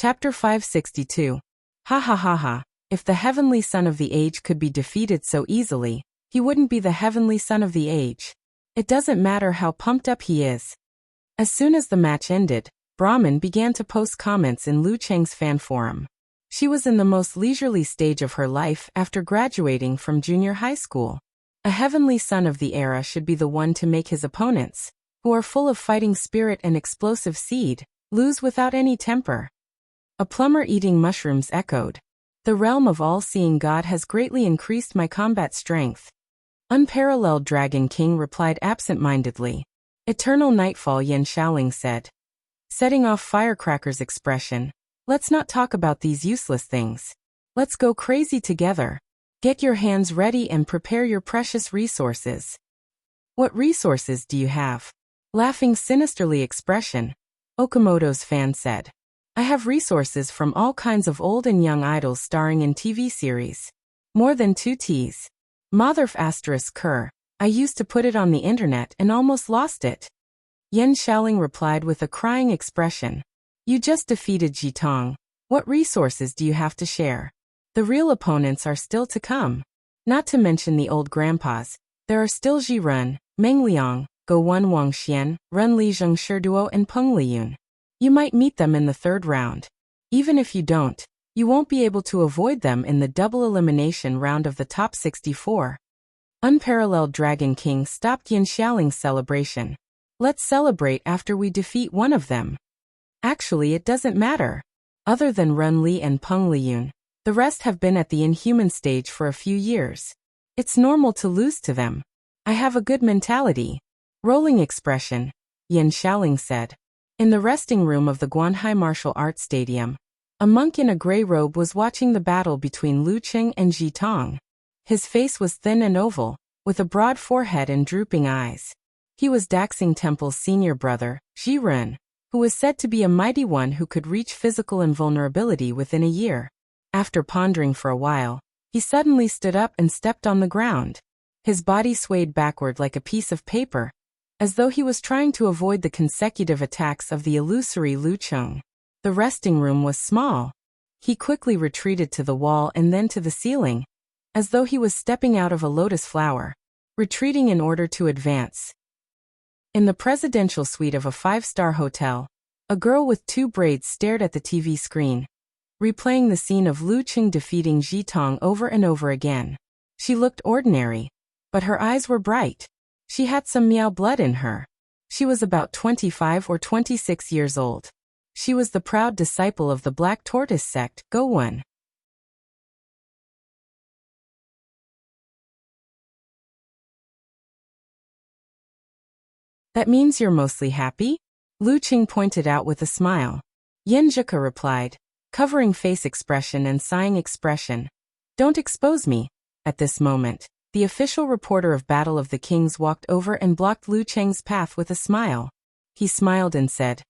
Chapter 562. Ha ha ha ha. If the heavenly son of the age could be defeated so easily, he wouldn't be the heavenly son of the age. It doesn't matter how pumped up he is. As soon as the match ended, Brahman began to post comments in Lu Cheng's fan forum. She was in the most leisurely stage of her life after graduating from junior high school. A heavenly son of the era should be the one to make his opponents, who are full of fighting spirit and explosive seed, lose without any temper. A plumber eating mushrooms echoed. The realm of all-seeing God has greatly increased my combat strength. Unparalleled Dragon King replied absent-mindedly. Eternal Nightfall Yan Shaoling said. Setting off Firecracker's expression. Let's not talk about these useless things. Let's go crazy together. Get your hands ready and prepare your precious resources. What resources do you have? Laughing sinisterly expression. Okamoto's fan said. I have resources from all kinds of old and young idols starring in TV series. More than 2 Ts. Motherf asterisk Kerr. I used to put it on the internet and almost lost it. Yan Shaoling replied with a crying expression. You just defeated Jitong. What resources do you have to share? The real opponents are still to come. Not to mention the old grandpas. There are still Ji Run, Meng Liang, Go Wen Wangxian, Ren Li Zheng Shiduo and Peng Liyun. You might meet them in the 3rd round. Even if you don't, you won't be able to avoid them in the double elimination round of the top 64. Unparalleled Dragon King stopped Yan Shaoling's celebration. Let's celebrate after we defeat one of them. Actually, it doesn't matter. Other than Ren Li and Peng Liyun, the rest have been at the inhuman stage for a few years. It's normal to lose to them. I have a good mentality. Rolling expression, Yan Shaoling said. In the resting room of the Guanhai Martial Arts Stadium, a monk in a gray robe was watching the battle between Lu Cheng and Ji Tong. His face was thin and oval, with a broad forehead and drooping eyes. He was Daxing Temple's senior brother, Ji Ren, who was said to be a mighty one who could reach physical invulnerability within a year. After pondering for a while, he suddenly stood up and stepped on the ground. His body swayed backward like a piece of paper, as though he was trying to avoid the consecutive attacks of the illusory Lu Cheng. The resting room was small. He quickly retreated to the wall and then to the ceiling, as though he was stepping out of a lotus flower, retreating in order to advance. In the presidential suite of a 5-star hotel, a girl with 2 braids stared at the TV screen, replaying the scene of Lu Cheng defeating Ji Tong over and over again. She looked ordinary, but her eyes were bright. She had some Miao blood in her. She was about 25 or 26 years old. She was the proud disciple of the Black Tortoise sect, Go Wen. That means you're mostly happy? Lu Cheng pointed out with a smile. Yen Zhika replied, covering face expression and sighing expression. Don't expose me. At this moment, the official reporter of Battle of the Kings walked over and blocked Lu Cheng's path with a smile. He smiled and said,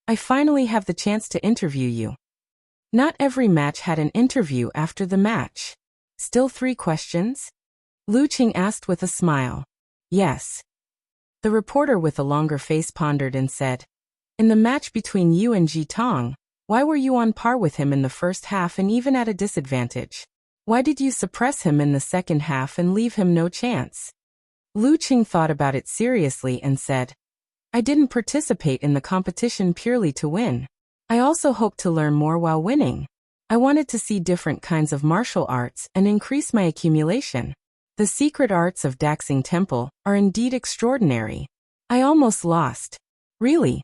I finally have the chance to interview you. Not every match had an interview after the match. Still 3 questions? Lu Cheng asked with a smile. Yes. The reporter with a longer face pondered and said, in the match between you and Ji Tong, why were you on par with him in the first half and even at a disadvantage? Why did you suppress him in the second half and leave him no chance? Lu Cheng thought about it seriously and said, I didn't participate in the competition purely to win. I also hoped to learn more while winning. I wanted to see different kinds of martial arts and increase my accumulation. The secret arts of Daxing Temple are indeed extraordinary. I almost lost. Really?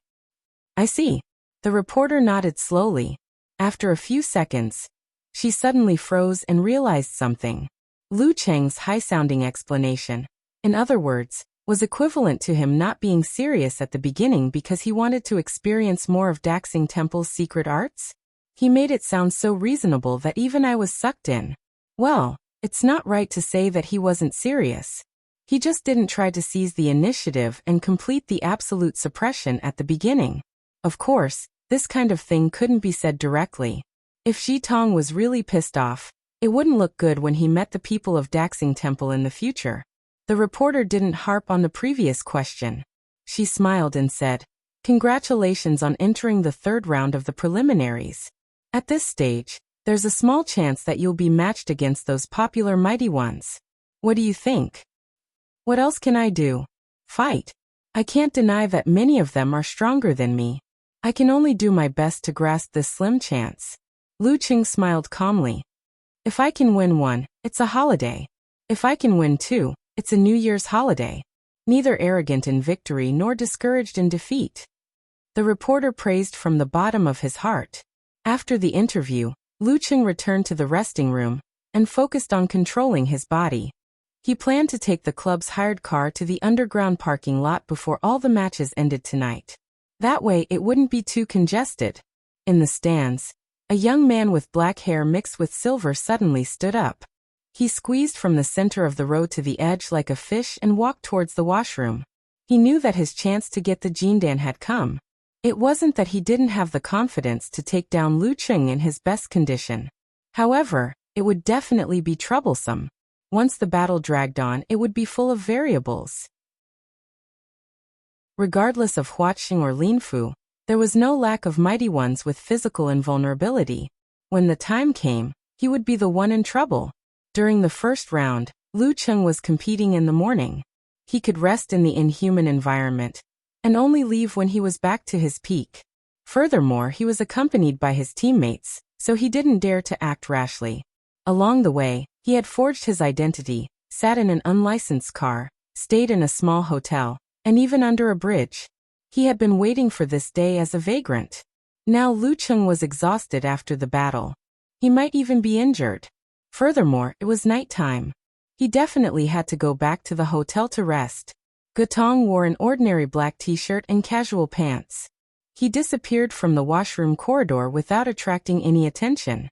I see. The reporter nodded slowly. After a few seconds, she suddenly froze and realized something. Lu Cheng's high-sounding explanation, in other words, was equivalent to him not being serious at the beginning because he wanted to experience more of Daxing Temple's secret arts? He made it sound so reasonable that even I was sucked in. Well, it's not right to say that he wasn't serious. He just didn't try to seize the initiative and complete the absolute suppression at the beginning. Of course, this kind of thing couldn't be said directly. If Ji Tong was really pissed off, it wouldn't look good when he met the people of Daxing Temple in the future. The reporter didn't harp on the previous question. She smiled and said, Congratulations on entering the 3rd round of the preliminaries. At this stage, there's a small chance that you'll be matched against those popular mighty ones. What do you think? What else can I do? Fight. I can't deny that many of them are stronger than me. I can only do my best to grasp this slim chance. Lu Qing smiled calmly. If I can win one, it's a holiday. If I can win two, it's a New Year's holiday. Neither arrogant in victory nor discouraged in defeat. The reporter praised from the bottom of his heart. After the interview, Lu Qing returned to the resting room and focused on controlling his body. He planned to take the club's hired car to the underground parking lot before all the matches ended tonight. That way it wouldn't be too congested. In the stands, a young man with black hair mixed with silver suddenly stood up. He squeezed from the center of the row to the edge like a fish and walked towards the washroom. He knew that his chance to get the Jindan had come. It wasn't that he didn't have the confidence to take down Lu Qing in his best condition. However, it would definitely be troublesome. Once the battle dragged on, it would be full of variables. Regardless of Huaqing or Linfu, there was no lack of mighty ones with physical invulnerability. When the time came, he would be the one in trouble. During the first round, Lu Qing was competing in the morning. He could rest in the inhuman environment and only leave when he was back to his peak. Furthermore, he was accompanied by his teammates, so he didn't dare to act rashly. Along the way, he had forged his identity, sat in an unlicensed car, stayed in a small hotel, and even under a bridge. He had been waiting for this day as a vagrant. Now Lu Qing was exhausted after the battle. He might even be injured. Furthermore, it was nighttime. He definitely had to go back to the hotel to rest. Gutong wore an ordinary black t-shirt and casual pants. He disappeared from the washroom corridor without attracting any attention.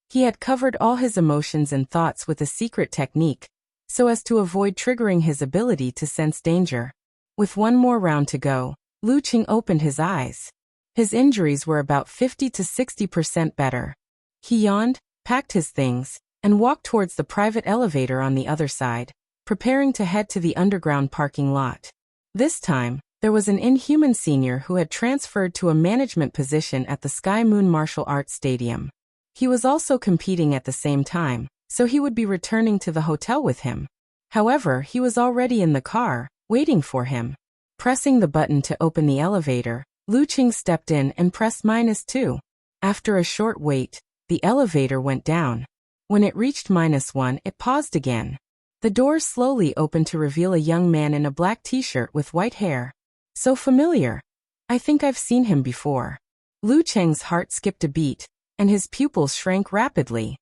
He had covered all his emotions and thoughts with a secret technique, so as to avoid triggering his ability to sense danger. With one more round to go, Lu Qing opened his eyes. His injuries were about 50 to 60% better. He yawned, packed his things, and walked towards the private elevator on the other side, preparing to head to the underground parking lot. This time, there was an inhuman senior who had transferred to a management position at the Sky Moon Martial Arts Stadium. He was also competing at the same time, so he would be returning to the hotel with him. However, he was already in the car, waiting for him. Pressing the button to open the elevator, Lu Qing stepped in and pressed -2. After a short wait, the elevator went down. When it reached -1, it paused again. The doors slowly opened to reveal a young man in a black t-shirt with white hair. So familiar. I think I've seen him before. Lu Qing's heart skipped a beat, and his pupils shrank rapidly.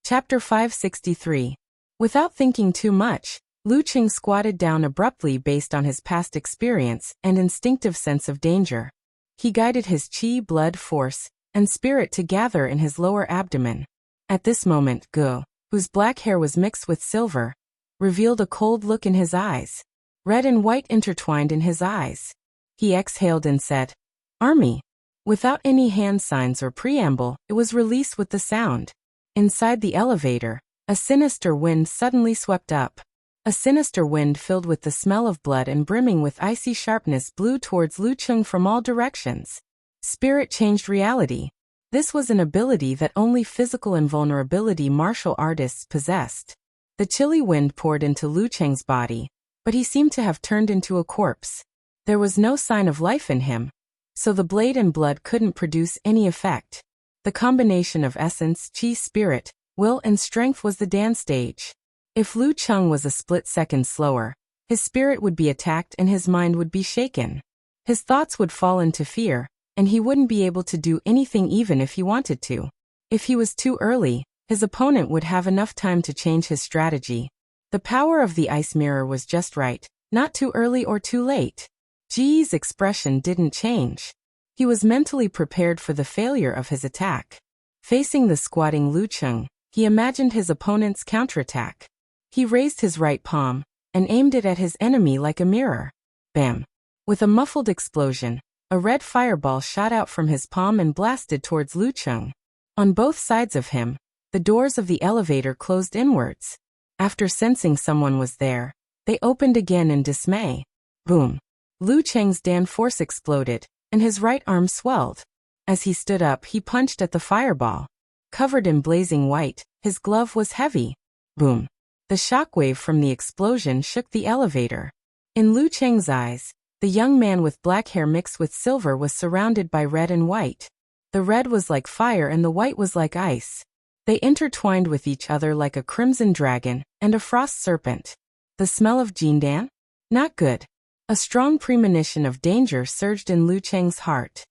Chapter 563. Without thinking too much, Lu Qing squatted down abruptly based on his past experience and instinctive sense of danger. He guided his qi, blood force, and spirit to gather in his lower abdomen. At this moment, Gu, whose black hair was mixed with silver, revealed a cold look in his eyes. Red and white intertwined in his eyes. He exhaled and said, "Army." Without any hand signs or preamble, it was released with the sound. Inside the elevator, a sinister wind suddenly swept up. A sinister wind filled with the smell of blood and brimming with icy sharpness blew towards Lu Qing from all directions. Spirit changed reality. This was an ability that only physical invulnerability martial artists possessed. The chilly wind poured into Lu Qing's body, but he seemed to have turned into a corpse. There was no sign of life in him, so the blade and blood couldn't produce any effect. The combination of essence, qi, spirit, will, and strength was the Dan stage. If Lu Qing was a split second slower, his spirit would be attacked and his mind would be shaken. His thoughts would fall into fear, and he wouldn't be able to do anything even if he wanted to. If he was too early, his opponent would have enough time to change his strategy. The power of the ice mirror was just right, not too early or too late. Ji's expression didn't change. He was mentally prepared for the failure of his attack. Facing the squatting Lu Qing, he imagined his opponent's counterattack. He raised his right palm and aimed it at his enemy like a mirror. Bam! With a muffled explosion, a red fireball shot out from his palm and blasted towards Lu Qing. On both sides of him, the doors of the elevator closed inwards. After sensing someone was there, they opened again in dismay. Boom! Lu Qing's Dan force exploded, and his right arm swelled. As he stood up, he punched at the fireball. Covered in blazing white, his glove was heavy. Boom. The shockwave from the explosion shook the elevator. In Lu Cheng's eyes, the young man with black hair mixed with silver was surrounded by red and white. The red was like fire and the white was like ice. They intertwined with each other like a crimson dragon and a frost serpent. The smell of jindan? Not good. A strong premonition of danger surged in Lu Cheng's heart.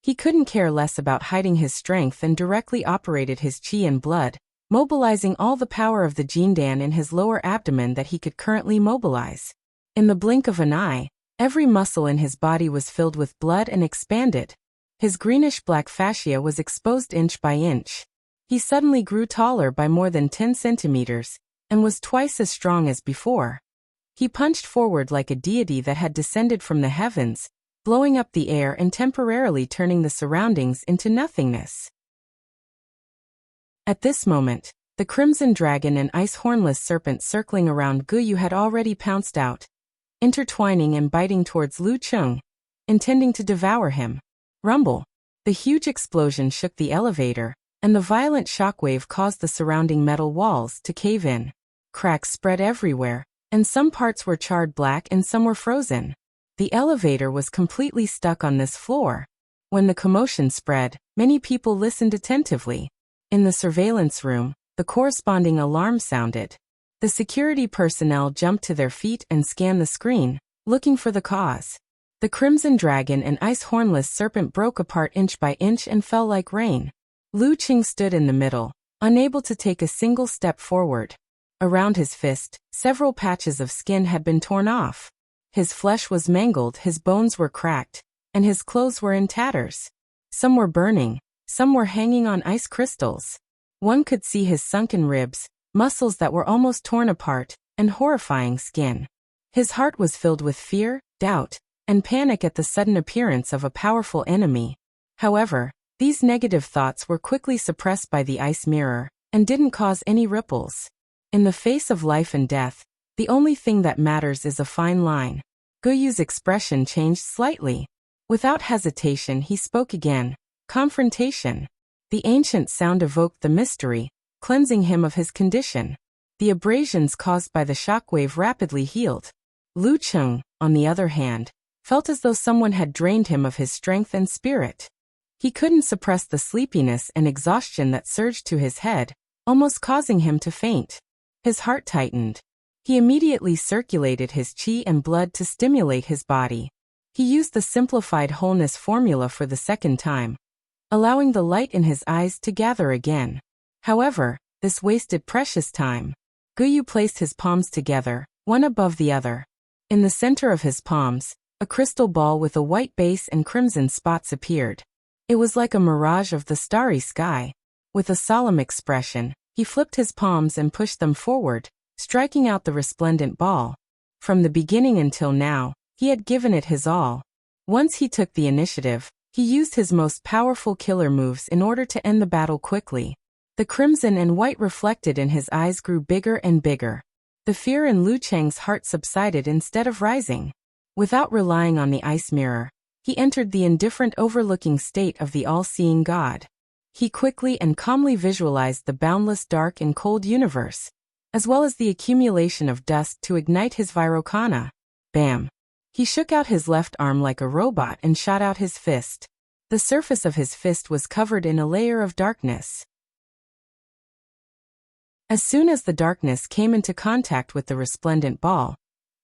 He couldn't care less about hiding his strength and directly operated his qi and blood, mobilizing all the power of the jindan in his lower abdomen that he could currently mobilize. In the blink of an eye, every muscle in his body was filled with blood and expanded. His greenish-black fascia was exposed inch by inch. He suddenly grew taller by more than 10 centimeters, and was twice as strong as before. He punched forward like a deity that had descended from the heavens, blowing up the air and temporarily turning the surroundings into nothingness. At this moment, the crimson dragon and ice-hornless serpent circling around Guyu had already pounced out, intertwining and biting towards Lu Cheng, intending to devour him. Rumble. The huge explosion shook the elevator, and the violent shockwave caused the surrounding metal walls to cave in. Cracks spread everywhere, and some parts were charred black and some were frozen. The elevator was completely stuck on this floor. When the commotion spread, many people listened attentively. In the surveillance room, the corresponding alarm sounded. The security personnel jumped to their feet and scanned the screen, looking for the cause. The crimson dragon and ice-hornless serpent broke apart inch by inch and fell like rain. Lu Cheng stood in the middle, unable to take a single step forward. Around his fist, several patches of skin had been torn off. His flesh was mangled, his bones were cracked, and his clothes were in tatters. Some were burning, some were hanging on ice crystals. One could see his sunken ribs, muscles that were almost torn apart, and horrifying skin. His heart was filled with fear, doubt, and panic at the sudden appearance of a powerful enemy. However, these negative thoughts were quickly suppressed by the ice mirror, and didn't cause any ripples. In the face of life and death, the only thing that matters is a fine line. Guyu's expression changed slightly. Without hesitation he spoke again. Confrontation. The ancient sound evoked the mystery, cleansing him of his condition. The abrasions caused by the shockwave rapidly healed. Lu Cheng, on the other hand, felt as though someone had drained him of his strength and spirit. He couldn't suppress the sleepiness and exhaustion that surged to his head, almost causing him to faint. His heart tightened. He immediately circulated his qi and blood to stimulate his body. He used the simplified wholeness formula for the second time, allowing the light in his eyes to gather again. However, this wasted precious time. Guyu placed his palms together, one above the other. In the center of his palms, a crystal ball with a white base and crimson spots appeared. It was like a mirage of the starry sky. With a solemn expression, he flipped his palms and pushed them forward, striking out the resplendent ball. From the beginning until now, he had given it his all. Once he took the initiative, he used his most powerful killer moves in order to end the battle quickly. The crimson and white reflected in his eyes grew bigger and bigger. The fear in Lu Cheng's heart subsided instead of rising. Without relying on the ice mirror, he entered the indifferent overlooking state of the all-seeing God. He quickly and calmly visualized the boundless dark and cold universe, as well as the accumulation of dust to ignite his Vairocana. Bam! He shook out his left arm like a robot and shot out his fist. The surface of his fist was covered in a layer of darkness. As soon as the darkness came into contact with the resplendent ball,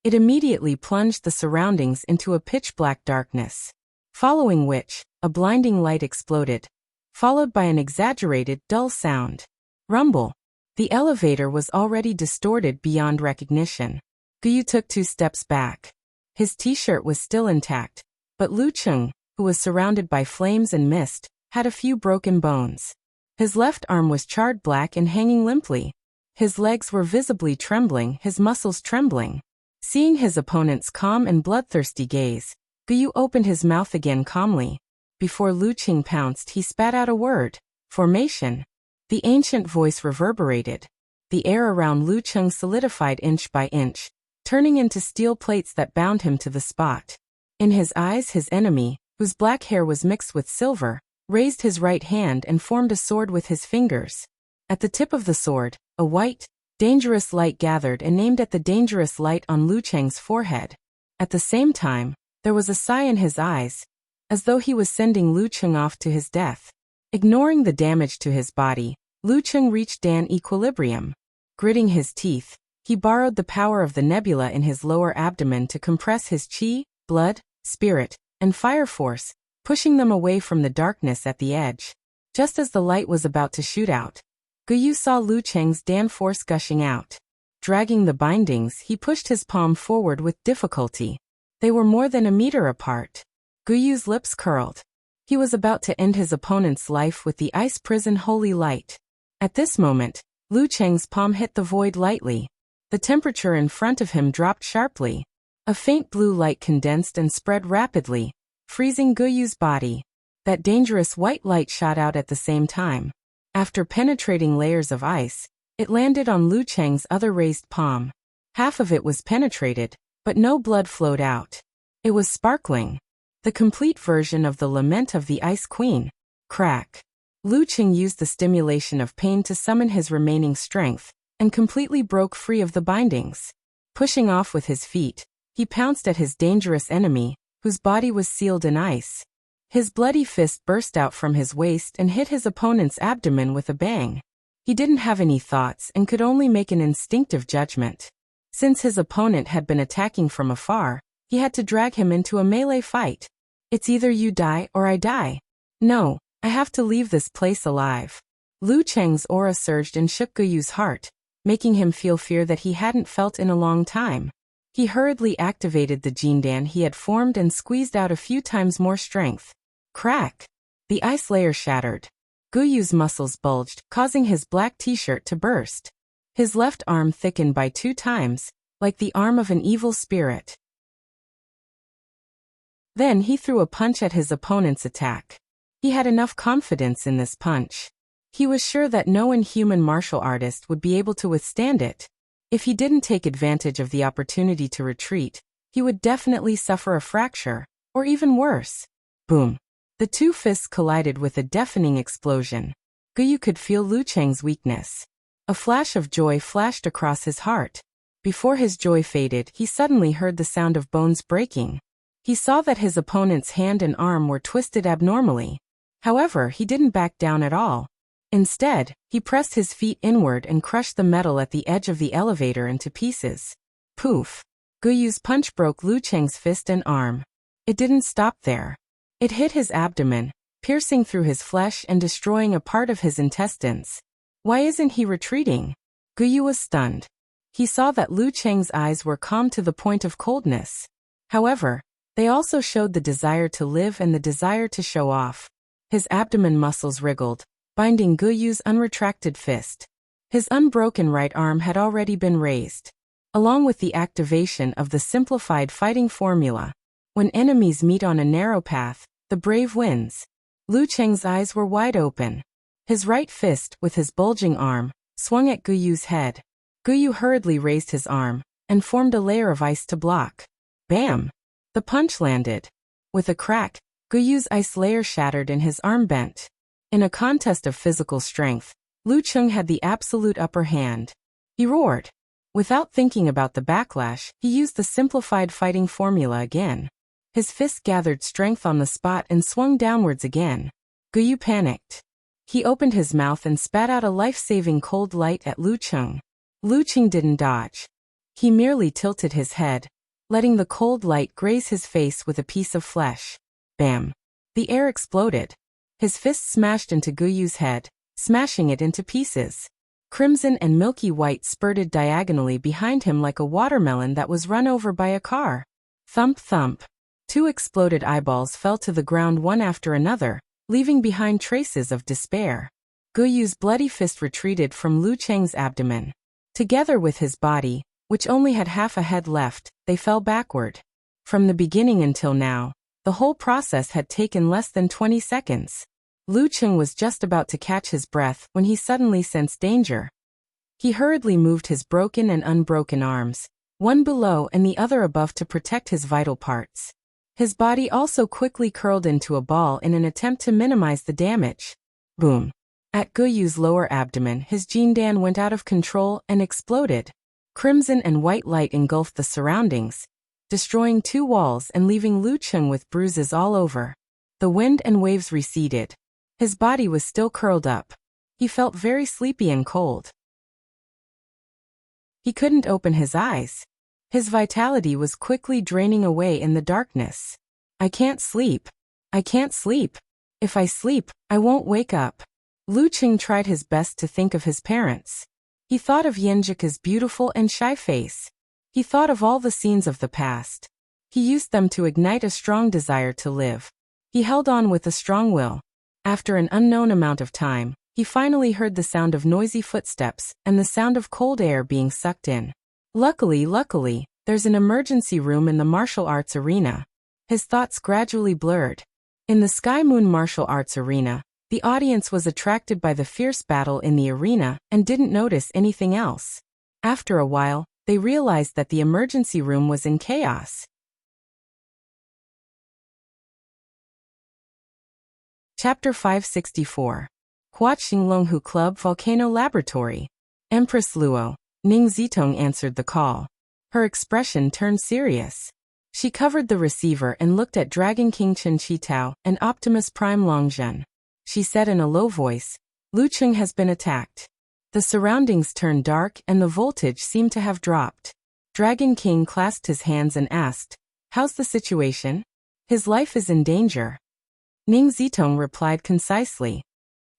it immediately plunged the surroundings into a pitch-black darkness, following which, a blinding light exploded, followed by an exaggerated, dull sound. Rumble. The elevator was already distorted beyond recognition. Guyu took 2 steps back. His t-shirt was still intact, but Lu Cheng, who was surrounded by flames and mist, had a few broken bones. His left arm was charred black and hanging limply. His legs were visibly trembling, his muscles trembling. Seeing his opponent's calm and bloodthirsty gaze, Guyu opened his mouth again calmly. Before Lu Cheng pounced, he spat out a word. Formation. The ancient voice reverberated. The air around Lu Cheng solidified inch by inch, turning into steel plates that bound him to the spot. In his eyes, his enemy, whose black hair was mixed with silver, raised his right hand and formed a sword with his fingers. At the tip of the sword, a white, dangerous light gathered and aimed at the dangerous light on Lu Cheng's forehead. At the same time, there was a sigh in his eyes, as though he was sending Lu Cheng off to his death. Ignoring the damage to his body, Lu Cheng reached Dan equilibrium. Gritting his teeth, he borrowed the power of the nebula in his lower abdomen to compress his qi, blood, spirit, and fire force, pushing them away from the darkness at the edge. Just as the light was about to shoot out, Guyu saw Lu Cheng's Dan force gushing out. Dragging the bindings, he pushed his palm forward with difficulty. They were more than a meter apart. Guyu's lips curled. He was about to end his opponent's life with the ice prison holy light. At this moment, Lu Cheng's palm hit the void lightly. The temperature in front of him dropped sharply. A faint blue light condensed and spread rapidly, freezing Guyu's body. That dangerous white light shot out at the same time. After penetrating layers of ice, it landed on Lu Cheng's other raised palm. Half of it was penetrated, but no blood flowed out. It was sparkling. The complete version of the Lament of the Ice Queen. Crack. Lu Cheng used the stimulation of pain to summon his remaining strength, and completely broke free of the bindings. Pushing off with his feet, he pounced at his dangerous enemy, whose body was sealed in ice. His bloody fist burst out from his waist and hit his opponent's abdomen with a bang. He didn't have any thoughts and could only make an instinctive judgment. Since his opponent had been attacking from afar, he had to drag him into a melee fight. It's either you die or I die. No, I have to leave this place alive. Lu Cheng's aura surged and shook Guyu's heart, making him feel fear that he hadn't felt in a long time. He hurriedly activated the Jindan he had formed and squeezed out a few times more strength. Crack! The ice layer shattered. Guyu's muscles bulged, causing his black t-shirt to burst. His left arm thickened by 2 times, like the arm of an evil spirit. Then he threw a punch at his opponent's attack. He had enough confidence in this punch. He was sure that no inhuman martial artist would be able to withstand it. If he didn't take advantage of the opportunity to retreat, he would definitely suffer a fracture, or even worse. Boom. The 2 fists collided with a deafening explosion. Guyu could feel Lu Cheng's weakness. A flash of joy flashed across his heart. Before his joy faded, he suddenly heard the sound of bones breaking. He saw that his opponent's hand and arm were twisted abnormally. However, he didn't back down at all. Instead, he pressed his feet inward and crushed the metal at the edge of the elevator into pieces. Poof! Guyu's punch broke Lu Cheng's fist and arm. It didn't stop there. It hit his abdomen, piercing through his flesh and destroying a part of his intestines. Why isn't he retreating? Guyu was stunned. He saw that Lu Cheng's eyes were calm to the point of coldness. However, they also showed the desire to live and the desire to show off. His abdomen muscles wriggled, binding Guyu's unretracted fist. His unbroken right arm had already been raised. Along with the activation of the simplified fighting formula, when enemies meet on a narrow path, the brave wins. Lu Cheng's eyes were wide open. His right fist, with his bulging arm, swung at Guyu's head. Guyu hurriedly raised his arm, and formed a layer of ice to block. Bam! The punch landed. With a crack, Guyu's ice layer shattered and his arm bent. In a contest of physical strength, Lu Cheng had the absolute upper hand. He roared. Without thinking about the backlash, he used the simplified fighting formula again. His fist gathered strength on the spot and swung downwards again. Guyu panicked. He opened his mouth and spat out a life-saving cold light at Lu Cheng. Lu Cheng didn't dodge. He merely tilted his head, letting the cold light graze his face with a piece of flesh. Bam! The air exploded. His fist smashed into Guyu's head, smashing it into pieces. Crimson and milky white spurted diagonally behind him like a watermelon that was run over by a car. Thump thump. 2 exploded eyeballs fell to the ground one after another, leaving behind traces of despair. Guyu's bloody fist retreated from Lu Cheng's abdomen. Together with his body, which only had half a head left, they fell backward. From the beginning until now, the whole process had taken less than 20 seconds. Lu Cheng was just about to catch his breath when he suddenly sensed danger. He hurriedly moved his broken and unbroken arms, one below and the other above to protect his vital parts. His body also quickly curled into a ball in an attempt to minimize the damage. Boom. At Guyu's lower abdomen, his Jindan went out of control and exploded. Crimson and white light engulfed the surroundings, destroying 2 walls and leaving Lu Cheng with bruises all over. The wind and waves receded. His body was still curled up. He felt very sleepy and cold. He couldn't open his eyes. His vitality was quickly draining away in the darkness. I can't sleep. I can't sleep. If I sleep, I won't wake up. Lu Cheng tried his best to think of his parents. He thought of Yenjika's beautiful and shy face. He thought of all the scenes of the past. He used them to ignite a strong desire to live. He held on with a strong will. After an unknown amount of time, he finally heard the sound of noisy footsteps and the sound of cold air being sucked in. Luckily, there's an emergency room in the martial arts arena. His thoughts gradually blurred. In the Sky Moon martial arts arena, the audience was attracted by the fierce battle in the arena and didn't notice anything else. After a while, they realized that the emergency room was in chaos. Chapter 564. Huaqing Longhu Club Volcano Laboratory. Empress Luo, Ning Zitong answered the call. Her expression turned serious. She covered the receiver and looked at Dragon King Chen Qitao and Optimus Prime Longzhen. She said in a low voice, Lu Cheng has been attacked. The surroundings turned dark and the voltage seemed to have dropped. Dragon King clasped his hands and asked, "How's the situation?" "His life is in danger." Ning Zitong replied concisely.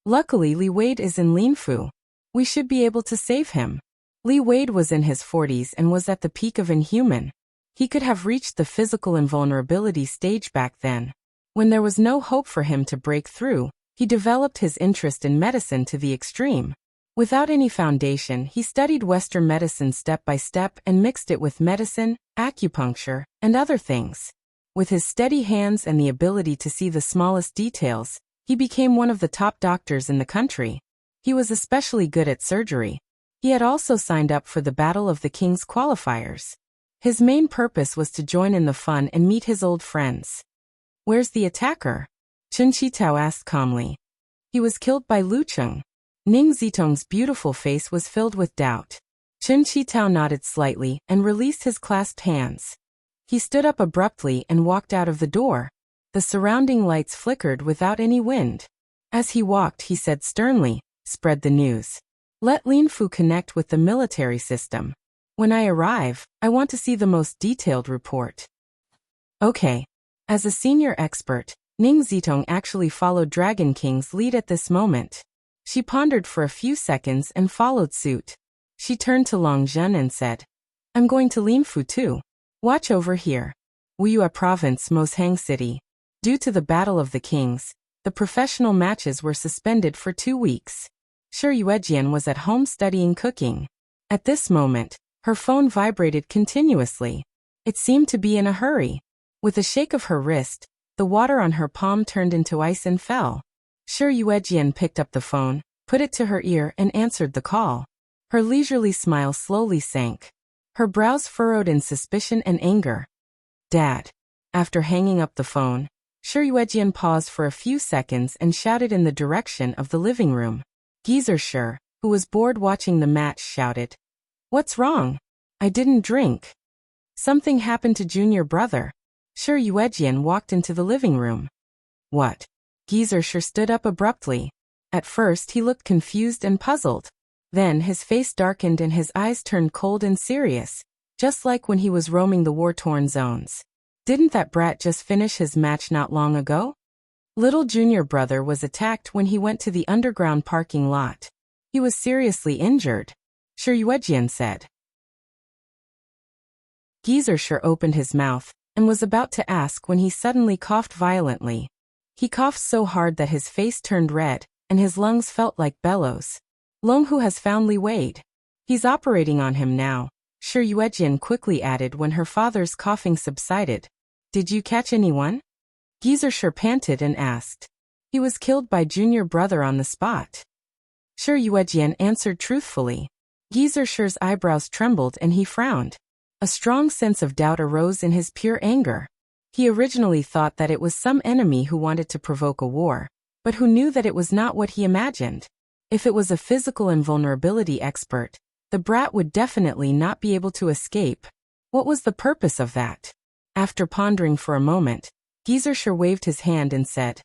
"Luckily Li Wade is in Linfu. We should be able to save him." Li Wade was in his 40s and was at the peak of inhuman. He could have reached the physical invulnerability stage back then. When there was no hope for him to break through, he developed his interest in medicine to the extreme. Without any foundation, he studied Western medicine step by step and mixed it with medicine, acupuncture, and other things. With his steady hands and the ability to see the smallest details, he became one of the top doctors in the country. He was especially good at surgery. He had also signed up for the Battle of the Kings qualifiers. His main purpose was to join in the fun and meet his old friends. "Where's the attacker?" Chen Qitao asked calmly. "He was killed by Lu Cheng." Ning Zitong's beautiful face was filled with doubt. Chen Qitao nodded slightly and released his clasped hands. He stood up abruptly and walked out of the door. The surrounding lights flickered without any wind. As he walked, he said sternly, "Spread the news. Let Linfu connect with the military system. When I arrive, I want to see the most detailed report." Okay. As a senior expert, Ning Zitong actually followed Dragon King's lead at this moment. She pondered for a few seconds and followed suit. She turned to Longzhen and said, "I'm going to Linfu too. Watch over here." Wuyue Province, Moshang City. Due to the Battle of the Kings, the professional matches were suspended for 2 weeks. Shi Yuejian was at home studying cooking. At this moment, her phone vibrated continuously. It seemed to be in a hurry. With a shake of her wrist, the water on her palm turned into ice and fell. Shi Yuejian picked up the phone, put it to her ear and answered the call. Her leisurely smile slowly sank. Her brows furrowed in suspicion and anger. "Dad." After hanging up the phone, Shi Yuejian paused for a few seconds and shouted in the direction of the living room. Geezer Shi, who was bored watching the match, shouted, "What's wrong?" "I didn't drink." "Something happened to junior brother." Shi Yuejian walked into the living room. "What?" Geezer Shi stood up abruptly. At first he looked confused and puzzled. Then his face darkened and his eyes turned cold and serious, just like when he was roaming the war-torn zones. "Didn't that brat just finish his match not long ago?" Little junior brother was attacked when he went to the underground parking lot. He was seriously injured, Shi Yuejian said. Geezer Shi opened his mouth and was about to ask when he suddenly coughed violently. He coughed so hard that his face turned red and his lungs felt like bellows. "Longhu has found Li Wade. He's operating on him now," Shi Yuejian quickly added when her father's coughing subsided. "Did you catch anyone?" Geezer Shi panted and asked. "He was killed by junior brother on the spot." Shi Yuejian answered truthfully. Geezer Shi's eyebrows trembled and he frowned. A strong sense of doubt arose in his pure anger. He originally thought that it was some enemy who wanted to provoke a war, but who knew that it was not what he imagined. If it was a physical invulnerability expert, the brat would definitely not be able to escape. What was the purpose of that? After pondering for a moment, Geezer waved his hand and said,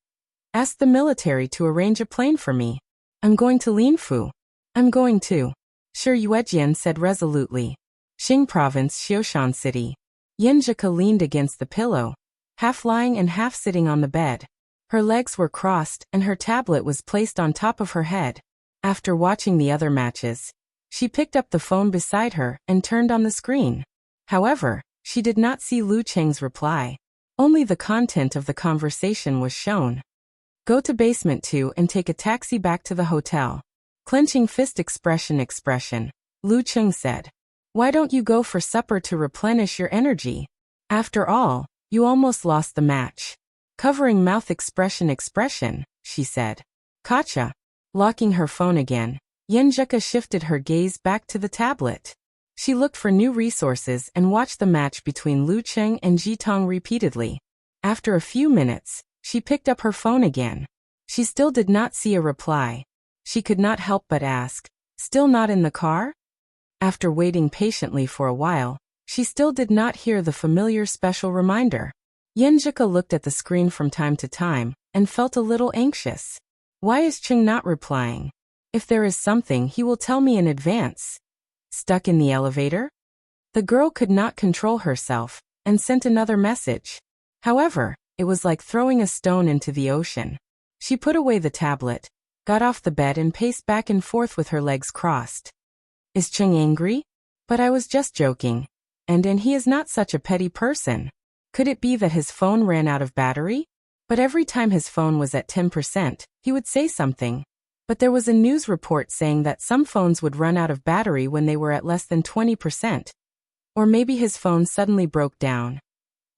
"Ask the military to arrange a plane for me. I'm going to Linfu. I'm going to." Shi Yuejian said resolutely. Xing Province, Xioshan City. Yenjika leaned against the pillow, half lying and half sitting on the bed. Her legs were crossed and her tablet was placed on top of her head. After watching the other matches, she picked up the phone beside her and turned on the screen. However, she did not see Lu Cheng's reply. Only the content of the conversation was shown. "Go to basement 2 and take a taxi back to the hotel." Clenching fist expression, Lu Cheng said. "Why don't you go for supper to replenish your energy? After all, you almost lost the match." Covering mouth expression, she said. "Gotcha." Locking her phone again, Yenjika shifted her gaze back to the tablet. She looked for new resources and watched the match between Lu Cheng and Ji Tong repeatedly. After a few minutes, she picked up her phone again. She still did not see a reply. She could not help but ask, "Still not in the car?" After waiting patiently for a while, she still did not hear the familiar special reminder. Yenjika looked at the screen from time to time and felt a little anxious. Why is Cheng not replying? If there is something, he will tell me in advance. Stuck in the elevator? The girl could not control herself and sent another message. However, it was like throwing a stone into the ocean. She put away the tablet, got off the bed and paced back and forth with her legs crossed. Is Cheng angry? But I was just joking. And he is not such a petty person. Could it be that his phone ran out of battery? But every time his phone was at 10%, he would say something. But there was a news report saying that some phones would run out of battery when they were at less than 20%. Or maybe his phone suddenly broke down.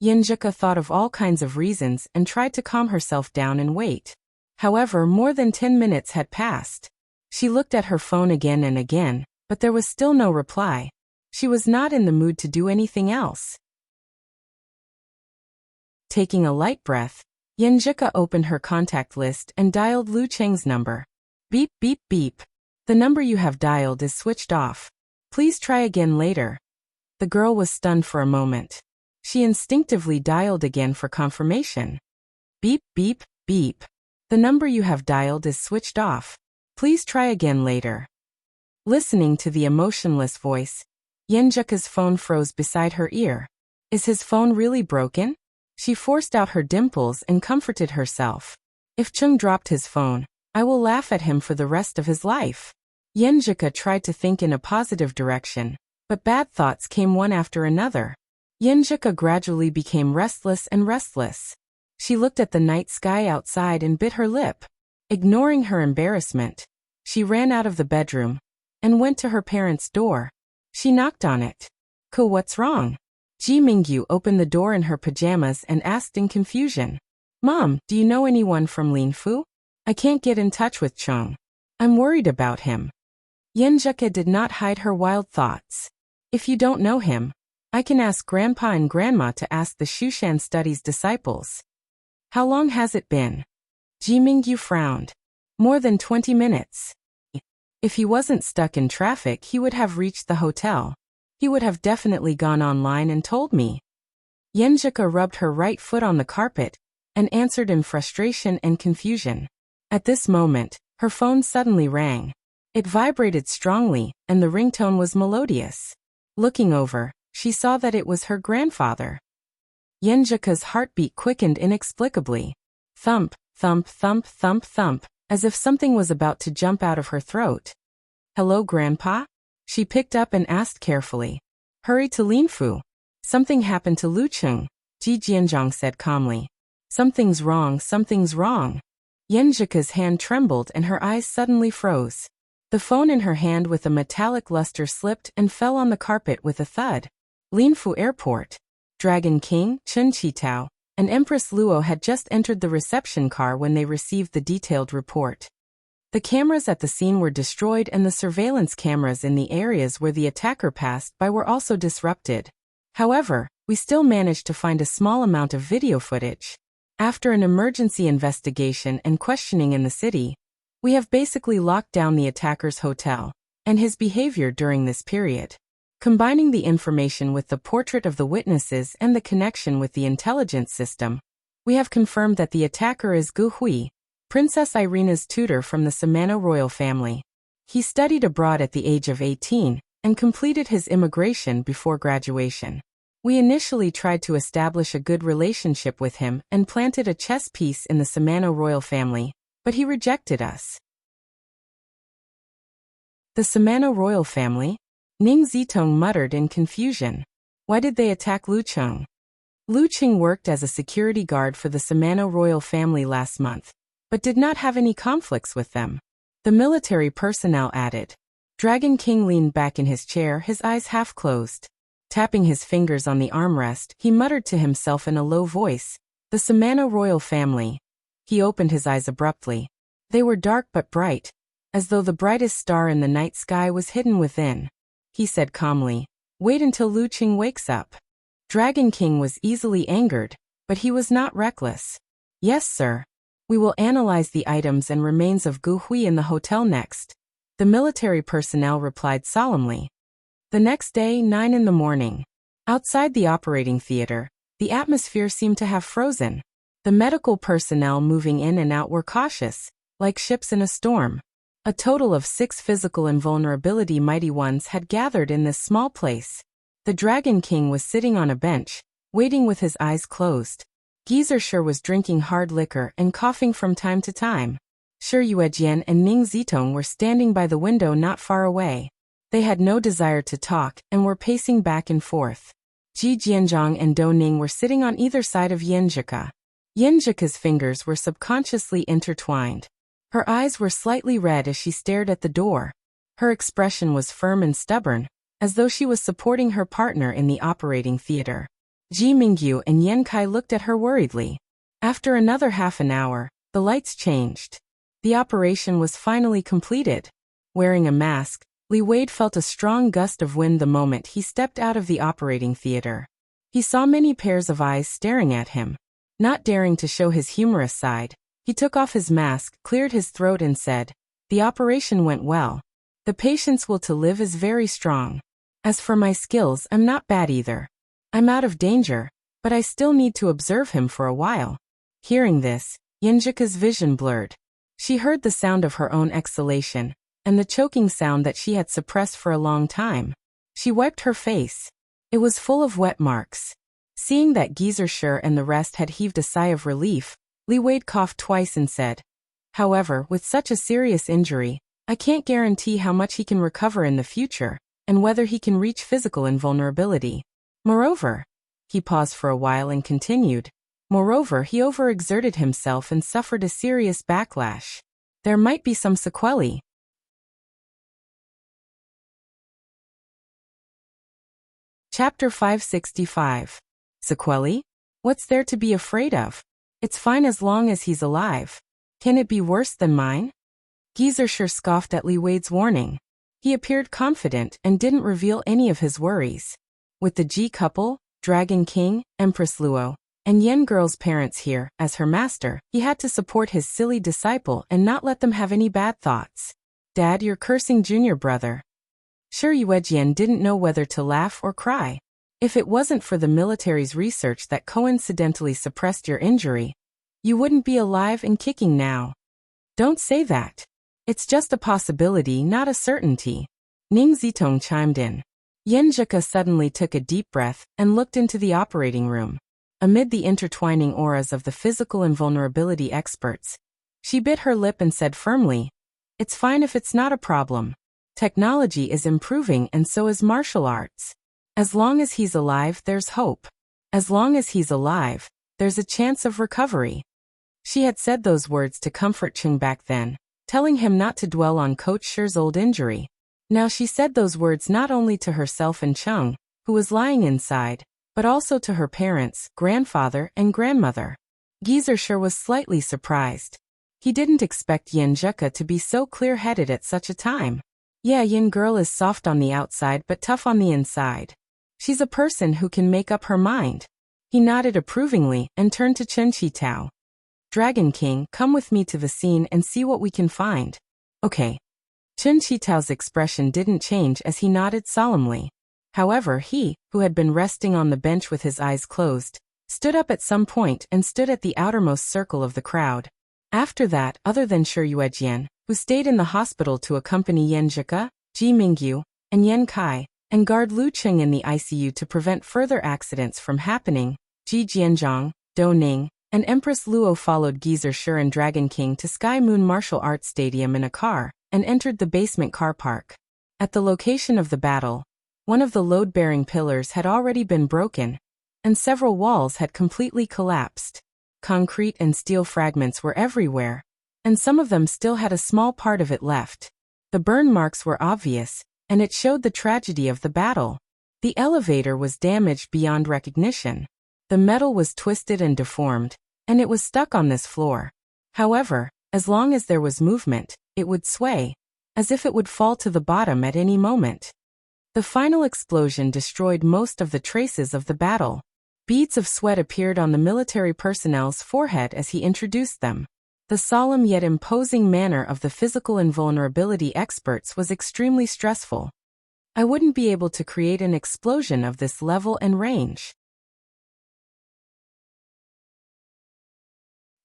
Yenjika thought of all kinds of reasons and tried to calm herself down and wait. However, more than 10 minutes had passed. She looked at her phone again and again, but there was still no reply. She was not in the mood to do anything else. Taking a light breath, Yenjika opened her contact list and dialed Lu Cheng's number. Beep, beep, beep. The number you have dialed is switched off. Please try again later. The girl was stunned for a moment. She instinctively dialed again for confirmation. Beep, beep, beep. The number you have dialed is switched off. Please try again later. Listening to the emotionless voice, Yenjika's phone froze beside her ear. Is his phone really broken? She forced out her dimples and comforted herself. If Chung dropped his phone, I will laugh at him for the rest of his life. Yenjika tried to think in a positive direction, but bad thoughts came one after another. Yenjika gradually became restless and restless. She looked at the night sky outside and bit her lip. Ignoring her embarrassment, she ran out of the bedroom and went to her parents' door. She knocked on it. What's wrong? Ji Mingyu opened the door in her pajamas and asked in confusion. Mom, do you know anyone from Linfu? I can't get in touch with Chung. I'm worried about him. Yenjika did not hide her wild thoughts. If you don't know him, I can ask Grandpa and Grandma to ask the Shushan Studies disciples. How long has it been? Ji Mingyu frowned. More than 20 minutes. If he wasn't stuck in traffic, he would have reached the hotel. He would have definitely gone online and told me. Yenjika rubbed her right foot on the carpet and answered in frustration and confusion. At this moment, her phone suddenly rang. It vibrated strongly, and the ringtone was melodious. Looking over, she saw that it was her grandfather. Yenjika's heartbeat quickened inexplicably. Thump, thump, thump, thump, thump, as if something was about to jump out of her throat. Hello, Grandpa? She picked up and asked carefully. Hurry to Linfu. Something happened to Lu Cheng, Ji Jianzhang said calmly. Something's wrong, something's wrong. Yenjika's hand trembled and her eyes suddenly froze. The phone in her hand with a metallic luster slipped and fell on the carpet with a thud. Linfu Airport. Dragon King, Chun Qitao, and Empress Luo had just entered the reception car when they received the detailed report. The cameras at the scene were destroyed and the surveillance cameras in the areas where the attacker passed by were also disrupted. However, we still managed to find a small amount of video footage. After an emergency investigation and questioning in the city, we have basically locked down the attacker's hotel and his behavior during this period. Combining the information with the portrait of the witnesses and the connection with the intelligence system, we have confirmed that the attacker is Gu Hui, Princess Irina's tutor from the Samano royal family. He studied abroad at the age of 18 and completed his immigration before graduation. We initially tried to establish a good relationship with him and planted a chess piece in the Samano royal family, but he rejected us. The Samano royal family? Ning Zitong muttered in confusion. Why did they attack Lu Cheng? Lu Cheng worked as a security guard for the Samano royal family last month, but did not have any conflicts with them. The military personnel added. Dragon King leaned back in his chair, his eyes half closed. Tapping his fingers on the armrest, he muttered to himself in a low voice, "The Samano royal family." He opened his eyes abruptly. They were dark but bright, as though the brightest star in the night sky was hidden within. He said calmly, "Wait until Lu Cheng wakes up." Dragon King was easily angered, but he was not reckless. "Yes, sir. We will analyze the items and remains of Gu Hui in the hotel next," the military personnel replied solemnly. The next day, 9 in the morning. Outside the operating theater, the atmosphere seemed to have frozen. The medical personnel moving in and out were cautious, like ships in a storm. A total of 6 physical invulnerability mighty ones had gathered in this small place. The Dragon King was sitting on a bench, waiting with his eyes closed. Geezer Shi was drinking hard liquor and coughing from time to time. Shi Yuejian and Ning Zitong were standing by the window not far away. They had no desire to talk and were pacing back and forth. Ji Jianzhang and Dou Ning were sitting on either side of Yanjika. Yanjika's fingers were subconsciously intertwined. Her eyes were slightly red as she stared at the door. Her expression was firm and stubborn, as though she was supporting her partner in the operating theater. Ji Mingyu and Yan Kai looked at her worriedly. After another half an hour, the lights changed. The operation was finally completed. Wearing a mask, Li Wade felt a strong gust of wind the moment he stepped out of the operating theater. He saw many pairs of eyes staring at him. Not daring to show his humorous side, he took off his mask, cleared his throat and said, "The operation went well. The patient's will to live is very strong. As for my skills, I'm not bad either. I'm out of danger, but I still need to observe him for a while." Hearing this, Yanjika's vision blurred. She heard the sound of her own exhalation, and the choking sound that she had suppressed for a long time. She wiped her face. It was full of wet marks. Seeing that Geezer Shi and the rest had heaved a sigh of relief, Li Wade coughed twice and said, "However, with such a serious injury, I can't guarantee how much he can recover in the future, and whether he can reach physical invulnerability. Moreover," he paused for a while and continued, "moreover, he overexerted himself and suffered a serious backlash. There might be some sequelae." Chapter 565. Sequelae? What's there to be afraid of? It's fine as long as he's alive. Can it be worse than mine? Geezer Shi scoffed at Li Wade's warning. He appeared confident and didn't reveal any of his worries. With the Ji couple, Dragon King, Empress Luo, and Yen girl's parents here, as her master, he had to support his silly disciple and not let them have any bad thoughts. "Dad, you're cursing junior brother." Shi Yuejian didn't know whether to laugh or cry. "If it wasn't for the military's research that coincidentally suppressed your injury, you wouldn't be alive and kicking now." "Don't say that. It's just a possibility, not a certainty," Ning Zitong chimed in. Yanjika suddenly took a deep breath and looked into the operating room. Amid the intertwining auras of the physical invulnerability experts, she bit her lip and said firmly, "It's fine if it's not a problem. Technology is improving and so is martial arts. As long as he's alive, there's hope. As long as he's alive, there's a chance of recovery." She had said those words to comfort Cheng back then, telling him not to dwell on Coach Shi's old injury. Now she said those words not only to herself and Cheng, who was lying inside, but also to her parents, grandfather, and grandmother. Geezer Shi was slightly surprised. He didn't expect Yanjika to be so clear-headed at such a time. "Yeah, Yin girl is soft on the outside but tough on the inside." She's a person who can make up her mind. He nodded approvingly and turned to Chen Qitao. Dragon King, come with me to the scene and see what we can find. Okay. Chen Qitao's expression didn't change as he nodded solemnly. However, he, who had been resting on the bench with his eyes closed, stood up at some point and stood at the outermost circle of the crowd. After that, other than Shi Yuejian, who stayed in the hospital to accompany Yan Zhika, Ji Mingyu, and Yan Kai, and guard Lu Qing in the ICU to prevent further accidents from happening, Ji Jianzhang, Dou Ning, and Empress Luo followed Geezer Shi and Dragon King to Sky Moon Martial Arts Stadium in a car, and entered the basement car park. At the location of the battle, one of the load-bearing pillars had already been broken, and several walls had completely collapsed. Concrete and steel fragments were everywhere, and some of them still had a small part of it left. The burn marks were obvious, and it showed the tragedy of the battle. The elevator was damaged beyond recognition. The metal was twisted and deformed, and it was stuck on this floor. However, as long as there was movement, it would sway, as if it would fall to the bottom at any moment. The final explosion destroyed most of the traces of the battle. Beads of sweat appeared on the military personnel's forehead as he introduced them. The solemn yet imposing manner of the physical invulnerability experts was extremely stressful. I wouldn't be able to create an explosion of this level and range.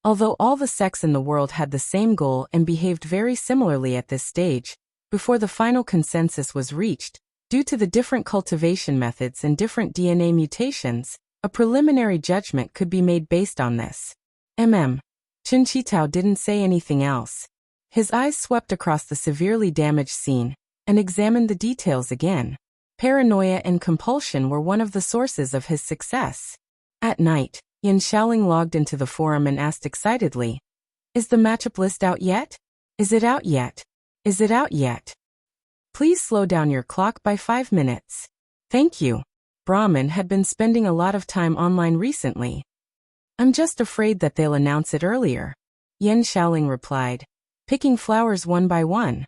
Although all the sects in the world had the same goal and behaved very similarly at this stage, before the final consensus was reached, due to the different cultivation methods and different DNA mutations, a preliminary judgment could be made based on this. Chen Qitao didn't say anything else. His eyes swept across the severely damaged scene and examined the details again. Paranoia and compulsion were one of the sources of his success. At night, Yan Xiaoling logged into the forum and asked excitedly, "Is the matchup list out yet? Is it out yet? Is it out yet? Please slow down your clock by 5 minutes. Thank you." Brahmin had been spending a lot of time online recently. "I'm just afraid that they'll announce it earlier," Yan Xiaoling replied, picking flowers one by one.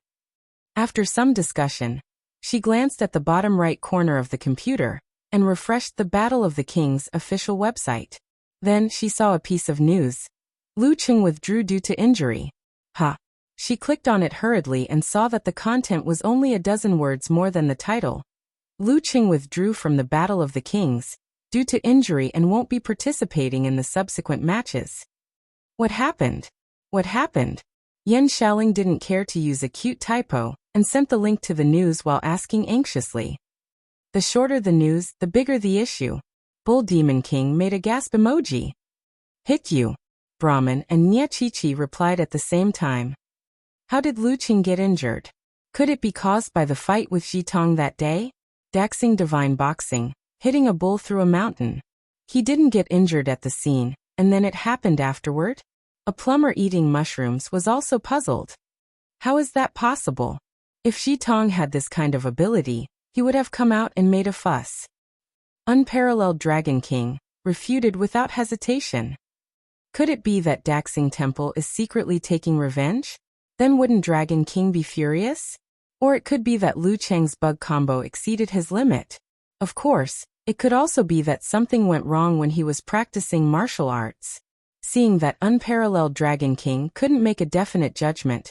After some discussion, she glanced at the bottom right corner of the computer and refreshed the Battle of the Kings official website. Then she saw a piece of news. Lu Qing withdrew due to injury. She clicked on it hurriedly and saw that the content was only a dozen words more than the title. Lu Qing withdrew from the Battle of the Kings due to injury and won't be participating in the subsequent matches. What happened? What happened? Yan Xiaoling didn't care to use a cute typo and sent the link to the news while asking anxiously. The shorter the news, the bigger the issue. Bull Demon King made a gasp emoji. "Hit you." Brahmin and Nye Chi replied at the same time. How did Lu Qing get injured? Could it be caused by the fight with Ji Tong that day? Daxing Divine Boxing, hitting a bull through a mountain. He didn't get injured at the scene, and then it happened afterward? A plumber eating mushrooms was also puzzled. How is that possible? If Ji Tong had this kind of ability, he would have come out and made a fuss. Unparalleled Dragon King, refuted without hesitation. Could it be that Daxing Temple is secretly taking revenge? Then wouldn't Dragon King be furious? Or it could be that Lu Cheng's bug combo exceeded his limit. Of course, it could also be that something went wrong when he was practicing martial arts. Seeing that unparalleled Dragon King couldn't make a definite judgment,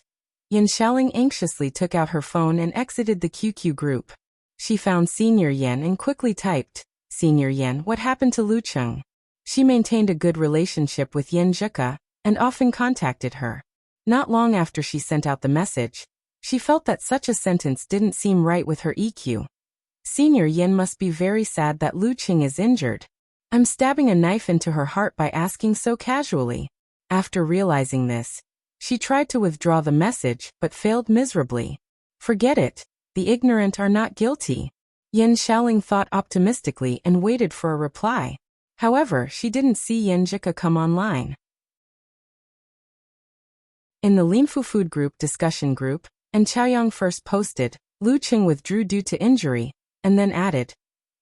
Yan Xiaoling anxiously took out her phone and exited the QQ group. She found Senior Yan and quickly typed, "Senior Yan, what happened to Lu Cheng?" She maintained a good relationship with Yan Zhika and often contacted her. Not long after she sent out the message, she felt that such a sentence didn't seem right with her EQ. Senior Yan must be very sad that Lu Qing is injured. I'm stabbing a knife into her heart by asking so casually. After realizing this, she tried to withdraw the message but failed miserably. Forget it. The ignorant are not guilty. Yan Xiaoling thought optimistically and waited for a reply. However, she didn't see Yan Zhika come online. In the Linfu Food Group discussion group, and Chaoyang first posted, Lu Qing withdrew due to injury, and then added,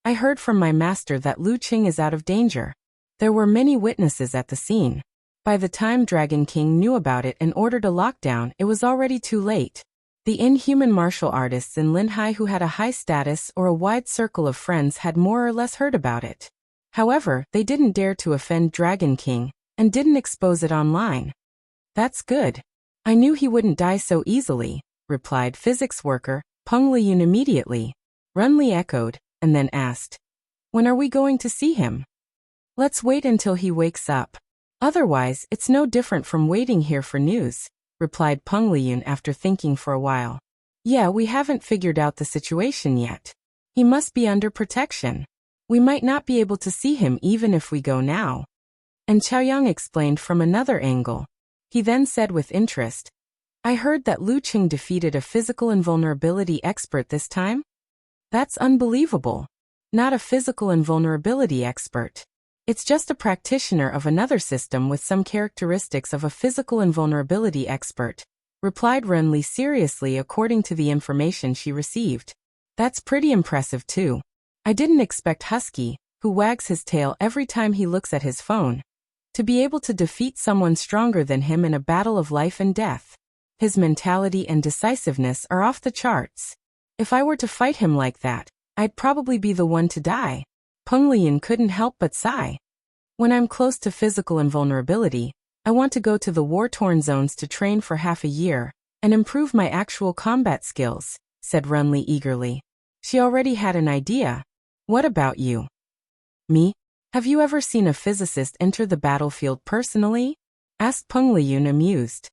I heard from my master that Lu Qing is out of danger. There were many witnesses at the scene. By the time Dragon King knew about it and ordered a lockdown, it was already too late. The inhuman martial artists in Linhai who had a high status or a wide circle of friends had more or less heard about it. However, they didn't dare to offend Dragon King, and didn't expose it online. That's good. I knew he wouldn't die so easily, replied physics worker Peng Liyun immediately. Renli echoed, and then asked, when are we going to see him? Let's wait until he wakes up. Otherwise, it's no different from waiting here for news, replied Peng Liyun after thinking for a while. Yeah, we haven't figured out the situation yet. He must be under protection. We might not be able to see him even if we go now. And Chaoyang explained from another angle. He then said with interest, I heard that Lu Qing defeated a physical invulnerability expert this time? That's unbelievable. Not a physical invulnerability expert. It's just a practitioner of another system with some characteristics of a physical invulnerability expert, replied Renli seriously according to the information she received. That's pretty impressive too. I didn't expect Husky, who wags his tail every time he looks at his phone, to be able to defeat someone stronger than him in a battle of life and death. His mentality and decisiveness are off the charts. If I were to fight him like that, I'd probably be the one to die. Peng Liyun couldn't help but sigh. When I'm close to physical invulnerability, I want to go to the war-torn zones to train for half a year and improve my actual combat skills, said Renli eagerly. She already had an idea. What about you? Me? Have you ever seen a physicist enter the battlefield personally? Asked Peng Liyun amused.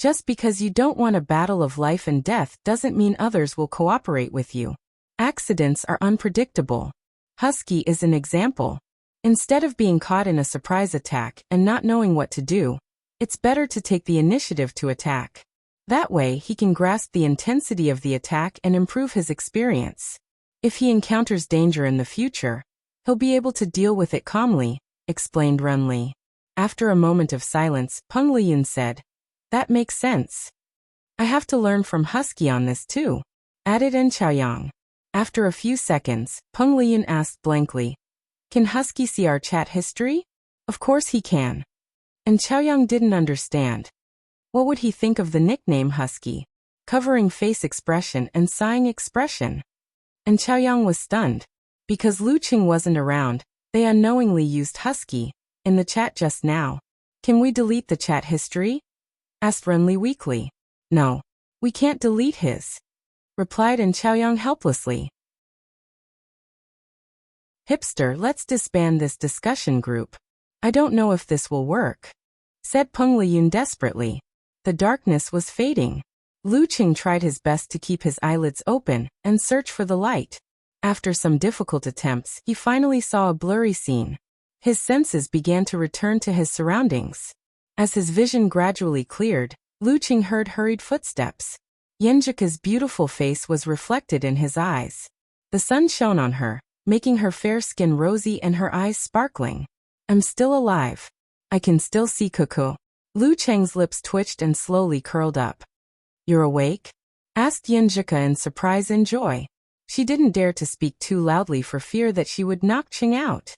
Just because you don't want a battle of life and death doesn't mean others will cooperate with you. Accidents are unpredictable. Husky is an example. Instead of being caught in a surprise attack and not knowing what to do, it's better to take the initiative to attack. That way he can grasp the intensity of the attack and improve his experience. If he encounters danger in the future, he'll be able to deal with it calmly, explained Renli. After a moment of silence, Peng Liyun said, that makes sense. I have to learn from Husky on this too, added En Chaoyang. After a few seconds, Peng Liyun asked blankly, can Husky see our chat history? Of course he can. And Chaoyang didn't understand. What would he think of the nickname Husky? Covering face expression and sighing expression. And Chaoyang was stunned. Because Lu Qing wasn't around, they unknowingly used Husky in the chat just now. Can we delete the chat history? Asked Renli weakly. No. We can't delete his. Replied En Chaoyang helplessly. Hipster, let's disband this discussion group. I don't know if this will work, said Peng Liyun desperately. The darkness was fading. Lu Qing tried his best to keep his eyelids open and search for the light. After some difficult attempts, he finally saw a blurry scene. His senses began to return to his surroundings. As his vision gradually cleared, Lu Qing heard hurried footsteps. Yenjika's beautiful face was reflected in his eyes. The sun shone on her, making her fair skin rosy and her eyes sparkling. I'm still alive. I can still see Coco. Lu Cheng's lips twitched and slowly curled up. You're awake? Asked Yenjika in surprise and joy. She didn't dare to speak too loudly for fear that she would knock Qing out.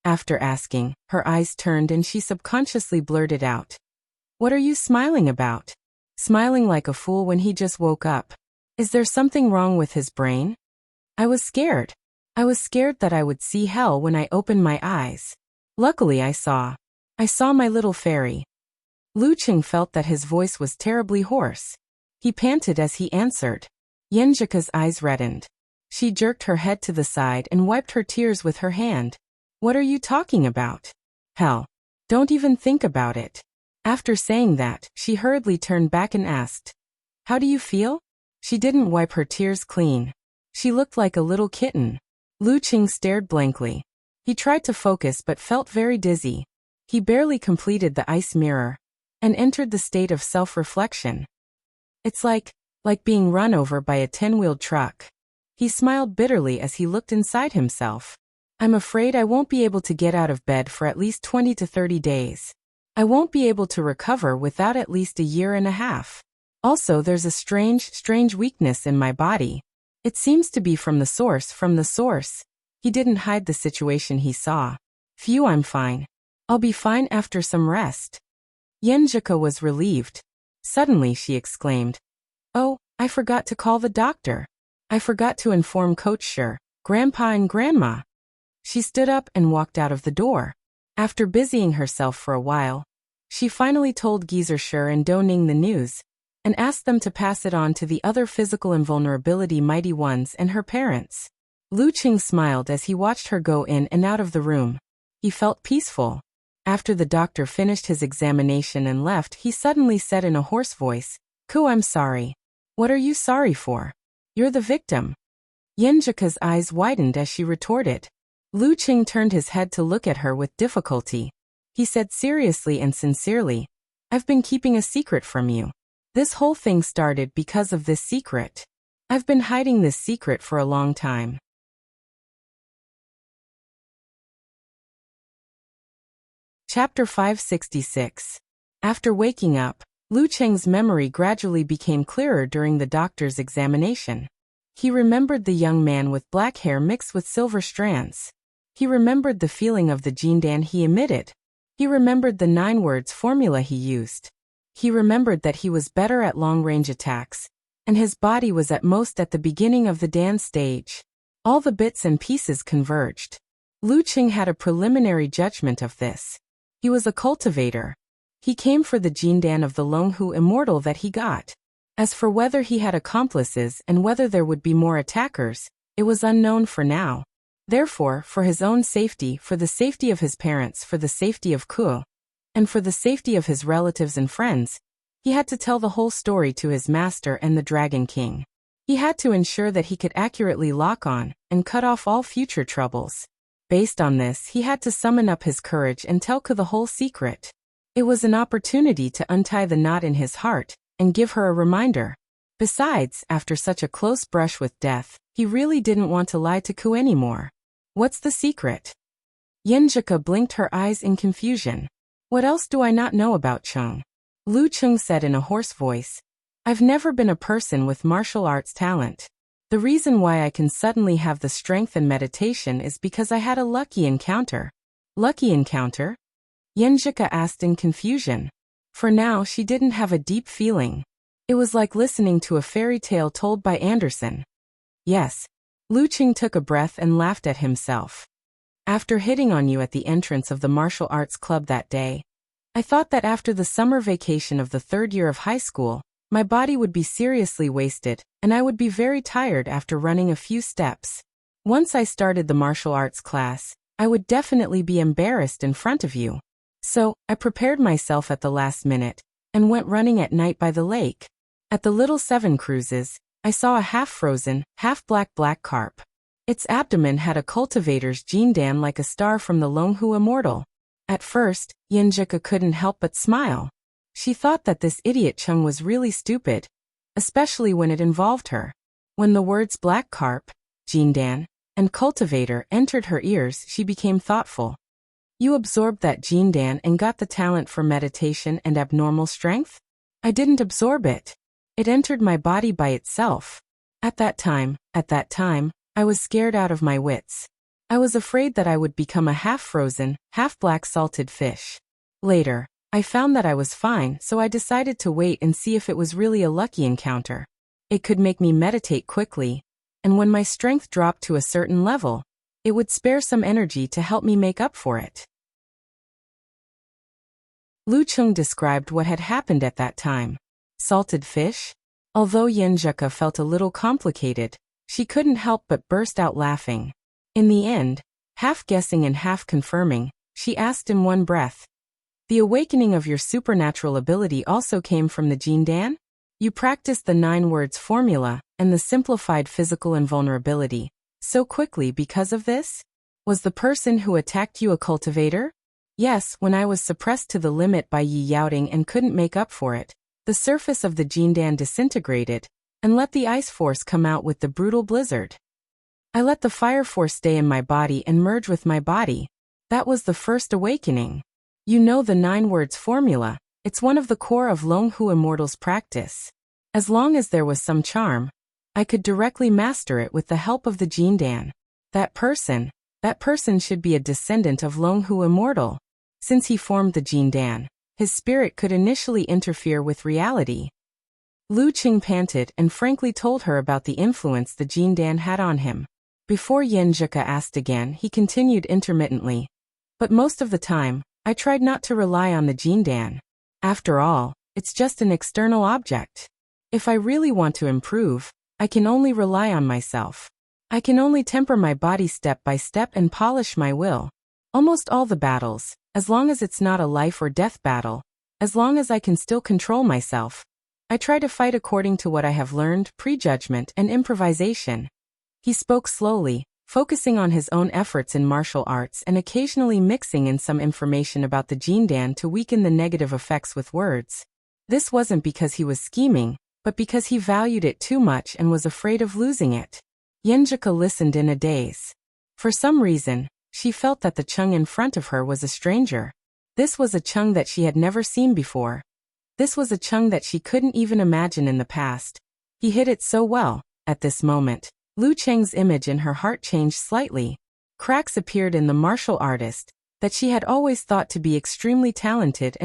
After asking, her eyes turned and she subconsciously blurted out. What are you smiling about? Smiling like a fool when he just woke up. Is there something wrong with his brain? I was scared. I was scared that I would see hell when I opened my eyes. Luckily I saw my little fairy. Lu Qing felt that his voice was terribly hoarse. He panted as he answered. Yenjika's eyes reddened. She jerked her head to the side and wiped her tears with her hand. What are you talking about? Hell. Don't even think about it. After saying that, she hurriedly turned back and asked, how do you feel? She didn't wipe her tears clean. She looked like a little kitten. Lu Qing stared blankly. He tried to focus but felt very dizzy. He barely completed the ice mirror and entered the state of self-reflection. It's like being run over by a 10-wheeled truck. He smiled bitterly as he looked inside himself. I'm afraid I won't be able to get out of bed for at least 20 to 30 days. I won't be able to recover without at least a year and a half. Also, there's a strange weakness in my body. It seems to be from the source. He didn't hide the situation he saw. Phew, I'm fine. I'll be fine after some rest. Yenjika was relieved. Suddenly she exclaimed, oh, I forgot to call the doctor. I forgot to inform Coach Sher, Grandpa and Grandma. She stood up and walked out of the door. After busying herself for a while, she finally told Geezer Sher and Do Ning the news, and asked them to pass it on to the other physical invulnerability mighty ones and her parents. Lu Qing smiled as he watched her go in and out of the room. He felt peaceful. After the doctor finished his examination and left, he suddenly said in a hoarse voice, "Ku, I'm sorry." "What are you sorry for? You're the victim." Yenjika's eyes widened as she retorted. Lu Qing turned his head to look at her with difficulty. He said seriously and sincerely, "I've been keeping a secret from you. This whole thing started because of this secret. I've been hiding this secret for a long time." Chapter 566. After waking up, Lu Cheng's memory gradually became clearer during the doctor's examination. He remembered the young man with black hair mixed with silver strands. He remembered the feeling of the jindan he emitted. He remembered the 9 words formula he used. He remembered that he was better at long-range attacks, and his body was at most at the beginning of the Dan stage. All the bits and pieces converged. Lu Qing had a preliminary judgment of this. He was a cultivator. He came for the jindan of the Longhu immortal that he got. As for whether he had accomplices and whether there would be more attackers, it was unknown for now. Therefore, for his own safety, for the safety of his parents, for the safety of Ku, and for the safety of his relatives and friends, he had to tell the whole story to his master and the Dragon King. He had to ensure that he could accurately lock on and cut off all future troubles. Based on this, he had to summon up his courage and tell Ku the whole secret. It was an opportunity to untie the knot in his heart and give her a reminder. Besides, after such a close brush with death, he really didn't want to lie to Ku anymore. What's the secret? Yenjika blinked her eyes in confusion. What else do I not know about Chung? Lu Qing said in a hoarse voice, I've never been a person with martial arts talent. The reason why I can suddenly have the strength and meditation is because I had a lucky encounter. Lucky encounter? Yenjika asked in confusion. For now, she didn't have a deep feeling. It was like listening to a fairy tale told by Andersen. Yes. Lu Qing took a breath and laughed at himself. After hitting on you at the entrance of the martial arts club that day, I thought that after the summer vacation of the 3rd year of high school, my body would be seriously wasted, and I would be very tired after running a few steps. Once I started the martial arts class, I would definitely be embarrassed in front of you. So, I prepared myself at the last minute, and went running at night by the lake. At the Little Seven Cruises, I saw a half-frozen, half-black carp. Its abdomen had a cultivator's jindan like a star from the Longhu immortal. At first, Yenjika couldn't help but smile. She thought that this idiot Chung was really stupid, especially when it involved her. When the words black carp, jindan, and cultivator entered her ears, she became thoughtful. You absorbed that jindan and got the talent for meditation and abnormal strength? I didn't absorb it. It entered my body by itself. At that time, I was scared out of my wits. I was afraid that I would become a half-frozen, half-black salted fish. Later, I found that I was fine, so I decided to wait and see if it was really a lucky encounter. It could make me meditate quickly, and when my strength dropped to a certain level, it would spare some energy to help me make up for it. Lu Qing described what had happened at that time. Salted fish? Although Yenjika felt a little complicated, she couldn't help but burst out laughing. In the end, half guessing and half confirming, she asked in one breath, The awakening of your supernatural ability also came from the jindan? You practiced the 9 words formula and the simplified physical invulnerability so quickly because of this? Was the person who attacked you a cultivator? Yes, when I was suppressed to the limit by Yi Yaoting and couldn't make up for it, the surface of the jindan disintegrated and let the ice force come out with the brutal blizzard. I let the fire force stay in my body and merge with my body. That was the first awakening. You know the 9 words formula. It's one of the core of Longhu Immortal's practice. As long as there was some charm, I could directly master it with the help of the jindan. That person should be a descendant of Longhu Immortal. Since he formed the jindan, his spirit could initially interfere with reality. Lu Qing panted and frankly told her about the influence the Jindan had on him. Before Yenjika asked again, he continued intermittently. But most of the time, I tried not to rely on the Jindan. After all, it's just an external object. If I really want to improve, I can only rely on myself. I can only temper my body step by step and polish my will. Almost all the battles, as long as it's not a life or death battle, as long as I can still control myself, I try to fight according to what I have learned, prejudgment and improvisation. He spoke slowly, focusing on his own efforts in martial arts and occasionally mixing in some information about the Jindan to weaken the negative effects with words. This wasn't because he was scheming, but because he valued it too much and was afraid of losing it. Yenjika listened in a daze. For some reason, she felt that the Chung in front of her was a stranger. This was a Chung that she had never seen before. This was a Chung that she couldn't even imagine in the past. He hid it so well. At this moment, Lu Cheng's image in her heart changed slightly. Cracks appeared in the martial artist that she had always thought to be extremely talented.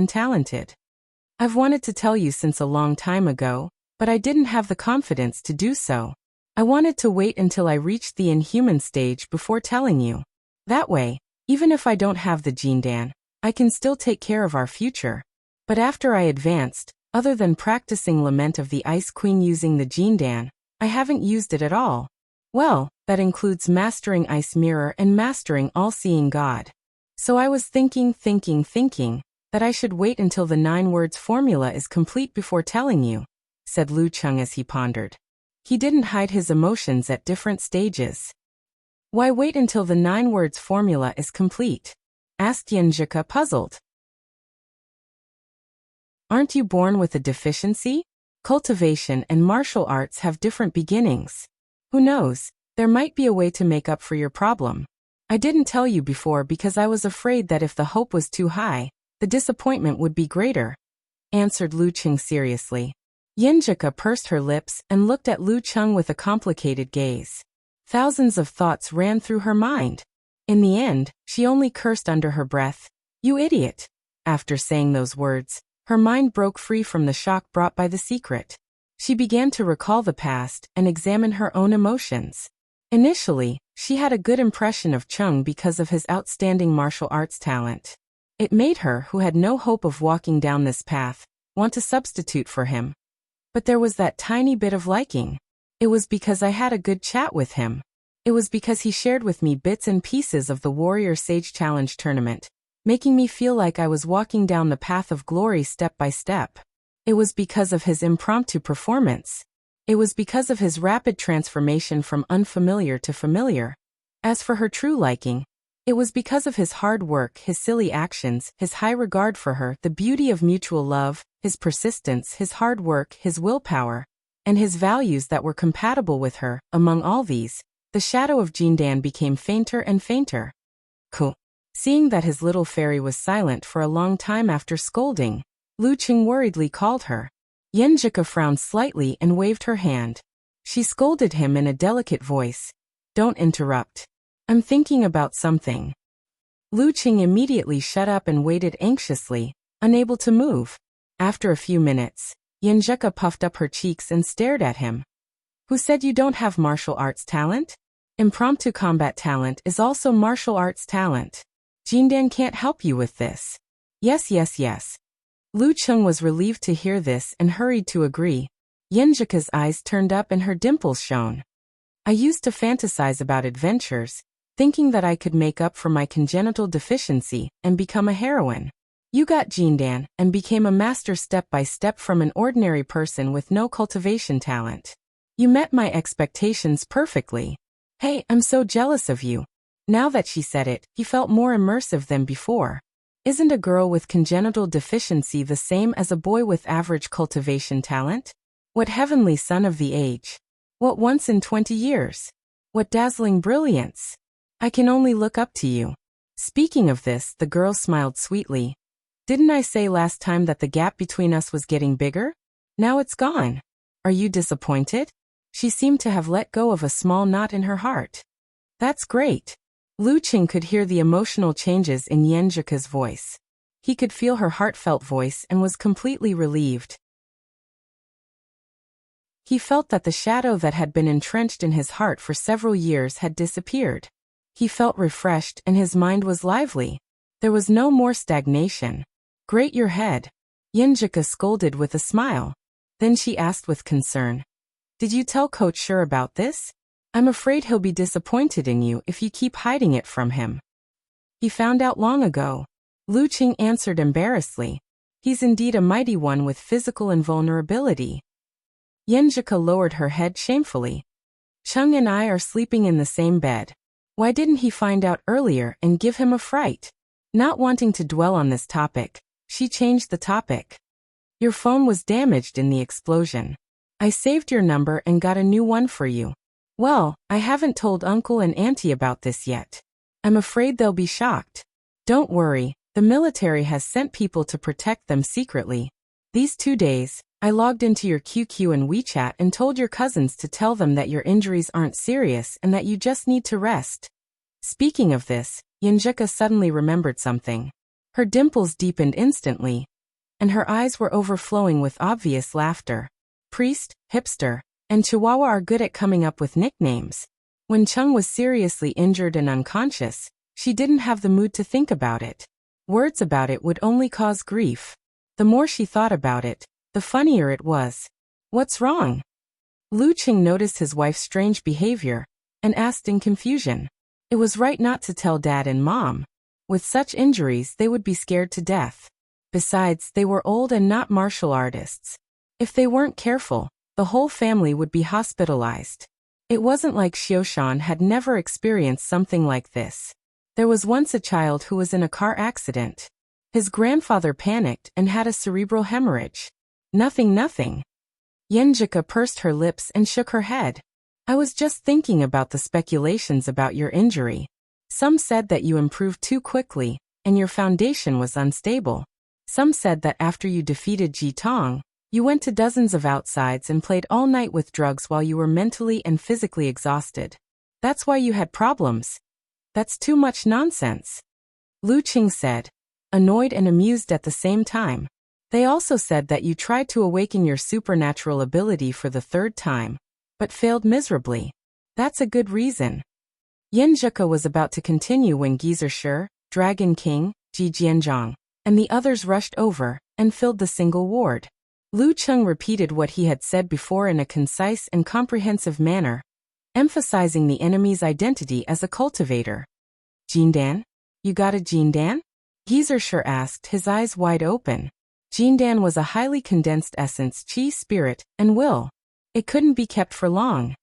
I've wanted to tell you since a long time ago, but I didn't have the confidence to do so. I wanted to wait until I reached the inhuman stage before telling you. That way, even if I don't have the Jindan, I can still take care of our future. But after I advanced, other than practicing Lament of the Ice Queen using the Jindan, I haven't used it at all. Well, that includes mastering Ice Mirror and mastering All-Seeing God. So I was thinking that I should wait until the 9 words formula is complete before telling you, said Lu Cheng as he pondered. He didn't hide his emotions at different stages. Why wait until the 9 words formula is complete? Asked Yenjika, puzzled. Aren't you born with a deficiency? Cultivation and martial arts have different beginnings. Who knows, there might be a way to make up for your problem. I didn't tell you before because I was afraid that if the hope was too high, the disappointment would be greater, answered Lu Qing seriously. Yenjika pursed her lips and looked at Lu Cheng with a complicated gaze. Thousands of thoughts ran through her mind. In the end, she only cursed under her breath. You idiot! After saying those words, her mind broke free from the shock brought by the secret. She began to recall the past and examine her own emotions. Initially, she had a good impression of Chung because of his outstanding martial arts talent. It made her, who had no hope of walking down this path, want to substitute for him. But there was that tiny bit of liking. It was because I had a good chat with him. It was because he shared with me bits and pieces of the Warrior Sage Challenge tournament, making me feel like I was walking down the path of glory step by step. It was because of his impromptu performance. It was because of his rapid transformation from unfamiliar to familiar. As for her true liking, it was because of his hard work, his silly actions, his high regard for her, the beauty of mutual love, his persistence, his hard work, his willpower, and his values that were compatible with her. Among all these, the shadow of Jindan became fainter and fainter. Cool. Seeing that his little fairy was silent for a long time after scolding, Lu Qing worriedly called her. Yenjika frowned slightly and waved her hand. She scolded him in a delicate voice. Don't interrupt. I'm thinking about something. Lu Qing immediately shut up and waited anxiously, unable to move. After a few minutes, Yenjika puffed up her cheeks and stared at him. Who said you don't have martial arts talent? Impromptu combat talent is also martial arts talent. Jindan can't help you with this. Yes. Lu Cheng was relieved to hear this and hurried to agree. Yenjika's eyes turned up and her dimples shone. I used to fantasize about adventures, thinking that I could make up for my congenital deficiency and become a heroine. You got Jindan and became a master step by step from an ordinary person with no cultivation talent. You met my expectations perfectly. Hey, I'm so jealous of you. Now that she said it, he felt more immersive than before. Isn't a girl with congenital deficiency the same as a boy with average cultivation talent? What heavenly son of the age? What once in 20 years? What dazzling brilliance? I can only look up to you. Speaking of this, the girl smiled sweetly. Didn't I say last time that the gap between us was getting bigger? Now it's gone. Are you disappointed? She seemed to have let go of a small knot in her heart. That's great. Lu Qing could hear the emotional changes in Yenjika's voice. He could feel her heartfelt voice and was completely relieved. He felt that the shadow that had been entrenched in his heart for several years had disappeared. He felt refreshed and his mind was lively. There was no more stagnation. "Great your head," Yenjika scolded with a smile. Then she asked with concern, "Did you tell Coach Sure about this? I'm afraid he'll be disappointed in you if you keep hiding it from him." "He found out long ago," Lu Qing answered embarrassedly. "He's indeed a mighty one with physical invulnerability." Yenjika lowered her head shamefully. "Chung and I are sleeping in the same bed. Why didn't he find out earlier and give him a fright?" Not wanting to dwell on this topic, she changed the topic. "Your phone was damaged in the explosion. I saved your number and got a new one for you." "Well, I haven't told Uncle and Auntie about this yet. I'm afraid they'll be shocked." "Don't worry, the military has sent people to protect them secretly. These 2 days, I logged into your QQ and WeChat and told your cousins to tell them that your injuries aren't serious and that you just need to rest." Speaking of this, Yenjika suddenly remembered something. Her dimples deepened instantly, and her eyes were overflowing with obvious laughter. Priest, hipster, and Chihuahua are good at coming up with nicknames. When Chung was seriously injured and unconscious, she didn't have the mood to think about it. Words about it would only cause grief. The more she thought about it, the funnier it was. "What's wrong?" Lu Qing noticed his wife's strange behavior and asked in confusion. It was right not to tell Dad and Mom. With such injuries, they would be scared to death. Besides, they were old and not martial artists. If they weren't careful, the whole family would be hospitalized. It wasn't like Xioshan had never experienced something like this. There was once a child who was in a car accident. His grandfather panicked and had a cerebral hemorrhage. Nothing. Yenjika pursed her lips and shook her head. "I was just thinking about the speculations about your injury. Some said that you improved too quickly, and your foundation was unstable. Some said that after you defeated Ji Tong, you went to dozens of outsides and played all night with drugs while you were mentally and physically exhausted. That's why you had problems. That's too much nonsense," Lu Qing said, annoyed and amused at the same time. "They also said that you tried to awaken your supernatural ability for the 3rd time, but failed miserably. That's a good reason." Yenjika was about to continue when Geyser Shi, Dragon King, Ji Jianzhang, and the others rushed over and filled the single ward. Lu Qing repeated what he had said before in a concise and comprehensive manner, emphasizing the enemy's identity as a cultivator. "Jindan? You got a Jindan?" Geyser Shi asked, his eyes wide open. Jindan was a highly condensed essence, chi, spirit, and will. It couldn't be kept for long.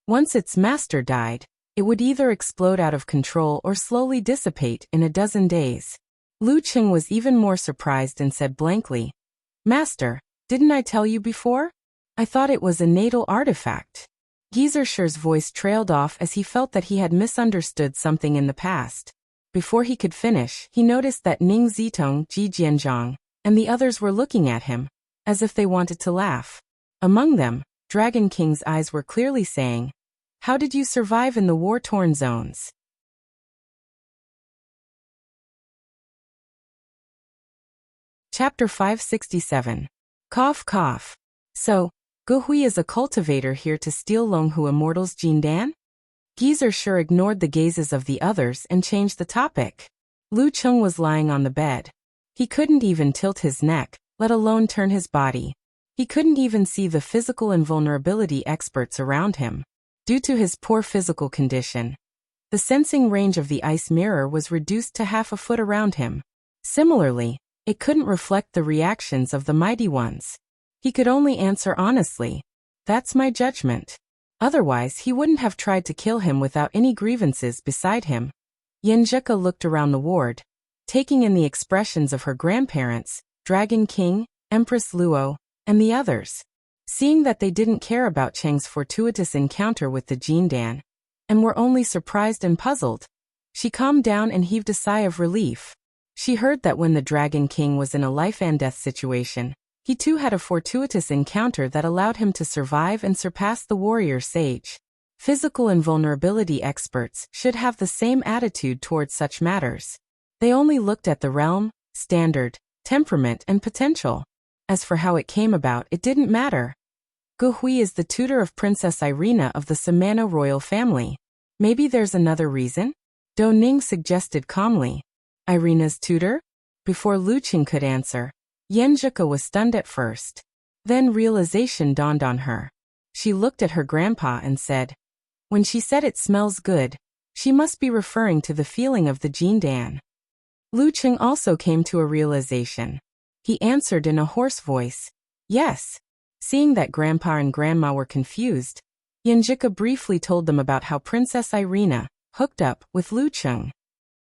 Once its master died, it would either explode out of control or slowly dissipate in a dozen days. Lu Qing was even more surprised and said blankly, "Master, didn't I tell you before? I thought it was a natal artifact." Geyser Shi's voice trailed off as he felt that he had misunderstood something in the past. Before he could finish, he noticed that Ning Zitong, Ji Jianzhang, and the others were looking at him, as if they wanted to laugh. Among them, Dragon King's eyes were clearly saying, "How did you survive in the war-torn zones?" Chapter 567. Cough cough. "So, Guhui is a cultivator here to steal Longhu Immortal's Jindan?" Geyser Shi ignored the gazes of the others and changed the topic. Lu Qing was lying on the bed. He couldn't even tilt his neck, let alone turn his body. He couldn't even see the physical invulnerability experts around him. Due to his poor physical condition, the sensing range of the ice mirror was reduced to half a foot around him. Similarly, it couldn't reflect the reactions of the mighty ones. He could only answer honestly, "That's my judgment." Otherwise, he wouldn't have tried to kill him without any grievances beside him. Yenjika looked around the ward, taking in the expressions of her grandparents, Dragon King, Empress Luo, and the others. Seeing that they didn't care about Cheng's fortuitous encounter with the Jindan, and were only surprised and puzzled, she calmed down and heaved a sigh of relief. She heard that when the Dragon King was in a life-and-death situation, he too had a fortuitous encounter that allowed him to survive and surpass the warrior sage. Physical invulnerability experts should have the same attitude towards such matters. They only looked at the realm, standard, temperament, and potential. As for how it came about, it didn't matter. Gu Hui is the tutor of Princess Irina of the Samana royal family. Maybe there's another reason? Do Ning suggested calmly. Irina's tutor? Before Lu Qing could answer, Yanzhika was stunned at first. Then realization dawned on her. She looked at her grandpa and said, when she said it smells good, she must be referring to the feeling of the jindan. Lu Qing also came to a realization. He answered in a hoarse voice, yes. Seeing that Grandpa and Grandma were confused, Yanzhika briefly told them about how Princess Irina hooked up with Lu Qing.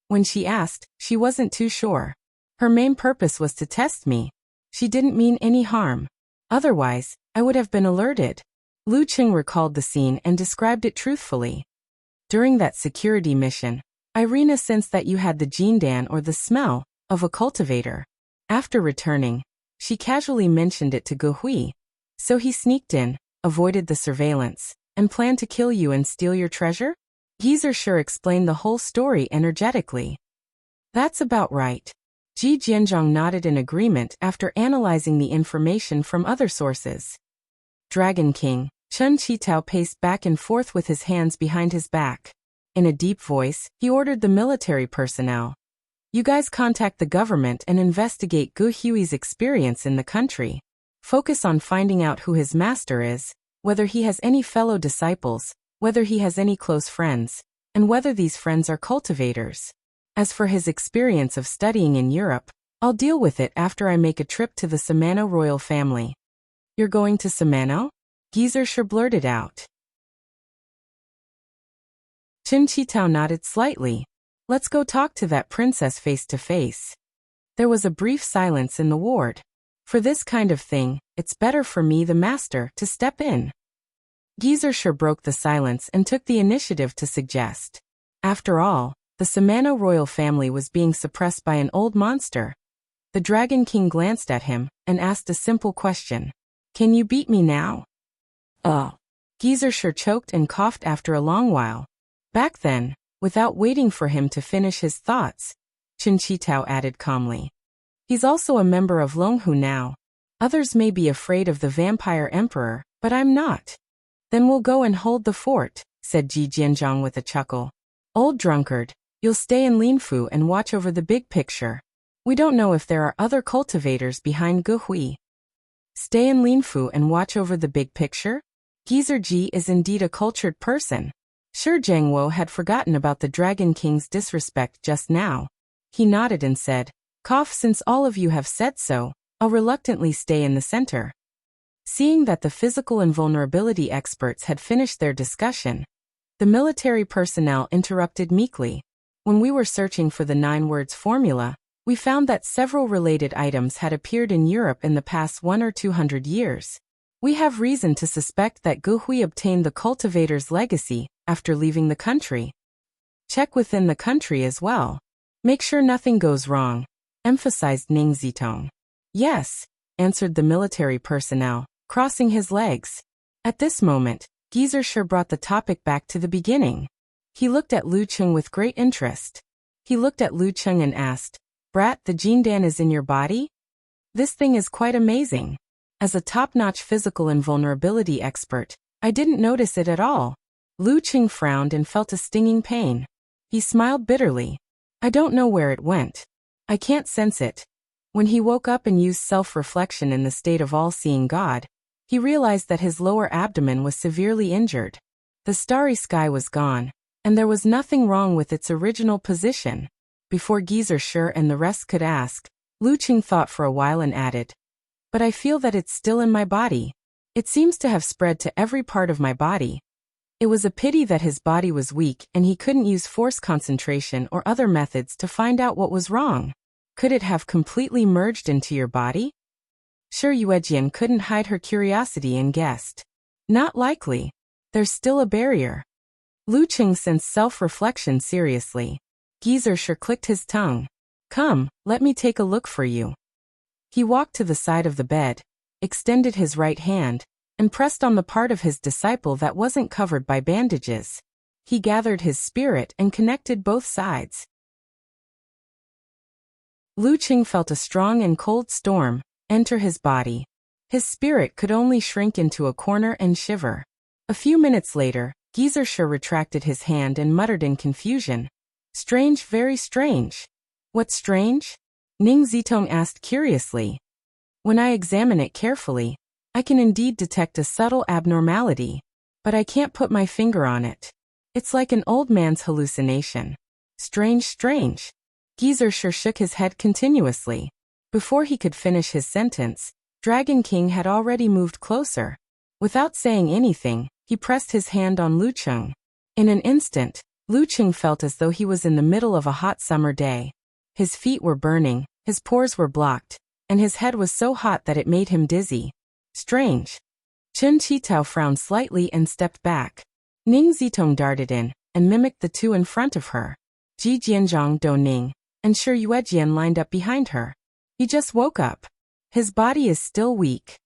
When she asked, she wasn't too sure. Her main purpose was to test me. She didn't mean any harm. Otherwise, I would have been alerted. Lu Qing recalled the scene and described it truthfully. During that security mission, Irina sensed that you had the jindan or the smell of a cultivator. After returning, she casually mentioned it to Gu Hui. So he sneaked in, avoided the surveillance, and planned to kill you and steal your treasure? Geezer sure explained the whole story energetically. That's about right. Ji Jianzhong nodded in agreement after analyzing the information from other sources. Dragon King, Chen Qitao paced back and forth with his hands behind his back. In a deep voice, he ordered the military personnel. You guys contact the government and investigate Gu Hui's experience in the country. Focus on finding out who his master is, whether he has any fellow disciples, whether he has any close friends, and whether these friends are cultivators. As for his experience of studying in Europe, I'll deal with it after I make a trip to the Samana royal family. You're going to Samana? Geezer sure blurted out. Chen Qitao nodded slightly. Let's go talk to that princess face to face. There was a brief silence in the ward. For this kind of thing, it's better for me, the master, to step in. Geezer sure broke the silence and took the initiative to suggest. After all, the Samana royal family was being suppressed by an old monster. The Dragon King glanced at him and asked a simple question. Can you beat me now? Geezer sure choked and coughed after a long while. Back then, without waiting for him to finish his thoughts, Chen Qitao added calmly. He's also a member of Longhu now. Others may be afraid of the vampire emperor, but I'm not. Then we'll go and hold the fort, said Ji Jianzhong with a chuckle. Old drunkard, you'll stay in Linfu and watch over the big picture. We don't know if there are other cultivators behind Gu Hui. Stay in Linfu and watch over the big picture? Geezer Ji is indeed a cultured person. Sure, Zhang Wo had forgotten about the Dragon King's disrespect just now. He nodded and said, since all of you have said so, I'll reluctantly stay in the center. Seeing that the physical invulnerability experts had finished their discussion, the military personnel interrupted meekly. When we were searching for the 9 words formula, we found that several related items had appeared in Europe in the past 100 or 200 years. We have reason to suspect that Gu Hui obtained the cultivator's legacy after leaving the country. Check within the country as well. Make sure nothing goes wrong, emphasized Ning Zitong. Yes, answered the military personnel, crossing his legs. At this moment, Geezer sure brought the topic back to the beginning. He looked at Lu Qing with great interest. He looked at Lu Qing and asked, Brat, the jindan is in your body? This thing is quite amazing. As a top-notch physical invulnerability expert, I didn't notice it at all. Lu Qing frowned and felt a stinging pain. He smiled bitterly. I don't know where it went. I can't sense it. When he woke up and used self-reflection in the state of all-seeing God, he realized that his lower abdomen was severely injured. The starry sky was gone, and there was nothing wrong with its original position. Before Geezer sure and the rest could ask, Lu Qing thought for a while and added, But I feel that it's still in my body. It seems to have spread to every part of my body. It was a pity that his body was weak and he couldn't use force concentration or other methods to find out what was wrong. Could it have completely merged into your body? Sure, Yuejian couldn't hide her curiosity and guessed. Not likely. There's still a barrier. Lu Qing sensed self-reflection seriously. Geezer sure clicked his tongue. Come, let me take a look for you. He walked to the side of the bed, extended his right hand, and pressed on the part of his disciple that wasn't covered by bandages. He gathered his spirit and connected both sides. Lu Qing felt a strong and cold storm enter his body. His spirit could only shrink into a corner and shiver. A few minutes later, Geyser retracted his hand and muttered in confusion. Strange, very strange. What's strange? Ning Zitong asked curiously. When I examine it carefully, I can indeed detect a subtle abnormality, but I can't put my finger on it. It's like an old man's hallucination. Strange, strange. Geyser shook his head continuously. Before he could finish his sentence, Dragon King had already moved closer. Without saying anything, he pressed his hand on Lu Cheng. In an instant, Lu Cheng felt as though he was in the middle of a hot summer day. His feet were burning, his pores were blocked, and his head was so hot that it made him dizzy. Strange. Chen Qitao frowned slightly and stepped back. Ning Zitong darted in, and mimicked the two in front of her. Ji Jianzhang Do Ning, and Shi Yuejian lined up behind her. He just woke up. His body is still weak.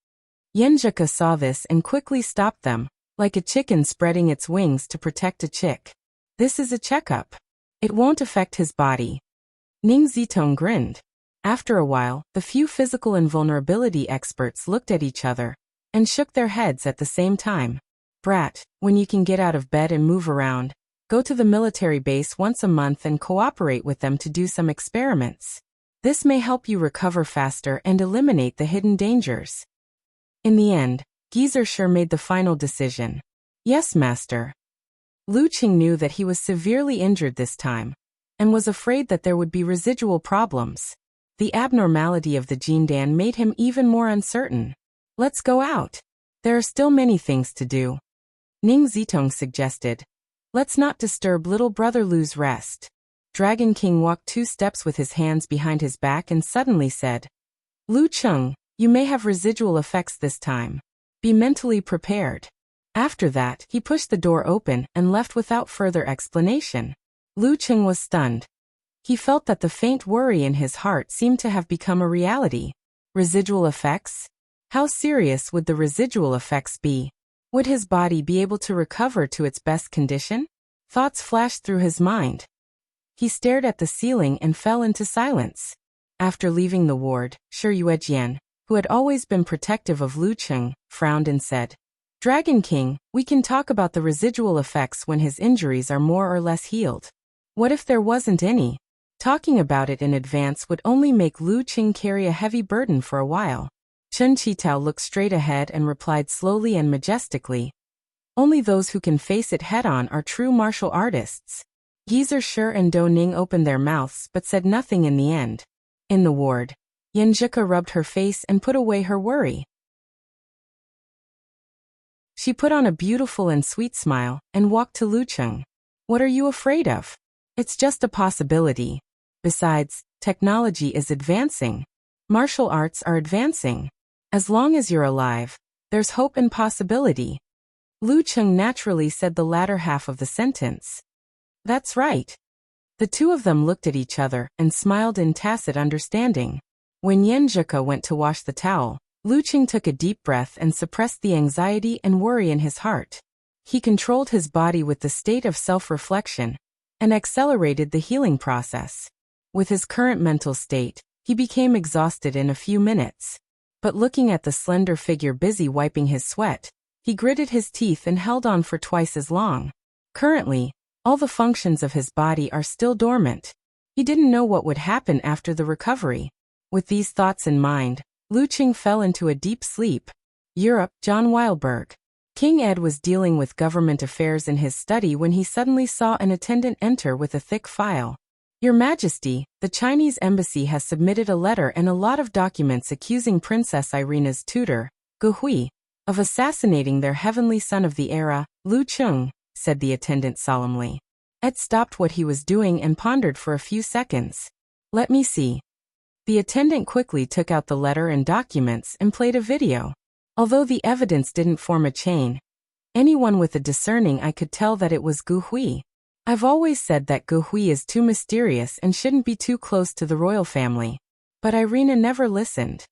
Yanzhika saw this and quickly stopped them, like a chicken spreading its wings to protect a chick. This is a checkup. It won't affect his body. Ning Zitong grinned. After a while, the few physical invulnerability experts looked at each other and shook their heads at the same time. Brat, when you can get out of bed and move around, go to the military base once a month and cooperate with them to do some experiments. This may help you recover faster and eliminate the hidden dangers. In the end, Geyser made the final decision. Yes, master. Lu Qing knew that he was severely injured this time, and was afraid that there would be residual problems. The abnormality of the Jindan made him even more uncertain. Let's go out. There are still many things to do. Ning Zitong suggested. Let's not disturb little brother Lu's rest. Dragon King walked 2 steps with his hands behind his back and suddenly said, Lu Cheng, you may have residual effects this time. Be mentally prepared. After that, he pushed the door open and left without further explanation. Lu Cheng was stunned. He felt that the faint worry in his heart seemed to have become a reality. Residual effects? How serious would the residual effects be? Would his body be able to recover to its best condition? Thoughts flashed through his mind. He stared at the ceiling and fell into silence. After leaving the ward, Shi Yuejian, who had always been protective of Lu Cheng, frowned and said, Dragon King, we can talk about the residual effects when his injuries are more or less healed. What if there wasn't any? Talking about it in advance would only make Lu Cheng carry a heavy burden for a while. Chen Qitao looked straight ahead and replied slowly and majestically, Only those who can face it head-on are true martial artists. Geyser and Do Ning opened their mouths but said nothing in the end. In the ward, Yanzhika rubbed her face and put away her worry. She put on a beautiful and sweet smile and walked to Lu Cheng. What are you afraid of? It's just a possibility. Besides, technology is advancing. Martial arts are advancing. As long as you're alive, there's hope and possibility. Lu Cheng naturally said the latter half of the sentence. That's right. The two of them looked at each other and smiled in tacit understanding. When Yanzhika went to wash the towel, Lu Cheng took a deep breath and suppressed the anxiety and worry in his heart. He controlled his body with the state of self-reflection and accelerated the healing process. With his current mental state, he became exhausted in a few minutes. But looking at the slender figure busy wiping his sweat, he gritted his teeth and held on for twice as long. Currently, all the functions of his body are still dormant. He didn't know what would happen after the recovery. With these thoughts in mind, Lu Cheng fell into a deep sleep. Europe, John Weilberg. King Ed was dealing with government affairs in his study when he suddenly saw an attendant enter with a thick file. Your Majesty, the Chinese embassy has submitted a letter and a lot of documents accusing Princess Irina's tutor, Gu Hui, of assassinating their heavenly son of the era, Lu Cheng, said the attendant solemnly. Ed stopped what he was doing and pondered for a few seconds. Let me see. The attendant quickly took out the letter and documents and played a video. Although the evidence didn't form a chain, anyone with a discerning eye could tell that it was Gu Hui. I've always said that Gu Hui is too mysterious and shouldn't be too close to the royal family. But Irina never listened.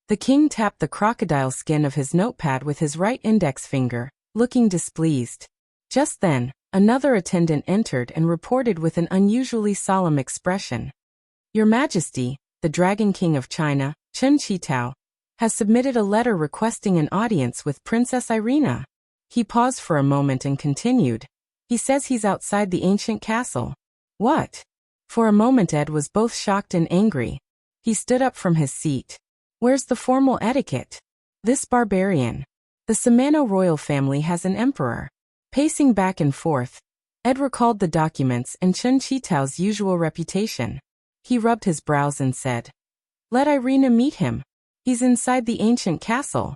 The king tapped the crocodile skin of his notepad with his right index finger, looking displeased. Just then, another attendant entered and reported with an unusually solemn expression. Your Majesty, the Dragon King of China, Chen Qitao, has submitted a letter requesting an audience with Princess Irina. He paused for a moment and continued. He says he's outside the ancient castle. What? For a moment Ed was both shocked and angry. He stood up from his seat. Where's the formal etiquette? This barbarian. The Samano royal family has an emperor. Pacing back and forth, Ed recalled the documents and Chen Qitao's usual reputation. He rubbed his brows and said, "Let Irina meet him. He's inside the ancient castle."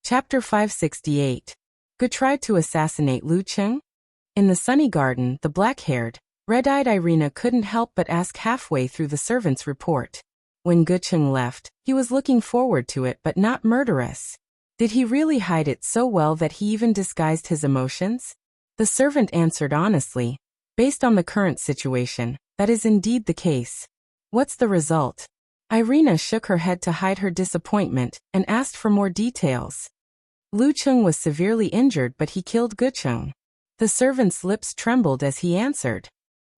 Chapter 568. Gu tried to assassinate Lu Cheng? In the sunny garden, the black-haired, red-eyed Irina couldn't help but ask halfway through the servant's report. When Gu Cheng left, he was looking forward to it but not murderous. Did he really hide it so well that he even disguised his emotions? The servant answered honestly, "Based on the current situation, that is indeed the case." "What's the result?" Irina shook her head to hide her disappointment and asked for more details. Lu Cheng was severely injured but he killed Gu Cheng. The servant's lips trembled as he answered.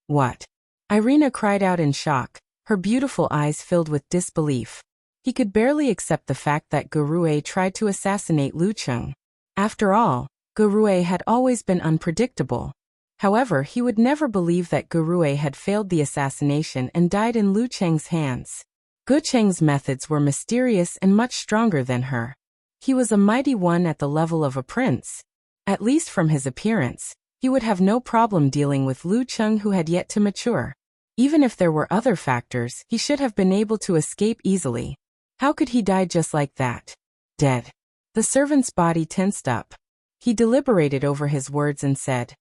"What?" Irina cried out in shock, her beautiful eyes filled with disbelief. He could barely accept the fact that Gu Rui tried to assassinate Lu Cheng. After all, Gu Rui had always been unpredictable. However, he would never believe that Gu Rui had failed the assassination and died in Lu Cheng's hands. Gu Cheng's methods were mysterious and much stronger than her. He was a mighty one at the level of a prince. At least from his appearance, he would have no problem dealing with Lu Cheng who had yet to mature. Even if there were other factors, he should have been able to escape easily. How could he die just like that? Dead. The servant's body tensed up. He deliberated over his words and said,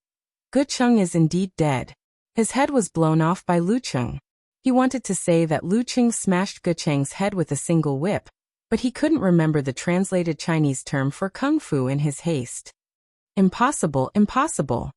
"Gu Cheng is indeed dead. His head was blown off by Lu Cheng." He wanted to say that Lu Cheng smashed Gu Cheng's head with a single whip, but he couldn't remember the translated Chinese term for kung fu in his haste. Impossible, impossible.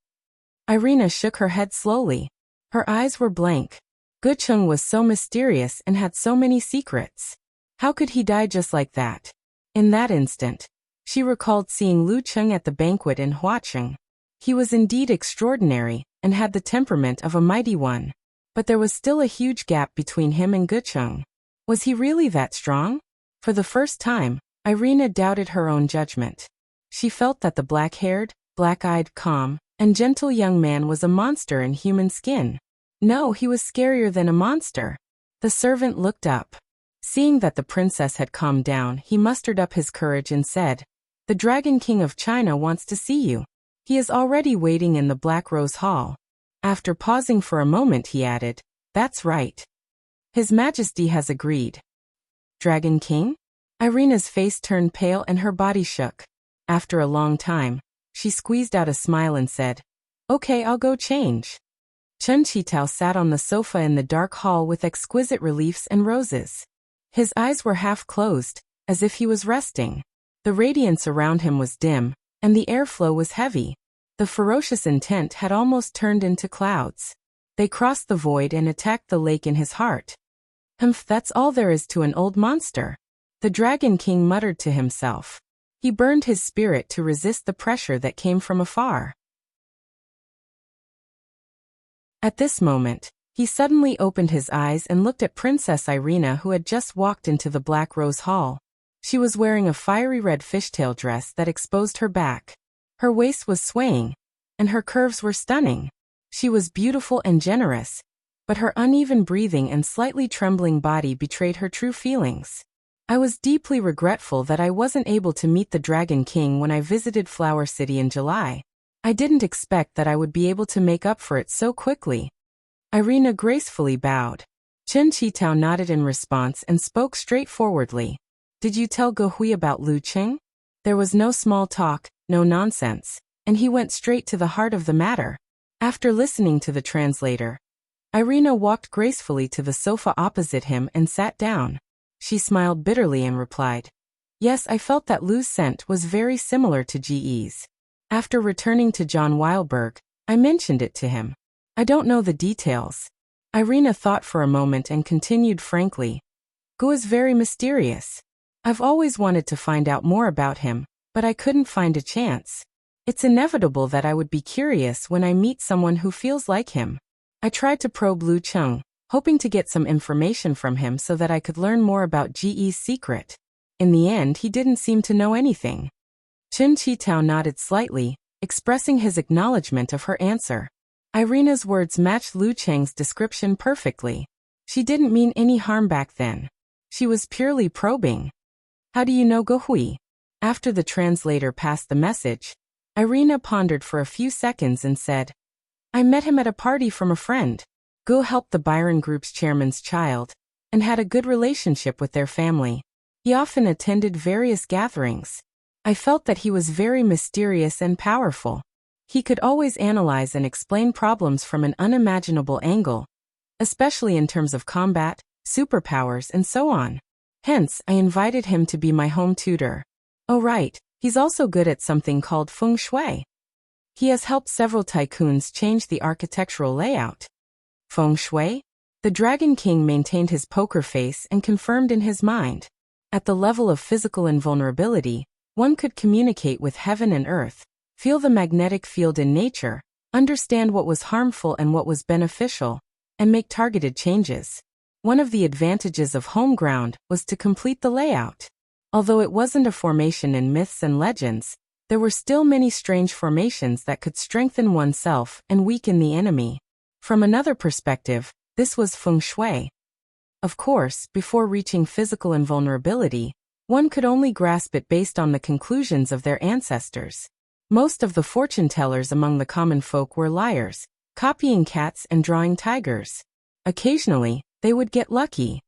Irina shook her head slowly. Her eyes were blank. Gu Cheng was so mysterious and had so many secrets. How could he die just like that? In that instant, she recalled seeing Lu Cheng at the banquet in Huacheng. He was indeed extraordinary and had the temperament of a mighty one. But there was still a huge gap between him and Gu Cheng. Was he really that strong? For the first time, Irina doubted her own judgment. She felt that the black-haired, black-eyed, calm, and gentle young man was a monster in human skin. No, he was scarier than a monster. The servant looked up. Seeing that the princess had calmed down, he mustered up his courage and said, "The Dragon King of China wants to see you. He is already waiting in the Black Rose Hall." After pausing for a moment he added, "That's right. His Majesty has agreed." Dragon King? Irina's face turned pale and her body shook. After a long time, she squeezed out a smile and said, "Okay, I'll go change." Chen Qitao sat on the sofa in the dark hall with exquisite reliefs and roses. His eyes were half closed, as if he was resting. The radiance around him was dim, and the airflow was heavy. The ferocious intent had almost turned into clouds. They crossed the void and attacked the lake in his heart. "Humph, that's all there is to an old monster," the Dragon King muttered to himself. He burned his spirit to resist the pressure that came from afar. At this moment, he suddenly opened his eyes and looked at Princess Irina who had just walked into the Black Rose Hall. She was wearing a fiery red fishtail dress that exposed her back. Her waist was swaying, and her curves were stunning. She was beautiful and generous, but her uneven breathing and slightly trembling body betrayed her true feelings. "I was deeply regretful that I wasn't able to meet the Dragon King when I visited Flower City in July. I didn't expect that I would be able to make up for it so quickly." Irina gracefully bowed. Chen Qitao nodded in response and spoke straightforwardly. "Did you tell Gu Hui about Lu Cheng?" There was no small talk, no nonsense, and he went straight to the heart of the matter. After listening to the translator, Irina walked gracefully to the sofa opposite him and sat down. She smiled bitterly and replied, "Yes, I felt that Lu's scent was very similar to Ge's. After returning to John Weilberg, I mentioned it to him. I don't know the details." Irina thought for a moment and continued frankly, "Gu is very mysterious. I've always wanted to find out more about him, but I couldn't find a chance. It's inevitable that I would be curious when I meet someone who feels like him. I tried to probe Lu Cheng, hoping to get some information from him so that I could learn more about GE's secret. In the end, he didn't seem to know anything. Chen Qitao nodded slightly, expressing his acknowledgement of her answer. Irina's words matched Lu Cheng's description perfectly. She didn't mean any harm back then. She was purely probing. How do you know Ge Hui? After the translator passed the message, Irina pondered for a few seconds and said, I met him at a party from a friend. Ge helped the Byron Group's chairman's child, and had a good relationship with their family. He often attended various gatherings. I felt that he was very mysterious and powerful. He could always analyze and explain problems from an unimaginable angle, especially in terms of combat, superpowers, and so on. Hence, I invited him to be my home tutor. Oh right, he's also good at something called feng shui. He has helped several tycoons change the architectural layout. Feng shui? The Dragon King maintained his poker face and confirmed in his mind. At the level of physical invulnerability, one could communicate with heaven and earth, feel the magnetic field in nature, understand what was harmful and what was beneficial, and make targeted changes. One of the advantages of home ground was to complete the layout. Although it wasn't a formation in myths and legends, there were still many strange formations that could strengthen oneself and weaken the enemy. From another perspective, this was feng shui. Of course, before reaching physical invulnerability, one could only grasp it based on the conclusions of their ancestors. Most of the fortune tellers among the common folk were liars, copying cats and drawing tigers. Occasionally, they would get lucky.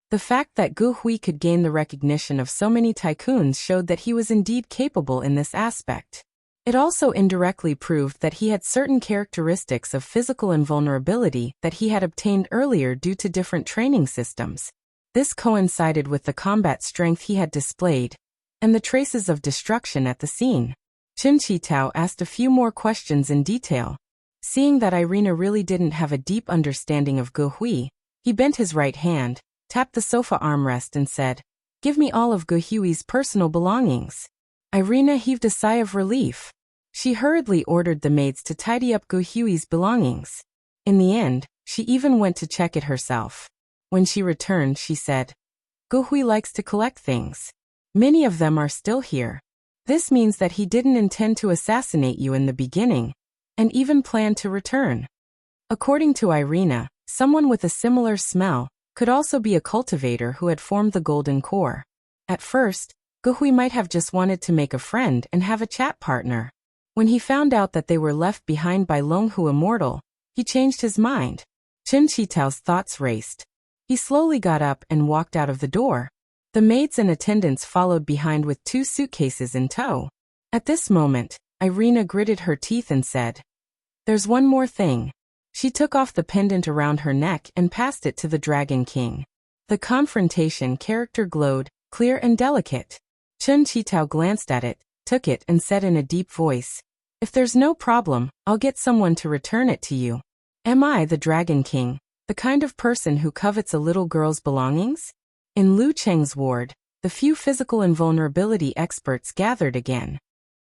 The fact that Ge Hui could gain the recognition of so many tycoons showed that he was indeed capable in this aspect. It also indirectly proved that he had certain characteristics of physical invulnerability that he had obtained earlier due to different training systems. This coincided with the combat strength he had displayed, and the traces of destruction at the scene. Chen Qitao asked a few more questions in detail. Seeing that Irina really didn't have a deep understanding of Ge Hui, he bent his right hand, tapped the sofa armrest and said, Give me all of Ge Hui's personal belongings. Irina heaved a sigh of relief. She hurriedly ordered the maids to tidy up Ge Hui's belongings. In the end, she even went to check it herself. When she returned, she said, Ge Hui likes to collect things. Many of them are still here. This means that he didn't intend to assassinate you in the beginning, and even planned to return. According to Irina, someone with a similar smell could also be a cultivator who had formed the golden core. At first, Ge Hui might have just wanted to make a friend and have a chat partner. When he found out that they were left behind by Longhu Immortal, he changed his mind. Chen Qitao's thoughts raced. He slowly got up and walked out of the door. The maids and attendants followed behind with 2 suitcases in tow. At this moment, Irina gritted her teeth and said, There's one more thing. She took off the pendant around her neck and passed it to the Dragon King. The confrontation character glowed, clear and delicate. Chen Qitao glanced at it, took it and said in a deep voice, If there's no problem, I'll get someone to return it to you. Am I the Dragon King, the kind of person who covets a little girl's belongings? In Lu Cheng's ward, the few physical invulnerability experts gathered again.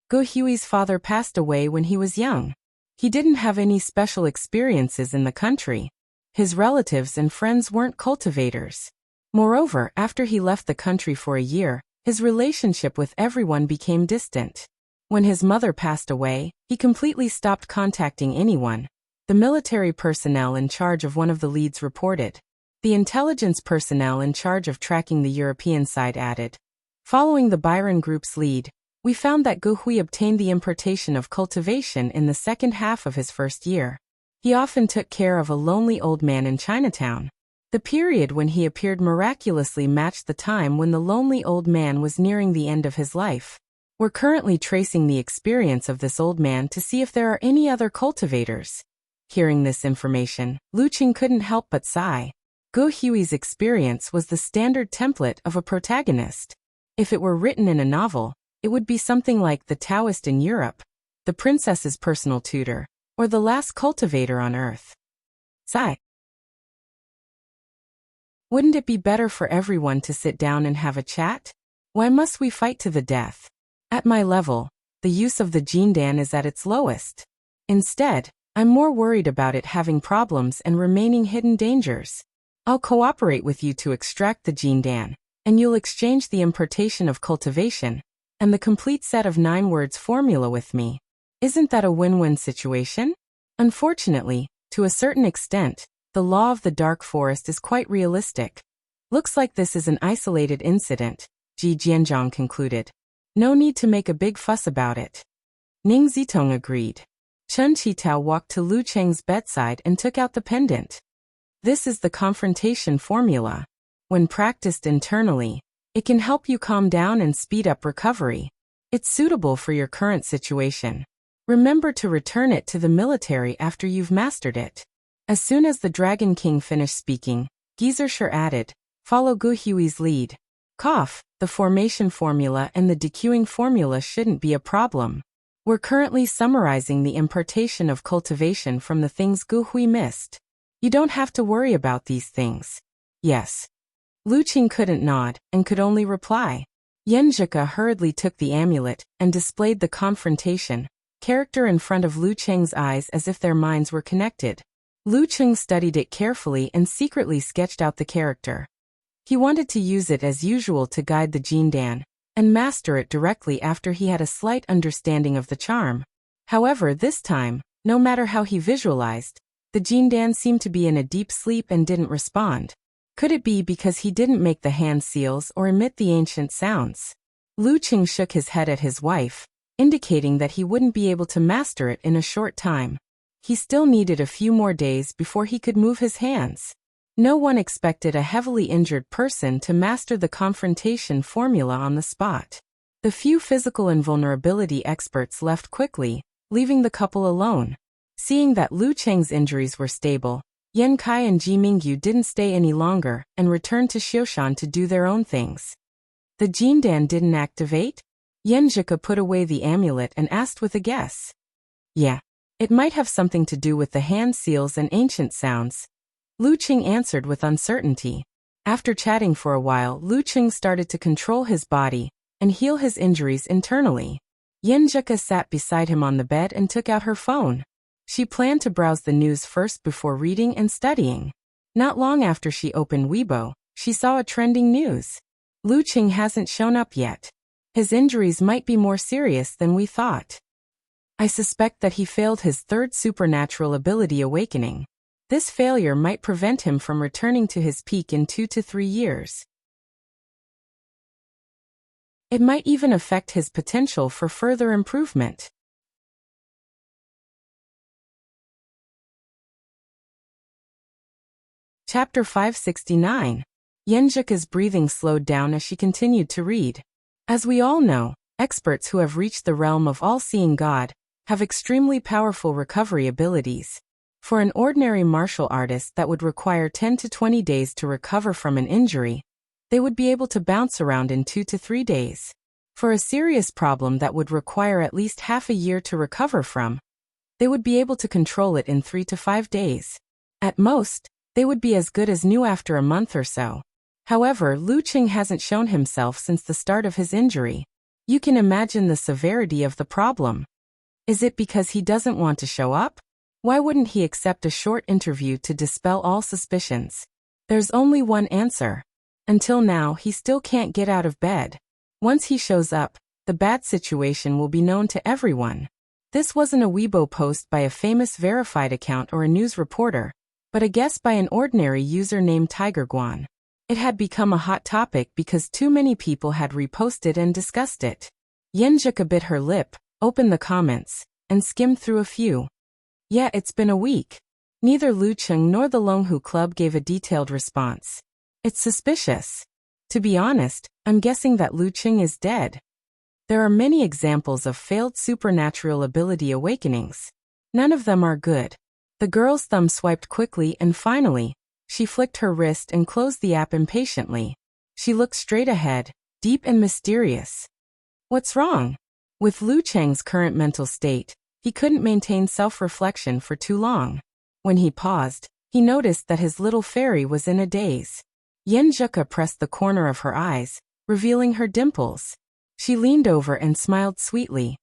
Ge Hui's father passed away when he was young. He didn't have any special experiences in the country. His relatives and friends weren't cultivators. Moreover, after he left the country for a year, his relationship with everyone became distant. When his mother passed away, he completely stopped contacting anyone. The military personnel in charge of one of the leads reported. The intelligence personnel in charge of tracking the European side added. Following the Byron Group's lead, we found that Ge Hui obtained the importation of cultivation in the second half of his first year. He often took care of a lonely old man in Chinatown. The period when he appeared miraculously matched the time when the lonely old man was nearing the end of his life. We're currently tracing the experience of this old man to see if there are any other cultivators. Hearing this information, Lu Cheng couldn't help but sigh. Ge Hui's experience was the standard template of a protagonist. If it were written in a novel, it would be something like The Taoist in Europe, The Princess's Personal Tutor, or The Last Cultivator on Earth. Sigh. Wouldn't it be better for everyone to sit down and have a chat? Why must we fight to the death? At my level, the use of the Jindan is at its lowest. Instead, I'm more worried about it having problems and remaining hidden dangers. I'll cooperate with you to extract the jindan, and you'll exchange the importation of cultivation and the complete set of 9 words formula with me. Isn't that a win-win situation? Unfortunately, to a certain extent, the law of the dark forest is quite realistic. Looks like this is an isolated incident, Ji Jianzhong concluded. No need to make a big fuss about it. Ning Zitong agreed. Chen Qitao walked to Lu Cheng's bedside and took out the pendant. This is the confrontation formula. When practiced internally, it can help you calm down and speed up recovery. It's suitable for your current situation. Remember to return it to the military after you've mastered it. As soon as the Dragon King finished speaking, Geysershire added, follow Gu Hui's lead. Cough, the formation formula and the decueing formula shouldn't be a problem. We're currently summarizing the impartation of cultivation from the things Gu Hui missed. You don't have to worry about these things. Yes. Lu Qing couldn't nod, and could only reply. Yan Zhika hurriedly took the amulet, and displayed the confrontation character in front of Lu Cheng's eyes as if their minds were connected. Lu Cheng studied it carefully and secretly sketched out the character. He wanted to use it as usual to guide the jindan, and master it directly after he had a slight understanding of the charm. However, this time, no matter how he visualized, the jindan seemed to be in a deep sleep and didn't respond. Could it be because he didn't make the hand seals or emit the ancient sounds? Lu Qing shook his head at his wife, indicating that he wouldn't be able to master it in a short time. He still needed a few more days before he could move his hands. No one expected a heavily injured person to master the confrontation formula on the spot. The few physical invulnerability experts left quickly, leaving the couple alone. Seeing that Lu Cheng's injuries were stable, Yan Kai and Ji Mingyu didn't stay any longer and returned to Xiushan to do their own things. The jindan didn't activate? Yan Zhika put away the amulet and asked with a guess. Yeah. It might have something to do with the hand seals and ancient sounds. Lu Qing answered with uncertainty. After chatting for a while, Lu Qing started to control his body and heal his injuries internally. Yan Zhika sat beside him on the bed and took out her phone. She planned to browse the news first before reading and studying. Not long after she opened Weibo, she saw a trending news. Lu Qing hasn't shown up yet. His injuries might be more serious than we thought. I suspect that he failed his 3rd supernatural ability awakening. This failure might prevent him from returning to his peak in 2 to 3 years. It might even affect his potential for further improvement. Chapter 569. Yan Zhika's breathing slowed down as she continued to read. As we all know, experts who have reached the realm of all-seeing God have extremely powerful recovery abilities. For an ordinary martial artist that would require 10 to 20 days to recover from an injury, they would be able to bounce around in 2 to 3 days. For a serious problem that would require at least half a year to recover from, they would be able to control it in 3 to 5 days. At most, they would be as good as new after a month or so. However, Lu Qing hasn't shown himself since the start of his injury. You can imagine the severity of the problem. Is it because he doesn't want to show up? Why wouldn't he accept a short interview to dispel all suspicions? There's only one answer. Until now, he still can't get out of bed. Once he shows up, the bad situation will be known to everyone. This wasn't a Weibo post by a famous verified account or a news reporter, but a guess by an ordinary user named Tiger Guan. It had become a hot topic because too many people had reposted and discussed it. Yan Zhika bit her lip, opened the comments, and skimmed through a few. Yeah, it's been a week. Neither Lu Qing nor the Longhu Club gave a detailed response. It's suspicious. To be honest, I'm guessing that Lu Qing is dead. There are many examples of failed supernatural ability awakenings. None of them are good. The girl's thumb swiped quickly and finally, she flicked her wrist and closed the app impatiently. She looked straight ahead, deep and mysterious. What's wrong? With Lu Cheng's current mental state, he couldn't maintain self-reflection for too long. When he paused, he noticed that his little fairy was in a daze. Yan Zhika pressed the corner of her eyes, revealing her dimples. She leaned over and smiled sweetly.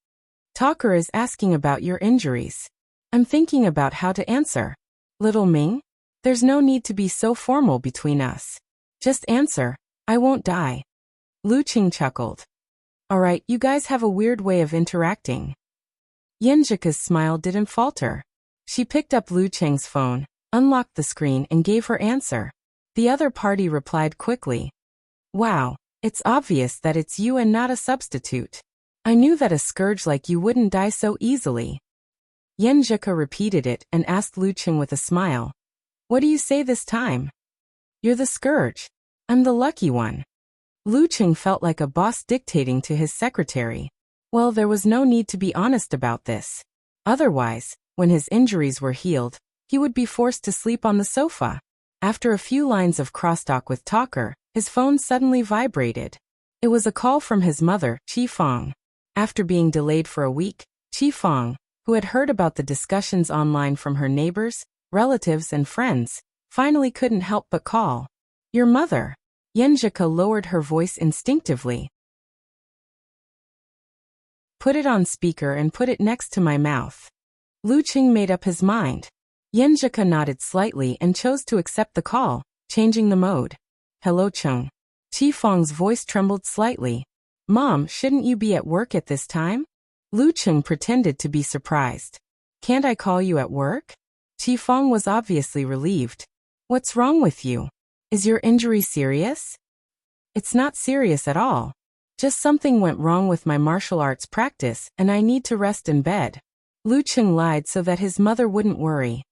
Talker is asking about your injuries. I'm thinking about how to answer. Little Ming? There's no need to be so formal between us. Just answer. I won't die. Lu Qing chuckled. Alright, you guys have a weird way of interacting. Yenjika's smile didn't falter. She picked up Lu Cheng's phone, unlocked the screen and gave her answer. The other party replied quickly. Wow, it's obvious that it's you and not a substitute. I knew that a scourge like you wouldn't die so easily. Yenjika repeated it and asked Lu Cheng with a smile. What do you say this time? You're the scourge. I'm the lucky one. Lu Cheng felt like a boss dictating to his secretary. Well, there was no need to be honest about this. Otherwise, when his injuries were healed, he would be forced to sleep on the sofa. After a few lines of crosstalk with Talker, his phone suddenly vibrated. It was a call from his mother, Chi Fong. After being delayed for a week, Chi Fong, who had heard about the discussions online from her neighbors, relatives and friends, finally couldn't help but call. Your mother. Yenjika lowered her voice instinctively. Put it on speaker and put it next to my mouth. Lu Qing made up his mind. Yenjika nodded slightly and chose to accept the call, changing the mode. Hello Chung. Chi Fong's voice trembled slightly. Mom, shouldn't you be at work at this time? Lu Qing pretended to be surprised. Can't I call you at work? Chi Fong was obviously relieved. What's wrong with you? Is your injury serious? It's not serious at all. Just something went wrong with my martial arts practice and I need to rest in bed. Lu Qing lied so that his mother wouldn't worry.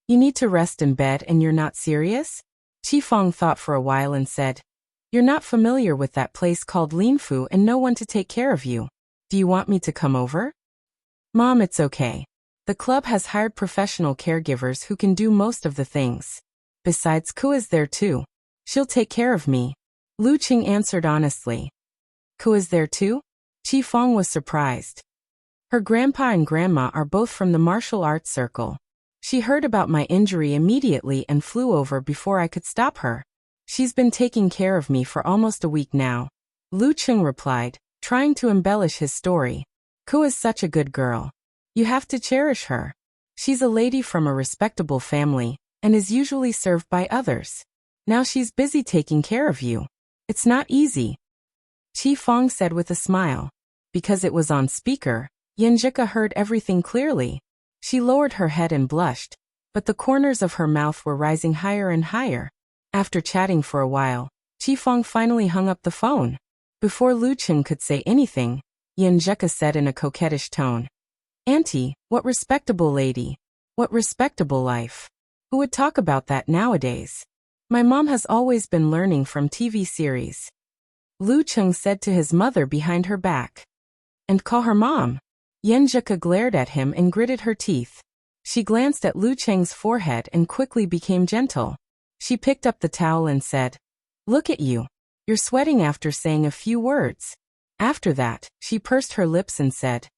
You need to rest in bed and you're not serious? Chi Fong thought for a while and said, You're not familiar with that place called Linfu and no one to take care of you. Do you want me to come over? Mom, it's okay. The club has hired professional caregivers who can do most of the things. Besides, Ku is there too. She'll take care of me. Lu Qing answered honestly. Ku is there too? Chi Fong was surprised. Her grandpa and grandma are both from the martial arts circle. She heard about my injury immediately and flew over before I could stop her. She's been taking care of me for almost a week now. Lu Qing replied, trying to embellish his story. Ku is such a good girl. You have to cherish her. She's a lady from a respectable family and is usually served by others. Now she's busy taking care of you. It's not easy. Chi Fong said with a smile. Because it was on speaker, Yenjika heard everything clearly. She lowered her head and blushed, but the corners of her mouth were rising higher and higher. After chatting for a while, Chi Fong finally hung up the phone. Before Lu Qing could say anything, Yenjika said in a coquettish tone. Auntie, what respectable lady. What respectable life. Who would talk about that nowadays? My mom has always been learning from TV series. Lu Qing said to his mother behind her back. And call her mom. Yenjika glared at him and gritted her teeth. She glanced at Lu Cheng's forehead and quickly became gentle. She picked up the towel and said, Look at you. You're sweating after saying a few words. After that, she pursed her lips and said,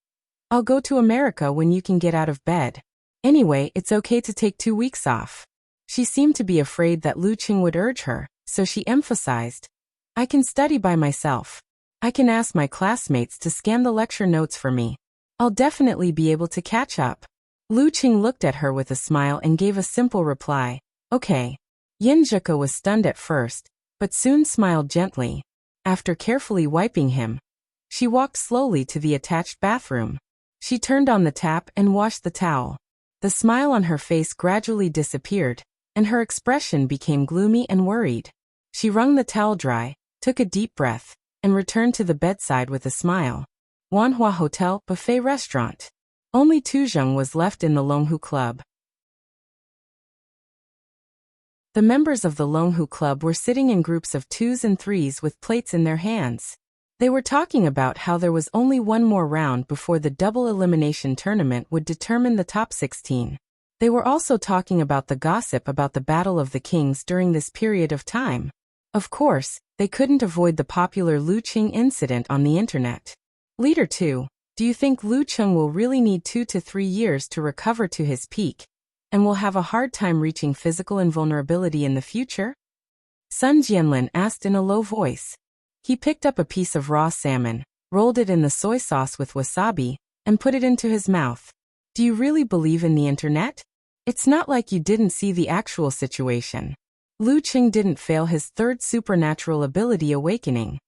I'll go to America when you can get out of bed. Anyway, it's okay to take 2 weeks off. She seemed to be afraid that Lu Qing would urge her, so she emphasized, I can study by myself. I can ask my classmates to scan the lecture notes for me. I'll definitely be able to catch up. Lu Qing looked at her with a smile and gave a simple reply, Okay. Yenjika was stunned at first, but soon smiled gently. After carefully wiping him, she walked slowly to the attached bathroom. She turned on the tap and washed the towel. The smile on her face gradually disappeared, and her expression became gloomy and worried. She wrung the towel dry, took a deep breath, and returned to the bedside with a smile. Wanhua Hotel Buffet Restaurant. Only Tuzheng was left in the Longhu Club. The members of the Longhu Club were sitting in groups of 2s and 3s with plates in their hands. They were talking about how there was only one more round before the double elimination tournament would determine the top 16. They were also talking about the gossip about the Battle of the Kings during this period of time. Of course, they couldn't avoid the popular Lu Qing incident on the internet. Leader 2, do you think Lu Qing will really need 2 to 3 years to recover to his peak, and will have a hard time reaching physical invulnerability in the future? Sun Jianlin asked in a low voice. He picked up a piece of raw salmon, rolled it in the soy sauce with wasabi, and put it into his mouth. Do you really believe in the internet? It's not like you didn't see the actual situation. Lu Qing didn't fail his third supernatural ability awakening.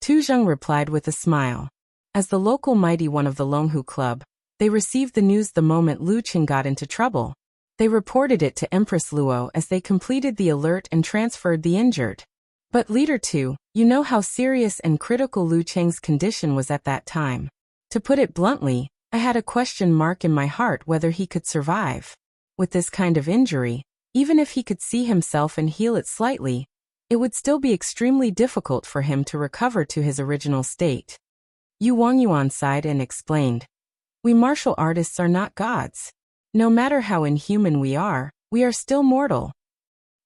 Tu Zheng replied with a smile. As the local mighty one of the Longhu Club, they received the news the moment Lu Qing got into trouble. They reported it to Empress Luo as they completed the alert and transferred the injured. But Leader 2, you know how serious and critical Lu Qing's condition was at that time. To put it bluntly, I had a question mark in my heart whether he could survive. With this kind of injury, even if he could see himself and heal it slightly, it would still be extremely difficult for him to recover to his original state. Yu Wangyuan sighed and explained, we martial artists are not gods. No matter how inhuman we are still mortal.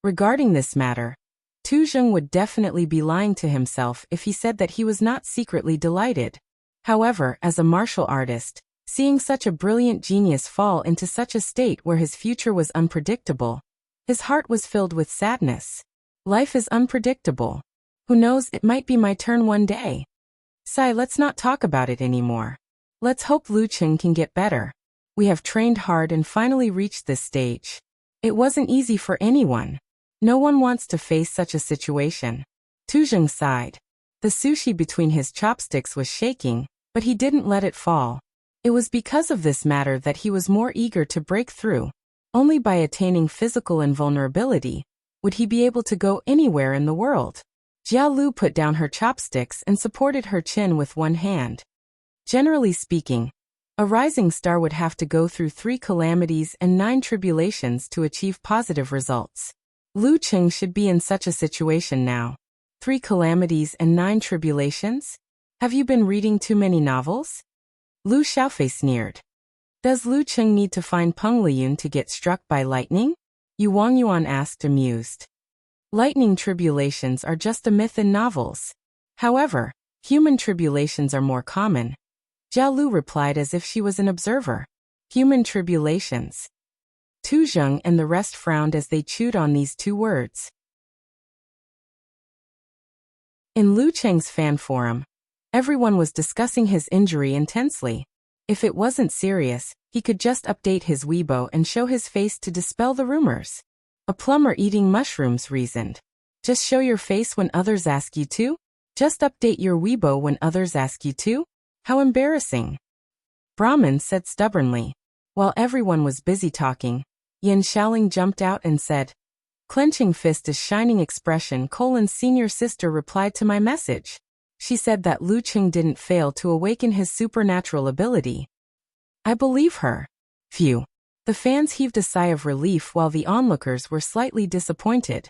Regarding this matter, Tu Zheng would definitely be lying to himself if he said that he was not secretly delighted. However, as a martial artist, seeing such a brilliant genius fall into such a state where his future was unpredictable, his heart was filled with sadness. Life is unpredictable. Who knows, it might be my turn one day. Sai, let's not talk about it anymore. Let's hope Lu Qing can get better. We have trained hard and finally reached this stage. It wasn't easy for anyone. No one wants to face such a situation. Tu Zheng sighed. The sushi between his chopsticks was shaking, but he didn't let it fall. It was because of this matter that he was more eager to break through. Only by attaining physical invulnerability would he be able to go anywhere in the world. Jia Lu put down her chopsticks and supported her chin with one hand. Generally speaking, a rising star would have to go through 3 calamities and 9 tribulations to achieve positive results. Lu Qing should be in such a situation now. 3 calamities and 9 tribulations? Have you been reading too many novels? Lu Xiaofei sneered. Does Lu Qing need to find Peng Liyun to get struck by lightning? Yu Wangyuan asked, amused. Lightning tribulations are just a myth in novels. However, human tribulations are more common. Jia Lu replied as if she was an observer. Human tribulations. Tu Zheng and the rest frowned as they chewed on these 2 words. In Lu Qing's fan forum, everyone was discussing his injury intensely. If it wasn't serious, he could just update his Weibo and show his face to dispel the rumors. A plumber eating mushrooms reasoned. Just show your face when others ask you to? Just update your Weibo when others ask you to? How embarrassing. Brahmin said stubbornly. While everyone was busy talking, Yin Xiaoling jumped out and said, clenching fist a shining expression, senior sister replied to my message. She said that Lu Qing didn't fail to awaken his supernatural ability. I believe her. Phew. The fans heaved a sigh of relief while the onlookers were slightly disappointed.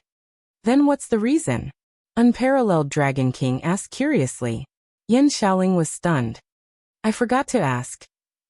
Then what's the reason? Unparalleled Dragon King asked curiously. Yin Xiaoling was stunned. I forgot to ask.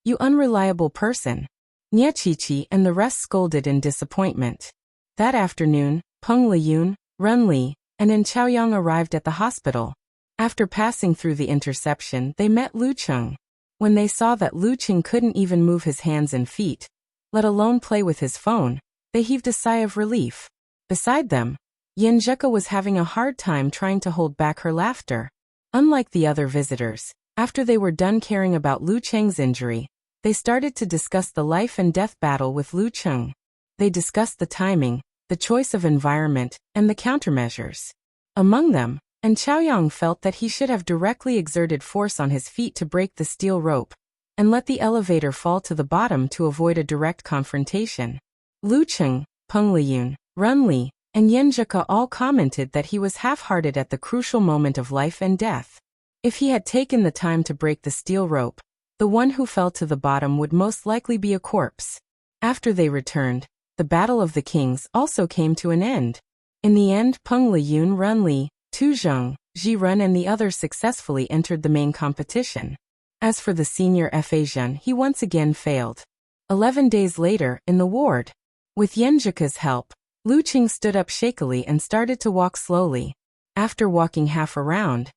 You unreliable person. Nie Qiqi and the rest scolded in disappointment. That afternoon, Peng Liyun, Ren Li, and En Chaoyang arrived at the hospital. After passing through the interception, they met Lu Qing. When they saw that Lu Qing couldn't even move his hands and feet, let alone play with his phone, they heaved a sigh of relief. Beside them, Yin Zheka was having a hard time trying to hold back her laughter. Unlike the other visitors, after they were done caring about Lu Qing's injury, they started to discuss the life and death battle with Lu Qing. They discussed the timing, the choice of environment, and the countermeasures. Among them, En Chaoyang felt that he should have directly exerted force on his feet to break the steel rope, and let the elevator fall to the bottom to avoid a direct confrontation. Lu Qing, Peng Liyun, Ren Li, and Yin Zheka all commented that he was half-hearted at the crucial moment of life and death. If he had taken the time to break the steel rope, the one who fell to the bottom would most likely be a corpse. After they returned, the Battle of the Kings also came to an end. In the end, Peng Liyun, Ren Li, Tu Zheng, Ji Ren and the others successfully entered the main competition. As for the senior Fa Zhen, he once again failed. 11 days later, in the ward, with Yin Zheka's help, Lu Qing stood up shakily and started to walk slowly. After walking half around,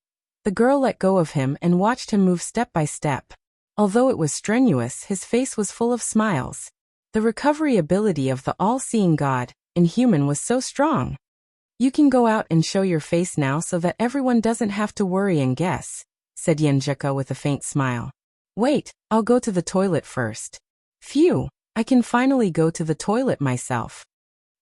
the girl let go of him and watched him move step by step. Although it was strenuous, his face was full of smiles. The recovery ability of the all-seeing God, Inhuman, was so strong. You can go out and show your face now so that everyone doesn't have to worry and guess, said Yin Zheka with a faint smile. Wait, I'll go to the toilet first. Phew, I can finally go to the toilet myself.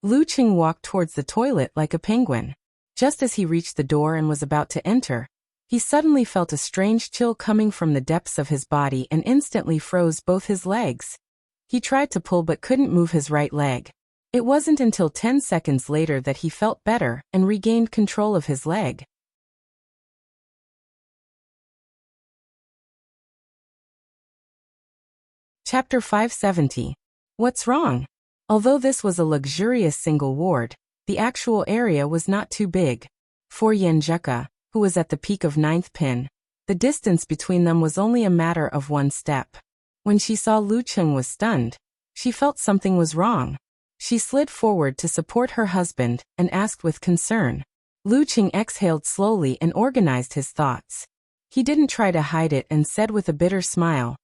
Lu Qing walked towards the toilet like a penguin. Just as he reached the door and was about to enter, he suddenly felt a strange chill coming from the depths of his body and instantly froze both his legs. He tried to pull but couldn't move his right leg. It wasn't until 10 seconds later that he felt better and regained control of his leg. Chapter 570. What's wrong? Although this was a luxurious single ward, the actual area was not too big. For Yenjika, who was at the peak of 9th pin, the distance between them was only a matter of one step. When she saw Lu Qing was stunned, she felt something was wrong. She slid forward to support her husband and asked with concern. Lu Qing exhaled slowly and organized his thoughts. He didn't try to hide it and said with a bitter smile,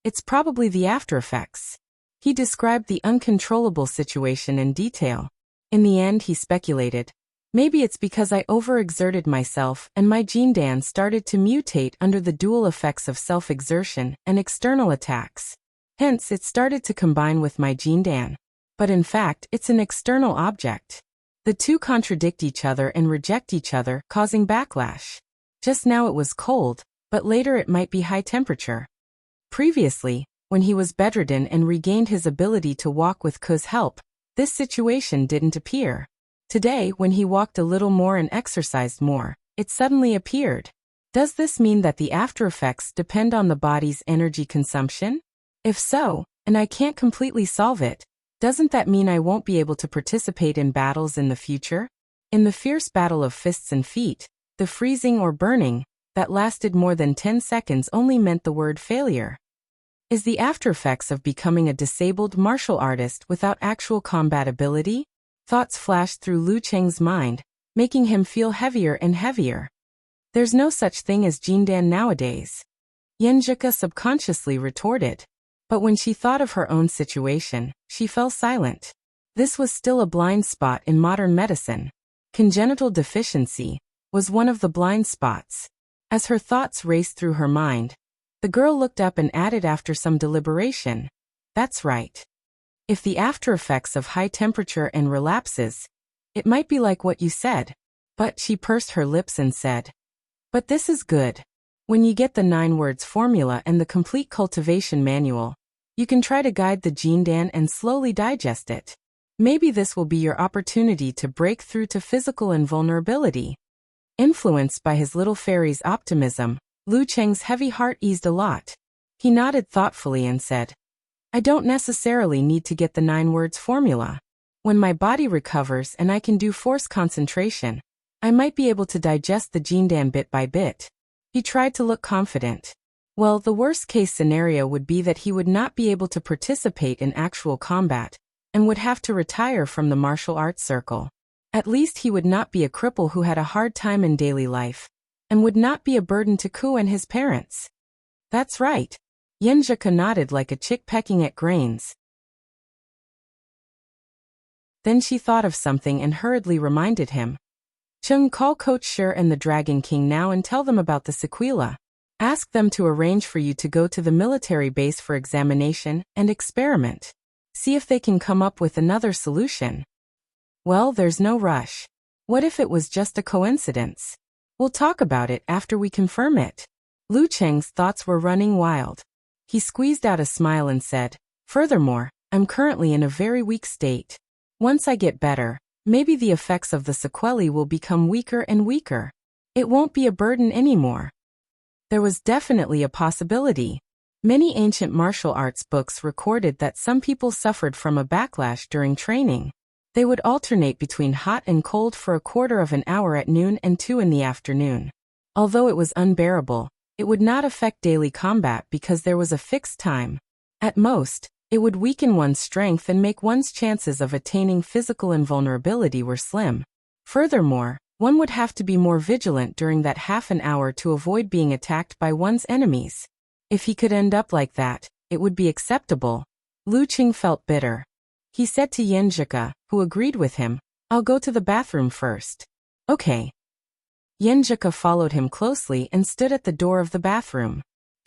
"It's probably the after-effects." He described the uncontrollable situation in detail. In the end, he speculated, "Maybe it's because I overexerted myself and my jindan started to mutate under the dual effects of self-exertion and external attacks. Hence, it started to combine with my jindan. But in fact, it's an external object. The two contradict each other and reject each other, causing backlash. Just now it was cold, but later it might be high temperature." Previously, when he was bedridden and regained his ability to walk with Ku's help, this situation didn't appear. Today, when he walked a little more and exercised more, it suddenly appeared. Does this mean that the after-effects depend on the body's energy consumption? If so, and I can't completely solve it, doesn't that mean I won't be able to participate in battles in the future? In the fierce battle of fists and feet, the freezing or burning that lasted more than 10 seconds only meant the word failure. Is the after-effects of becoming a disabled martial artist without actual combat ability? Thoughts flashed through Lu Qing's mind, making him feel heavier and heavier. There's no such thing as jindan nowadays. Yenjika subconsciously retorted. But when she thought of her own situation, she fell silent. This was still a blind spot in modern medicine. Congenital deficiency was one of the blind spots. As her thoughts raced through her mind, the girl looked up and added after some deliberation, "That's right. If the after-effects of high temperature and relapses, it might be like what you said." But she pursed her lips and said, "But this is good. When you get the 9 words formula and the complete cultivation manual, you can try to guide the jindan and slowly digest it. Maybe this will be your opportunity to break through to physical invulnerability." Influenced by his little fairy's optimism, Lu Qing's heavy heart eased a lot. He nodded thoughtfully and said, "I don't necessarily need to get the 9 words formula. When my body recovers and I can do force concentration, I might be able to digest the jindan bit by bit." He tried to look confident. Well, the worst-case scenario would be that he would not be able to participate in actual combat, and would have to retire from the martial arts circle. At least he would not be a cripple who had a hard time in daily life, and would not be a burden to Ku and his parents. "That's right." Yenjika nodded like a chick pecking at grains. Then she thought of something and hurriedly reminded him. "Chung, call Coach Shi and the Dragon King now and tell them about the sequela. Ask them to arrange for you to go to the military base for examination and experiment. See if they can come up with another solution." "Well, there's no rush. What if it was just a coincidence? We'll talk about it after we confirm it." Lu Qing's thoughts were running wild. He squeezed out a smile and said, "Furthermore, I'm currently in a very weak state. Once I get better, maybe the effects of the sequelae will become weaker and weaker. It won't be a burden anymore." There was definitely a possibility. Many ancient martial arts books recorded that some people suffered from a backlash during training. They would alternate between hot and cold for a quarter of an hour at noon and 2 in the afternoon. Although it was unbearable, it would not affect daily combat because there was a fixed time. At most, it would weaken one's strength and make one's chances of attaining physical invulnerability were slim. Furthermore, one would have to be more vigilant during that half an hour to avoid being attacked by one's enemies. If he could end up like that, it would be acceptable. Lu Qing felt bitter. He said to Yenjika, who agreed with him, "I'll go to the bathroom first." "Okay." Yenjika followed him closely and stood at the door of the bathroom.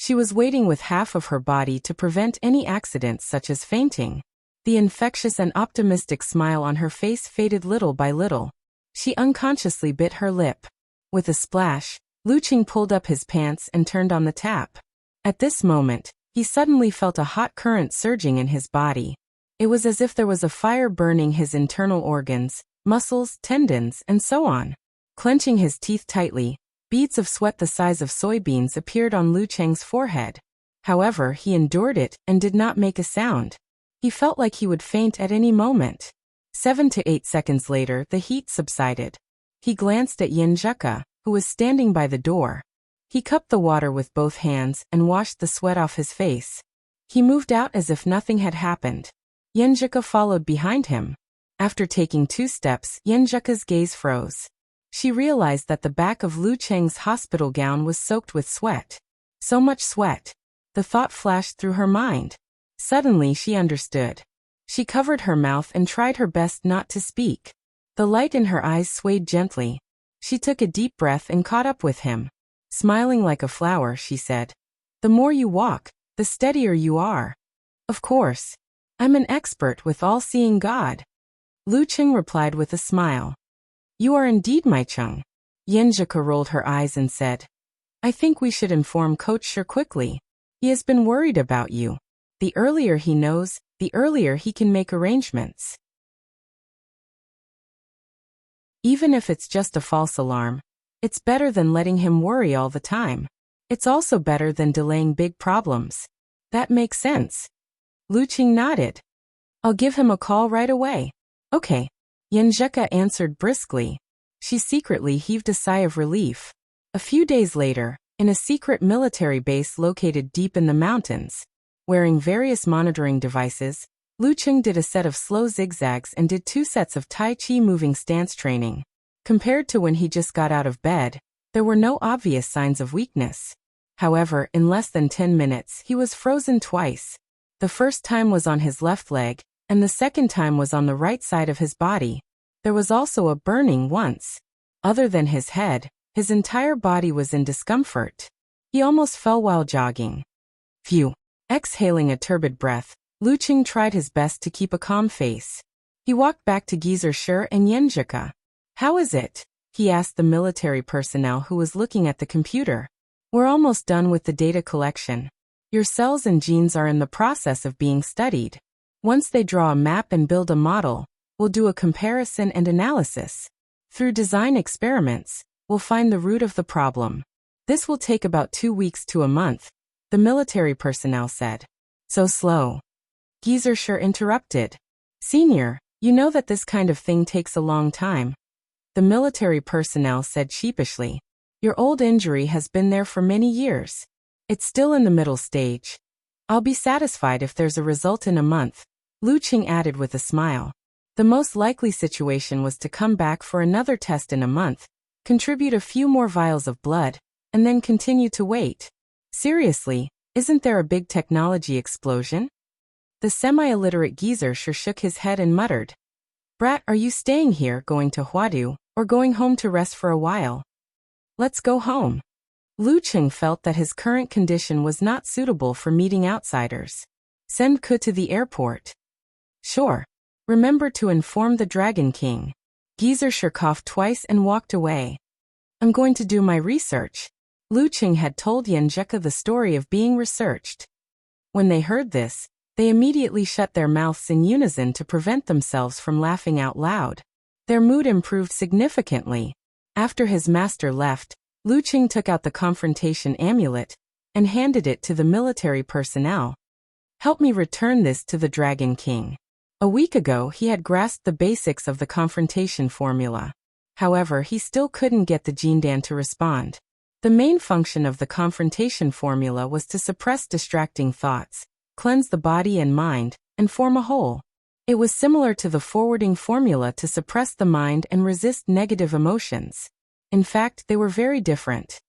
She was waiting with half of her body to prevent any accidents such as fainting. The infectious and optimistic smile on her face faded little by little. She unconsciously bit her lip. With a splash, Lu Qing pulled up his pants and turned on the tap. At this moment, he suddenly felt a hot current surging in his body. It was as if there was a fire burning his internal organs, muscles, tendons, and so on. Clenching his teeth tightly, beads of sweat the size of soybeans appeared on Lu Cheng's forehead. However, he endured it and did not make a sound. He felt like he would faint at any moment. 7 to 8 seconds later, the heat subsided. He glanced at Yin Zheka, who was standing by the door. He cupped the water with both hands and washed the sweat off his face. He moved out as if nothing had happened. Yin Zheka followed behind him. After taking 2 steps, Yin Zheka's gaze froze. She realized that the back of Lu Cheng's hospital gown was soaked with sweat. So much sweat. The thought flashed through her mind. Suddenly she understood. She covered her mouth and tried her best not to speak. The light in her eyes swayed gently. She took a deep breath and caught up with him. Smiling like a flower, she said, "The more you walk, the steadier you are." "Of course. I'm an expert with all-seeing God." Lu Qing replied with a smile. "You are indeed, my Cheng." Yin Zheka rolled her eyes and said, "I think we should inform Coach Shi quickly. He has been worried about you. The earlier he knows, the earlier he can make arrangements. Even if it's just a false alarm, it's better than letting him worry all the time. It's also better than delaying big problems." "That makes sense." Lu Qing nodded. "I'll give him a call right away." "Okay." Yin Zheka answered briskly. She secretly heaved a sigh of relief. A few days later, in a secret military base located deep in the mountains, wearing various monitoring devices, Lu Qing did a set of slow zigzags and did 2 sets of Tai Chi moving stance training. Compared to when he just got out of bed, there were no obvious signs of weakness. However, in less than 10 minutes, he was frozen twice. The first time was on his left leg, and the second time was on the right side of his body. There was also a burning once. Other than his head, his entire body was in discomfort. He almost fell while jogging. Phew. Exhaling a turbid breath, Lu Qing tried his best to keep a calm face. He walked back to Geezer Shi and Yin Zheka. "How is it?" he asked the military personnel who was looking at the computer. "We're almost done with the data collection. Your cells and genes are in the process of being studied. Once they draw a map and build a model, we'll do a comparison and analysis. Through design experiments, we'll find the root of the problem. This will take about 2 weeks to a month," the military personnel said. "So slow." Geezer Shi interrupted. "Senior, you know that this kind of thing takes a long time." The military personnel said sheepishly. "Your old injury has been there for many years. It's still in the middle stage. I'll be satisfied if there's a result in a month," Lu Qing added with a smile. The most likely situation was to come back for another test in a month, contribute a few more vials of blood, and then continue to wait. Seriously, isn't there a big technology explosion? The semi-illiterate Geezer Shi shook his head and muttered, "Brat, are you staying here, going to Huadu, or going home to rest for a while?" "Let's go home." Lu Qing felt that his current condition was not suitable for meeting outsiders. "Send Ke to the airport." "Sure. Remember to inform the Dragon King." Geezer Shi coughed twice and walked away. "I'm going to do my research." Lu Qing had told Yin Zheka the story of being researched. When they heard this, they immediately shut their mouths in unison to prevent themselves from laughing out loud. Their mood improved significantly. After his master left, Lu Qing took out the confrontation amulet and handed it to the military personnel. "Help me return this to the Dragon King." A week ago, he had grasped the basics of the confrontation formula. However, he still couldn't get the Jindan to respond. The main function of the confrontation formula was to suppress distracting thoughts, cleanse the body and mind, and form a whole. It was similar to the forwarding formula to suppress the mind and resist negative emotions. In fact, they were very different.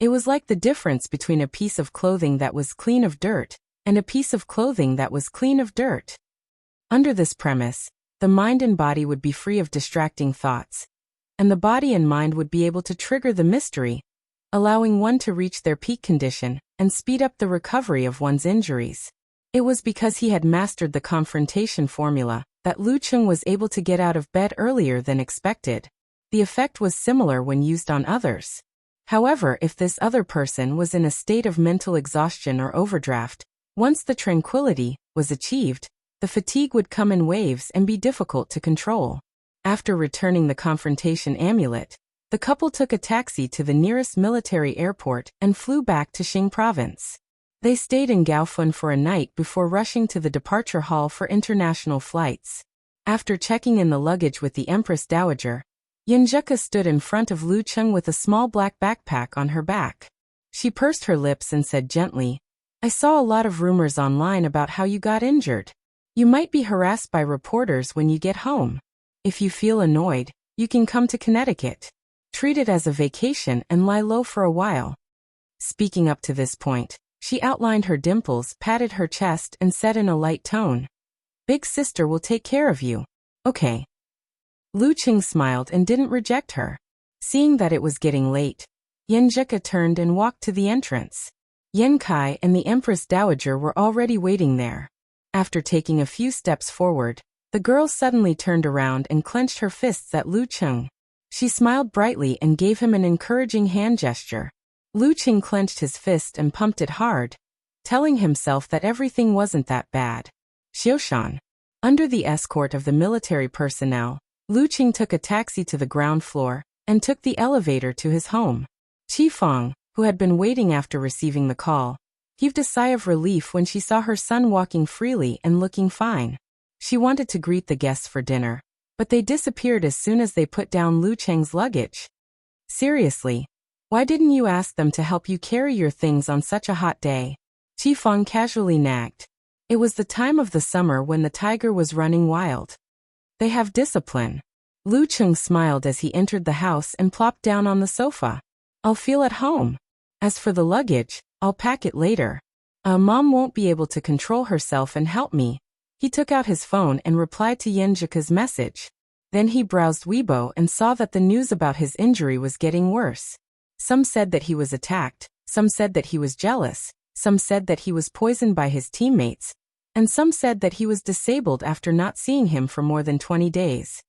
It was like the difference between a piece of clothing that was clean of dirt and a piece of clothing that was clean of dirt. Under this premise, the mind and body would be free of distracting thoughts, and the body and mind would be able to trigger the mystery, allowing one to reach their peak condition and speed up the recovery of one's injuries. It was because he had mastered the confrontation formula that Lu Cheng was able to get out of bed earlier than expected. The effect was similar when used on others. However, if this other person was in a state of mental exhaustion or overdraft, once the tranquility was achieved, the fatigue would come in waves and be difficult to control. After returning the confrontation amulet, the couple took a taxi to the nearest military airport and flew back to Xing Province. They stayed in Gaofun for a night before rushing to the departure hall for international flights. After checking in the luggage with the Empress Dowager, Yinzhika stood in front of Lu Cheng with a small black backpack on her back. She pursed her lips and said gently, "I saw a lot of rumors online about how you got injured. You might be harassed by reporters when you get home. If you feel annoyed, you can come to Connecticut. Treat it as a vacation and lie low for a while." Speaking up to this point, she outlined her dimples, patted her chest, and said in a light tone, "Big sister will take care of you. Okay." Lu Cheng smiled and didn't reject her. Seeing that it was getting late, Yinzhika turned and walked to the entrance. Yen Kai and the Empress Dowager were already waiting there. After taking a few steps forward, the girl suddenly turned around and clenched her fists at Lu Cheng. She smiled brightly and gave him an encouraging hand gesture. Lu Cheng clenched his fist and pumped it hard, telling himself that everything wasn't that bad. Xiushan. Under the escort of the military personnel, Lu Cheng took a taxi to the ground floor and took the elevator to his home. Qi Fang, who had been waiting after receiving the call, heaved a sigh of relief when she saw her son walking freely and looking fine. She wanted to greet the guests for dinner, but they disappeared as soon as they put down Lu Cheng's luggage. "Seriously, why didn't you ask them to help you carry your things on such a hot day?" Qi Fang casually nagged. It was the time of the summer when the tiger was running wild. "They have discipline." Lu Cheng smiled as he entered the house and plopped down on the sofa. "I'll feel at home. As for the luggage, I'll pack it later. Mom won't be able to control herself and help me." He took out his phone and replied to Yinzhika's message. Then he browsed Weibo and saw that the news about his injury was getting worse. Some said that he was attacked, some said that he was jealous, some said that he was poisoned by his teammates, and some said that he was disabled after not seeing him for more than 20 days.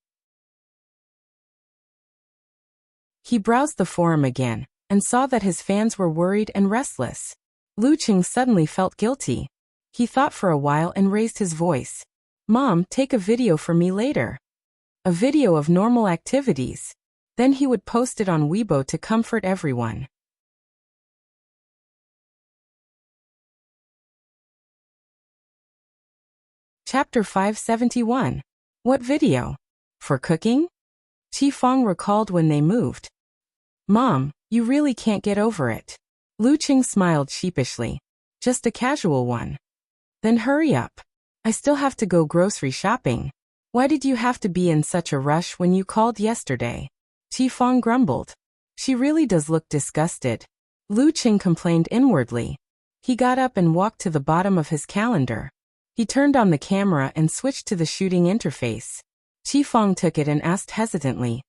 He browsed the forum again and saw that his fans were worried and restless. Lu Cheng suddenly felt guilty. He thought for a while and raised his voice. "Mom, take a video for me later." A video of normal activities. Then he would post it on Weibo to comfort everyone. Chapter 571. What video? For cooking? Qi Fang recalled when they moved. "Mom, you really can't get over it." Lu Cheng smiled sheepishly. "Just a casual one." "Then hurry up. I still have to go grocery shopping." "Why did you have to be in such a rush when you called yesterday?" Qi Fang grumbled. "She really does look disgusted." Lu Cheng complained inwardly. He got up and walked to the bottom of his calendar. He turned on the camera and switched to the shooting interface. Qi Fang took it and asked hesitantly,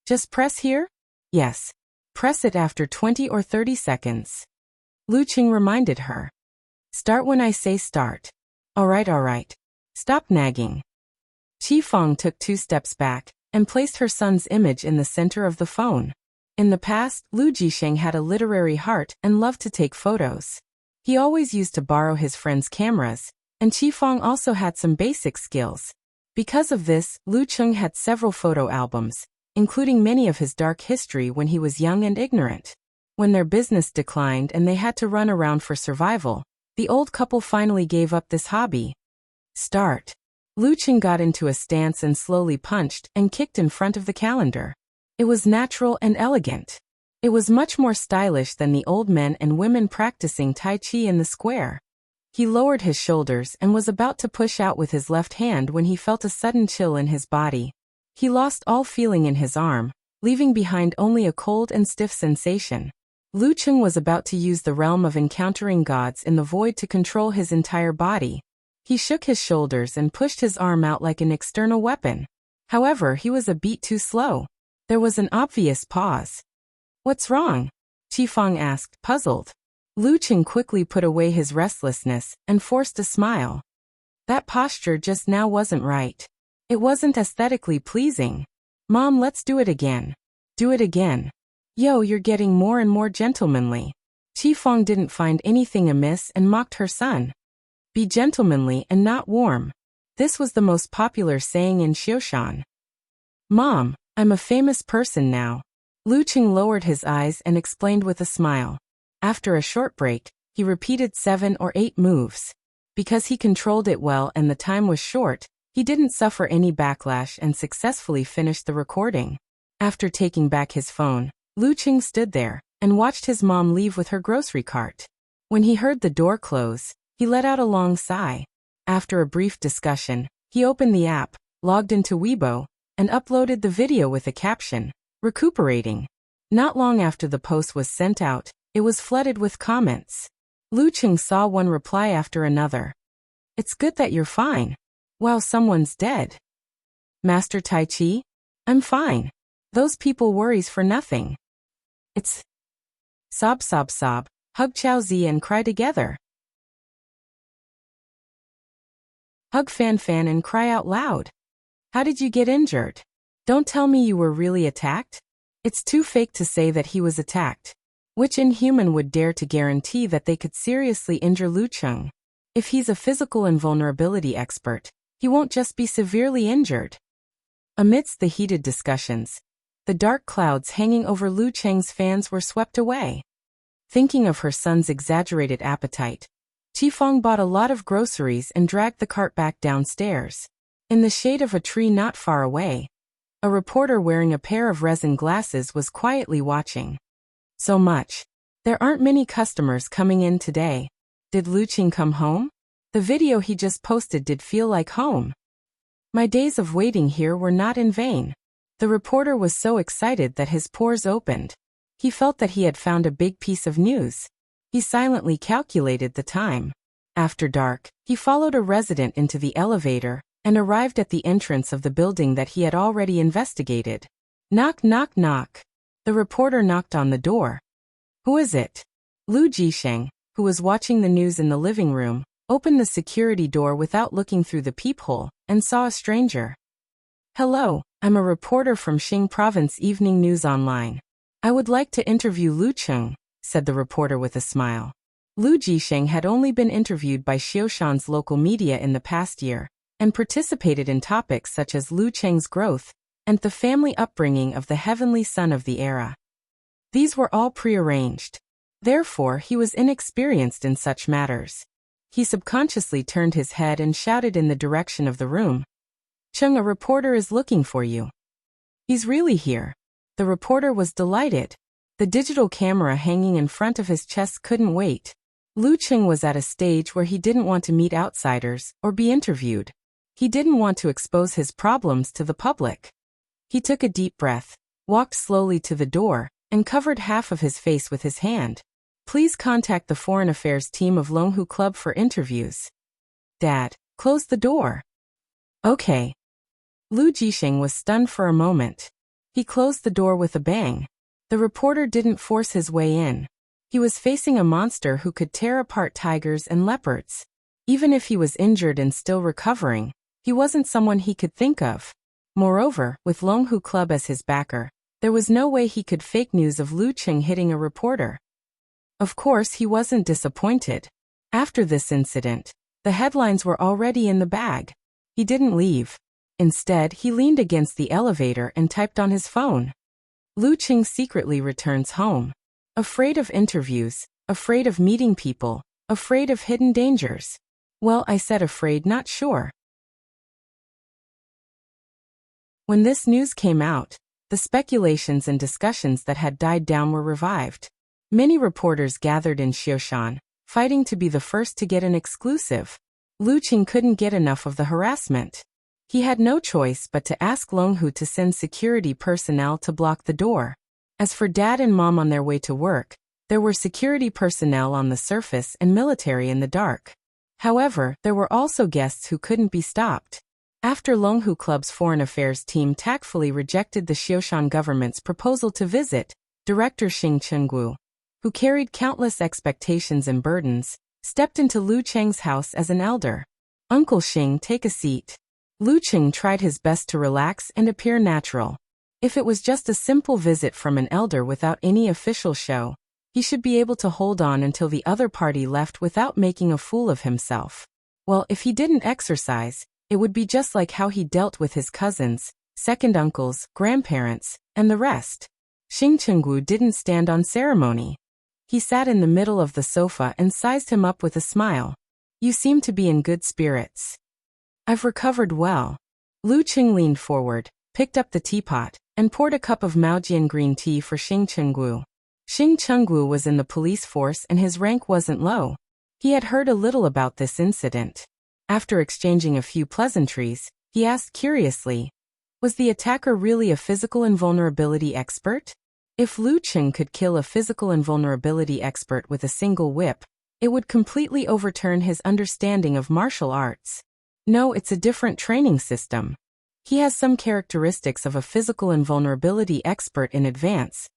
"Just press here?" "Yes. Press it after 20 or 30 seconds. Lu Cheng reminded her. "Start when I say start." All right. Stop nagging." Qi Fang took 2 steps back and placed her son's image in the center of the phone. In the past, Lu Jisheng had a literary heart and loved to take photos. He always used to borrow his friends' cameras, and Qi Fang also had some basic skills. Because of this, Lu Cheng had several photo albums, including many of his dark history when he was young and ignorant. When their business declined and they had to run around for survival, the old couple finally gave up this hobby. Start. Lu Cheng got into a stance and slowly punched and kicked in front of the calendar. It was natural and elegant. It was much more stylish than the old men and women practicing Tai Chi in the square. He lowered his shoulders and was about to push out with his left hand when he felt a sudden chill in his body. He lost all feeling in his arm, leaving behind only a cold and stiff sensation. Lu Cheng was about to use the realm of encountering gods in the void to control his entire body. He shook his shoulders and pushed his arm out like an external weapon. However, he was a beat too slow. There was an obvious pause. "What's wrong?" Qifeng asked, puzzled. Lu Qing quickly put away his restlessness and forced a smile. That posture just now wasn't right. It wasn't aesthetically pleasing. Mom, let's do it again. Do it again. Yo, you're getting more and more gentlemanly. Qifeng didn't find anything amiss and mocked her son. Be gentlemanly and not warm. This was the most popular saying in Xioshan. Mom, I'm a famous person now. Lu Qing lowered his eyes and explained with a smile. After a short break, he repeated 7 or 8 moves. Because he controlled it well and the time was short, he didn't suffer any backlash and successfully finished the recording. After taking back his phone, Lu Qing stood there and watched his mom leave with her grocery cart. When he heard the door close, he let out a long sigh. After a brief discussion, he opened the app, logged into Weibo, and uploaded the video with a caption, recuperating. Not long after the post was sent out, it was flooded with comments. Lu Qing saw one reply after another. It's good that you're fine. Wow, someone's dead. Master Tai Chi? I'm fine. Those people worries for nothing. It's sob sob sob, hug Chao Zi and cry together. Hug Fan Fan and cry out loud. How did you get injured? Don't tell me you were really attacked? It's too fake to say that he was attacked. Which inhuman would dare to guarantee that they could seriously injure Lu Qing? If he's a physical invulnerability expert, he won't just be severely injured. Amidst the heated discussions, the dark clouds hanging over Lu Qing's fans were swept away. Thinking of her son's exaggerated appetite, Qifeng bought a lot of groceries and dragged the cart back downstairs. In the shade of a tree not far away, a reporter wearing a pair of resin glasses was quietly watching. So much. There aren't many customers coming in today. Did Lu Qing come home? The video he just posted did feel like home. My days of waiting here were not in vain. The reporter was so excited that his pores opened. He felt that he had found a big piece of news. He silently calculated the time. After dark, he followed a resident into the elevator and arrived at the entrance of the building that he had already investigated. Knock, knock, knock. The reporter knocked on the door. Who is it? Lu Jisheng, who was watching the news in the living room, opened the security door without looking through the peephole and saw a stranger. Hello, I'm a reporter from Xing Province Evening News Online. I would like to interview Lu Qing, said the reporter with a smile. Lu Jisheng had only been interviewed by Xioshan's local media in the past year, and participated in topics such as Lu Qing's growth and the family upbringing of the heavenly son of the era. These were all prearranged. Therefore, he was inexperienced in such matters. He subconsciously turned his head and shouted in the direction of the room. Chung, a reporter is looking for you. He's really here. The reporter was delighted. The digital camera hanging in front of his chest couldn't wait. Lu Qing was at a stage where he didn't want to meet outsiders or be interviewed. He didn't want to expose his problems to the public. He took a deep breath, walked slowly to the door, and covered half of his face with his hand. Please contact the Foreign Affairs team of Longhu Club for interviews. Dad, close the door. Okay. Lu Jisheng was stunned for a moment. He closed the door with a bang. The reporter didn't force his way in. He was facing a monster who could tear apart tigers and leopards. Even if he was injured and still recovering, he wasn't someone he could think of. Moreover, with Longhu Club as his backer, there was no way he could fake news of Lu Qing hitting a reporter. Of course, he wasn't disappointed. After this incident, the headlines were already in the bag. He didn't leave. Instead, he leaned against the elevator and typed on his phone. Lu Qing secretly returns home. Afraid of interviews, afraid of meeting people, afraid of hidden dangers. Well, I said afraid, not sure. When this news came out, the speculations and discussions that had died down were revived. Many reporters gathered in Xioshan, fighting to be the first to get an exclusive. Lu Qing couldn't get enough of the harassment. He had no choice but to ask Longhu to send security personnel to block the door. As for Dad and Mom on their way to work, there were security personnel on the surface and military in the dark. However, there were also guests who couldn't be stopped. After Longhu Club's foreign affairs team tactfully rejected the Xioshan government's proposal to visit, Director Xing Chenggu who carried countless expectations and burdens, stepped into Lu Cheng's house as an elder. "Uncle Xing, take a seat." Lu Cheng tried his best to relax and appear natural. If it was just a simple visit from an elder without any official show, he should be able to hold on until the other party left without making a fool of himself. Well, if he didn't exercise, it would be just like how he dealt with his cousins, second uncles, grandparents, and the rest. Xing Chenggu didn't stand on ceremony. He sat in the middle of the sofa and sized him up with a smile. "You seem to be in good spirits." "I've recovered well." Lu Cheng leaned forward, picked up the teapot, and poured a cup of Maojian green tea for Xing Chenggu. Xing Chenggu was in the police force and his rank wasn't low. He had heard a little about this incident. After exchanging a few pleasantries, he asked curiously, was the attacker really a physical invulnerability expert? If Lu Cheng could kill a physical invulnerability expert with a single whip, it would completely overturn his understanding of martial arts. No, it's a different training system. He has some characteristics of a physical invulnerability expert in advance.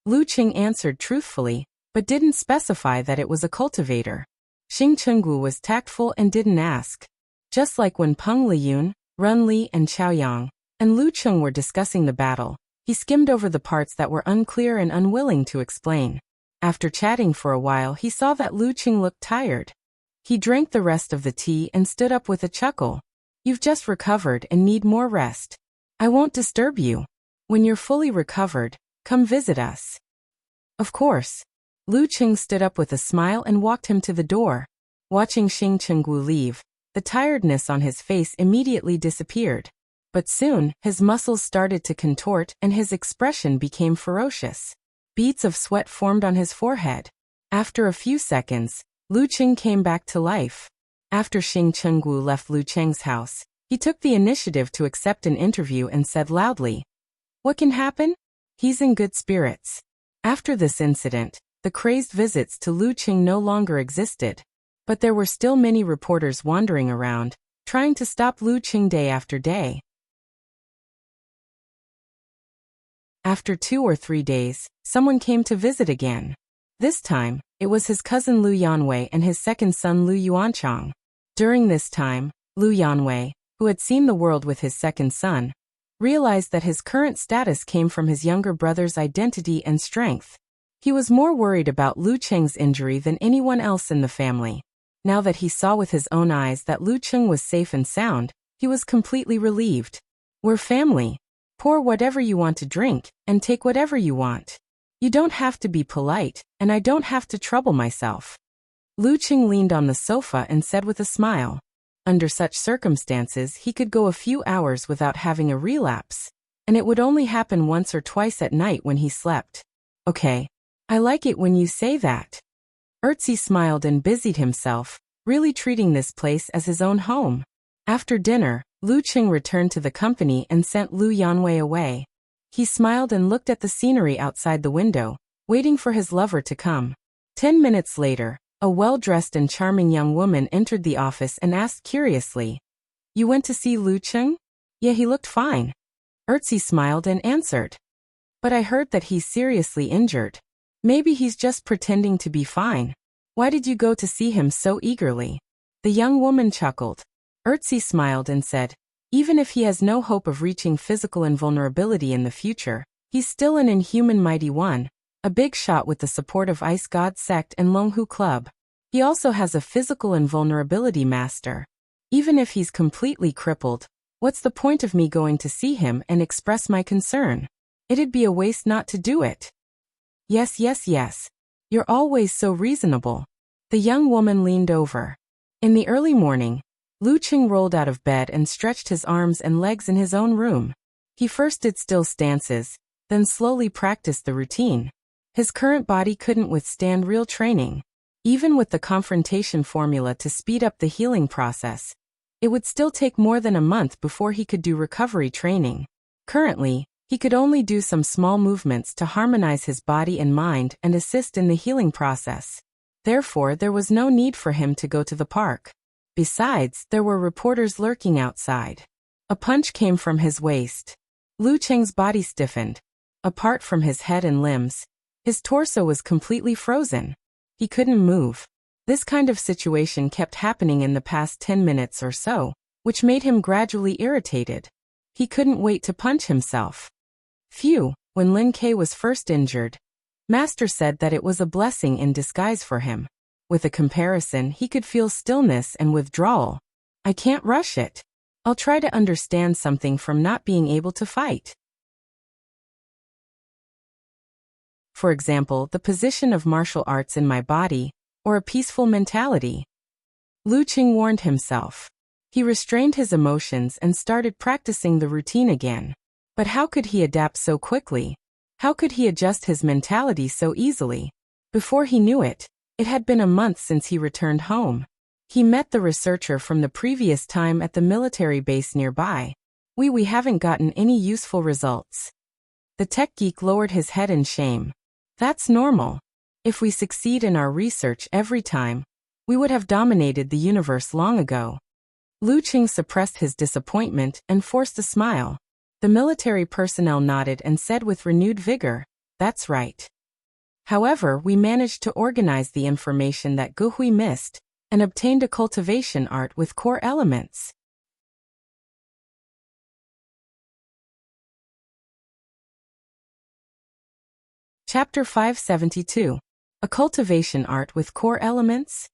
Lu Cheng answered truthfully, but didn't specify that it was a cultivator. Xing Chenggu was tactful and didn't ask. Just like when Peng Liyun, Run Li and Chaoyang, and Lu Cheng were discussing the battle, he skimmed over the parts that were unclear and unwilling to explain. After chatting for a while, he saw that Lu Cheng looked tired. He drank the rest of the tea and stood up with a chuckle. "You've just recovered and need more rest. I won't disturb you. When you're fully recovered, come visit us." "Of course." Lu Cheng stood up with a smile and walked him to the door. Watching Xing Chenggu leave, the tiredness on his face immediately disappeared. But soon, his muscles started to contort and his expression became ferocious. Beads of sweat formed on his forehead. After a few seconds, Lu Cheng came back to life. After Xing Chenggu left Lu Cheng's house, he took the initiative to accept an interview and said loudly, "What can happen? He's in good spirits." After this incident, the crazed visits to Lu Cheng no longer existed. But there were still many reporters wandering around, trying to stop Lu Cheng day after day. After 2 or 3 days, someone came to visit again. This time, it was his cousin Lu Yanwei and his second son Lu Yuanchang. During this time, Lu Yanwei, who had seen the world with his second son, realized that his current status came from his younger brother's identity and strength. He was more worried about Lu Cheng's injury than anyone else in the family. Now that he saw with his own eyes that Lu Cheng was safe and sound, he was completely relieved. "We're family. Pour whatever you want to drink, and take whatever you want. You don't have to be polite, and I don't have to trouble myself." Lu Cheng leaned on the sofa and said with a smile. Under such circumstances, he could go a few hours without having a relapse, and it would only happen once or twice at night when he slept. "Okay. I like it when you say that." Erzi smiled and busied himself, really treating this place as his own home. After dinner, Lu Cheng returned to the company and sent Lu Yanwei away. He smiled and looked at the scenery outside the window, waiting for his lover to come. 10 minutes later, a well-dressed and charming young woman entered the office and asked curiously, "You went to see Lu Cheng?" "Yeah, he looked fine." Erzi smiled and answered, "But I heard that he's seriously injured. Maybe he's just pretending to be fine. Why did you go to see him so eagerly?" The young woman chuckled. Erzi smiled and said, "Even if he has no hope of reaching physical invulnerability in the future, he's still an inhuman mighty one, a big shot with the support of Ice God Sect and Longhu Club. He also has a physical invulnerability master. Even if he's completely crippled, what's the point of me going to see him and express my concern? It'd be a waste not to do it." Yes. You're always so reasonable." The young woman leaned over. In the early morning, Lu Cheng rolled out of bed and stretched his arms and legs in his own room. He first did still stances, then slowly practiced the routine. His current body couldn't withstand real training. Even with the confrontation formula to speed up the healing process, it would still take more than a month before he could do recovery training. Currently, he could only do some small movements to harmonize his body and mind and assist in the healing process. Therefore, there was no need for him to go to the park. Besides, there were reporters lurking outside. A punch came from his waist. Lu Cheng's body stiffened. Apart from his head and limbs, His torso was completely frozen. He couldn't move. This kind of situation kept happening in the past 10 minutes or so, which made him gradually irritated. He couldn't wait to punch himself. Phew, when Lin Ke was first injured, Master said that it was a blessing in disguise for him. With a comparison, he could feel stillness and withdrawal. I can't rush it. I'll try to understand something from not being able to fight. For example, the position of martial arts in my body, or a peaceful mentality. Lu Qing warned himself. He restrained his emotions and started practicing the routine again. But how could he adapt so quickly? How could he adjust his mentality so easily? Before he knew it, it had been a month since he returned home. He met the researcher from the previous time at the military base nearby. We haven't gotten any useful results. The tech geek lowered his head in shame. That's normal. If we succeed in our research every time, we would have dominated the universe long ago. Lu Qing suppressed his disappointment and forced a smile. The military personnel nodded and said with renewed vigor, "That's right." However, we managed to organize the information that Guhui missed, and obtained a cultivation art with core elements. Chapter 572. A cultivation art with core elements?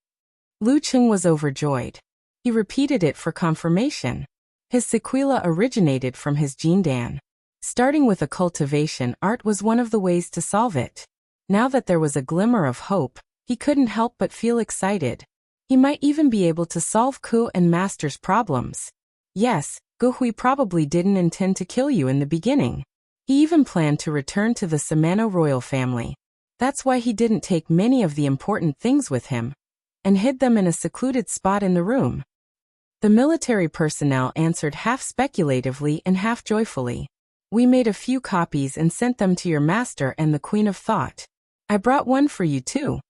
Lu Qing was overjoyed. He repeated it for confirmation. His sequela originated from his Jindan. Starting with a cultivation art was one of the ways to solve it. Now that there was a glimmer of hope, he couldn't help but feel excited. He might even be able to solve Ku and Master's problems. Yes, Guhui probably didn't intend to kill you in the beginning. He even planned to return to the Samano royal family. That's why he didn't take many of the important things with him, and hid them in a secluded spot in the room. The military personnel answered half speculatively and half joyfully. We made a few copies and sent them to your master and the Queen of Thought. I brought one for you too.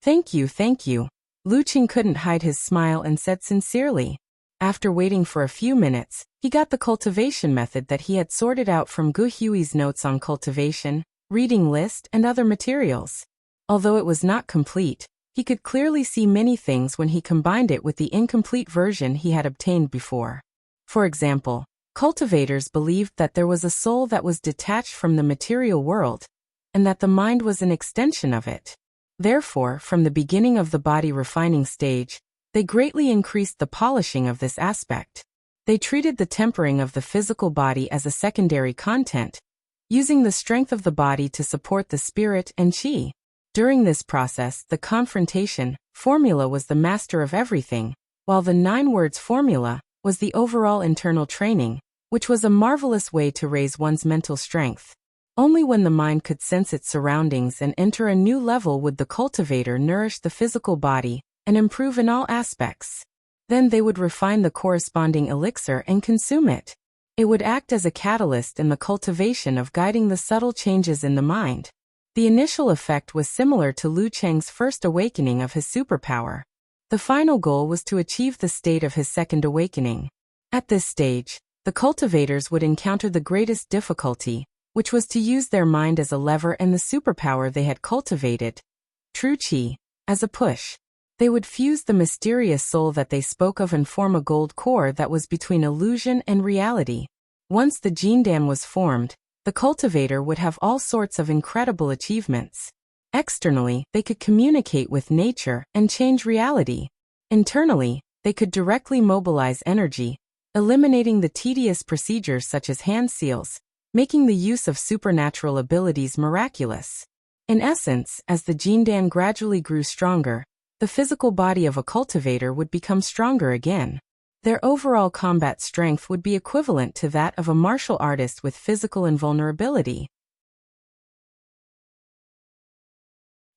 Thank you, thank you. Lu Qing couldn't hide his smile and said sincerely. After waiting for a few minutes, he got the cultivation method that he had sorted out from Gu Hui's notes on cultivation, reading list, and other materials. Although it was not complete, he could clearly see many things when he combined it with the incomplete version he had obtained before. For example, cultivators believed that there was a soul that was detached from the material world, and that the mind was an extension of it. Therefore, from the beginning of the body refining stage, they greatly increased the polishing of this aspect. They treated the tempering of the physical body as a secondary content, using the strength of the body to support the spirit and qi. During this process, the confrontation formula was the master of everything, while the 9 words formula was the overall internal training, which was a marvelous way to raise one's mental strength. Only when the mind could sense its surroundings and enter a new level would the cultivator nourish the physical body and improve in all aspects. Then they would refine the corresponding elixir and consume it. It would act as a catalyst in the cultivation of guiding the subtle changes in the mind. The initial effect was similar to Lu Cheng's first awakening of his superpower. The final goal was to achieve the state of his second awakening. At this stage, the cultivators would encounter the greatest difficulty, which was to use their mind as a lever and the superpower they had cultivated, true qi, as a push. They would fuse the mysterious soul that they spoke of and form a gold core that was between illusion and reality. Once the Jindan was formed, the cultivator would have all sorts of incredible achievements. Externally, they could communicate with nature and change reality. Internally, they could directly mobilize energy, eliminating the tedious procedures such as hand seals, making the use of supernatural abilities miraculous. In essence, as the Jindan gradually grew stronger, the physical body of a cultivator would become stronger again. Their overall combat strength would be equivalent to that of a martial artist with physical invulnerability.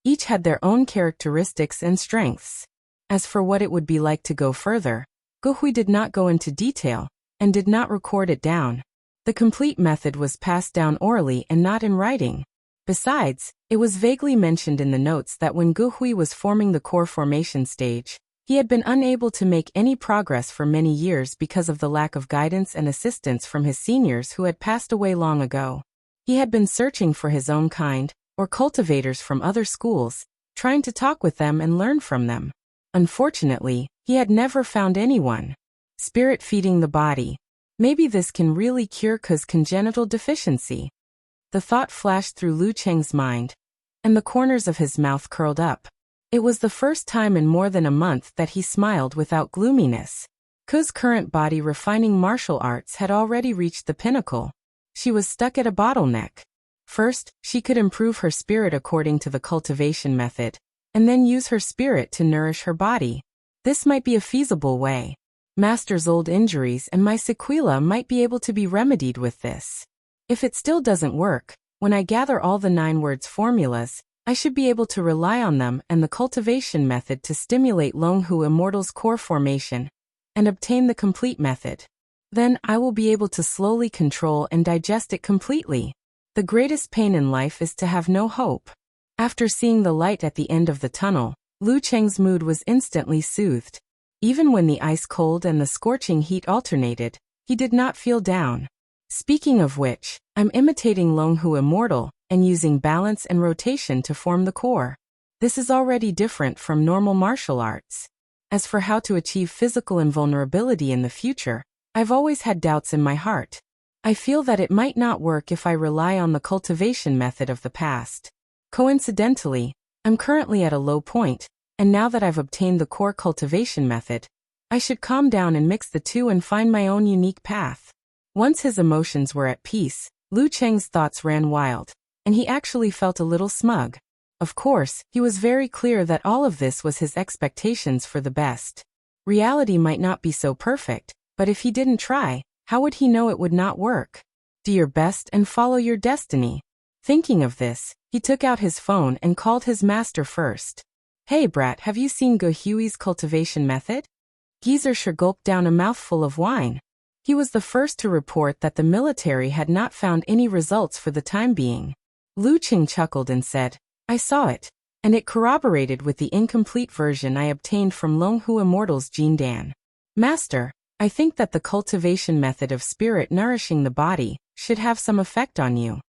Each had their own characteristics and strengths. As for what it would be like to go further, Guhui did not go into detail, and did not record it down. The complete method was passed down orally and not in writing. Besides, it was vaguely mentioned in the notes that when Guhui was forming the core formation stage, he had been unable to make any progress for many years because of the lack of guidance and assistance from his seniors who had passed away long ago. He had been searching for his own kind, or cultivators from other schools, trying to talk with them and learn from them. Unfortunately, he had never found anyone. Spirit feeding the body. Maybe this can really cure Ke's congenital deficiency. The thought flashed through Lu Cheng's mind, and the corners of his mouth curled up. It was the first time in more than a month that he smiled without gloominess. Ke's current body refining martial arts had already reached the pinnacle. She was stuck at a bottleneck. First, she could improve her spirit according to the cultivation method, and then use her spirit to nourish her body. This might be a feasible way. Master's old injuries and my sequela might be able to be remedied with this. If it still doesn't work, when I gather all the 9 words formulas, I should be able to rely on them and the cultivation method to stimulate Longhu Immortal's core formation and obtain the complete method. Then I will be able to slowly control and digest it completely. The greatest pain in life is to have no hope. After seeing the light at the end of the tunnel, Lu Cheng's mood was instantly soothed. Even when the ice cold and the scorching heat alternated, he did not feel down. Speaking of which, I'm imitating Longhu Immortal and using balance and rotation to form the core. This is already different from normal martial arts. As for how to achieve physical invulnerability in the future, I've always had doubts in my heart. I feel that it might not work if I rely on the cultivation method of the past. Coincidentally, I'm currently at a low point, and now that I've obtained the core cultivation method, I should calm down and mix the two and find my own unique path. Once his emotions were at peace, Lu Cheng's thoughts ran wild, and he actually felt a little smug. Of course, he was very clear that all of this was his expectations for the best. Reality might not be so perfect, but if he didn't try, how would he know it would not work? Do your best and follow your destiny. Thinking of this, he took out his phone and called his master first. Hey brat, have you seen Ge Hui's cultivation method? Geezer gulped down a mouthful of wine. He was the first to report that the military had not found any results for the time being. Lu Cheng chuckled and said, I saw it, and it corroborated with the incomplete version I obtained from Longhu Immortal's Jin Dan. Master, I think that the cultivation method of spirit nourishing the body should have some effect on you.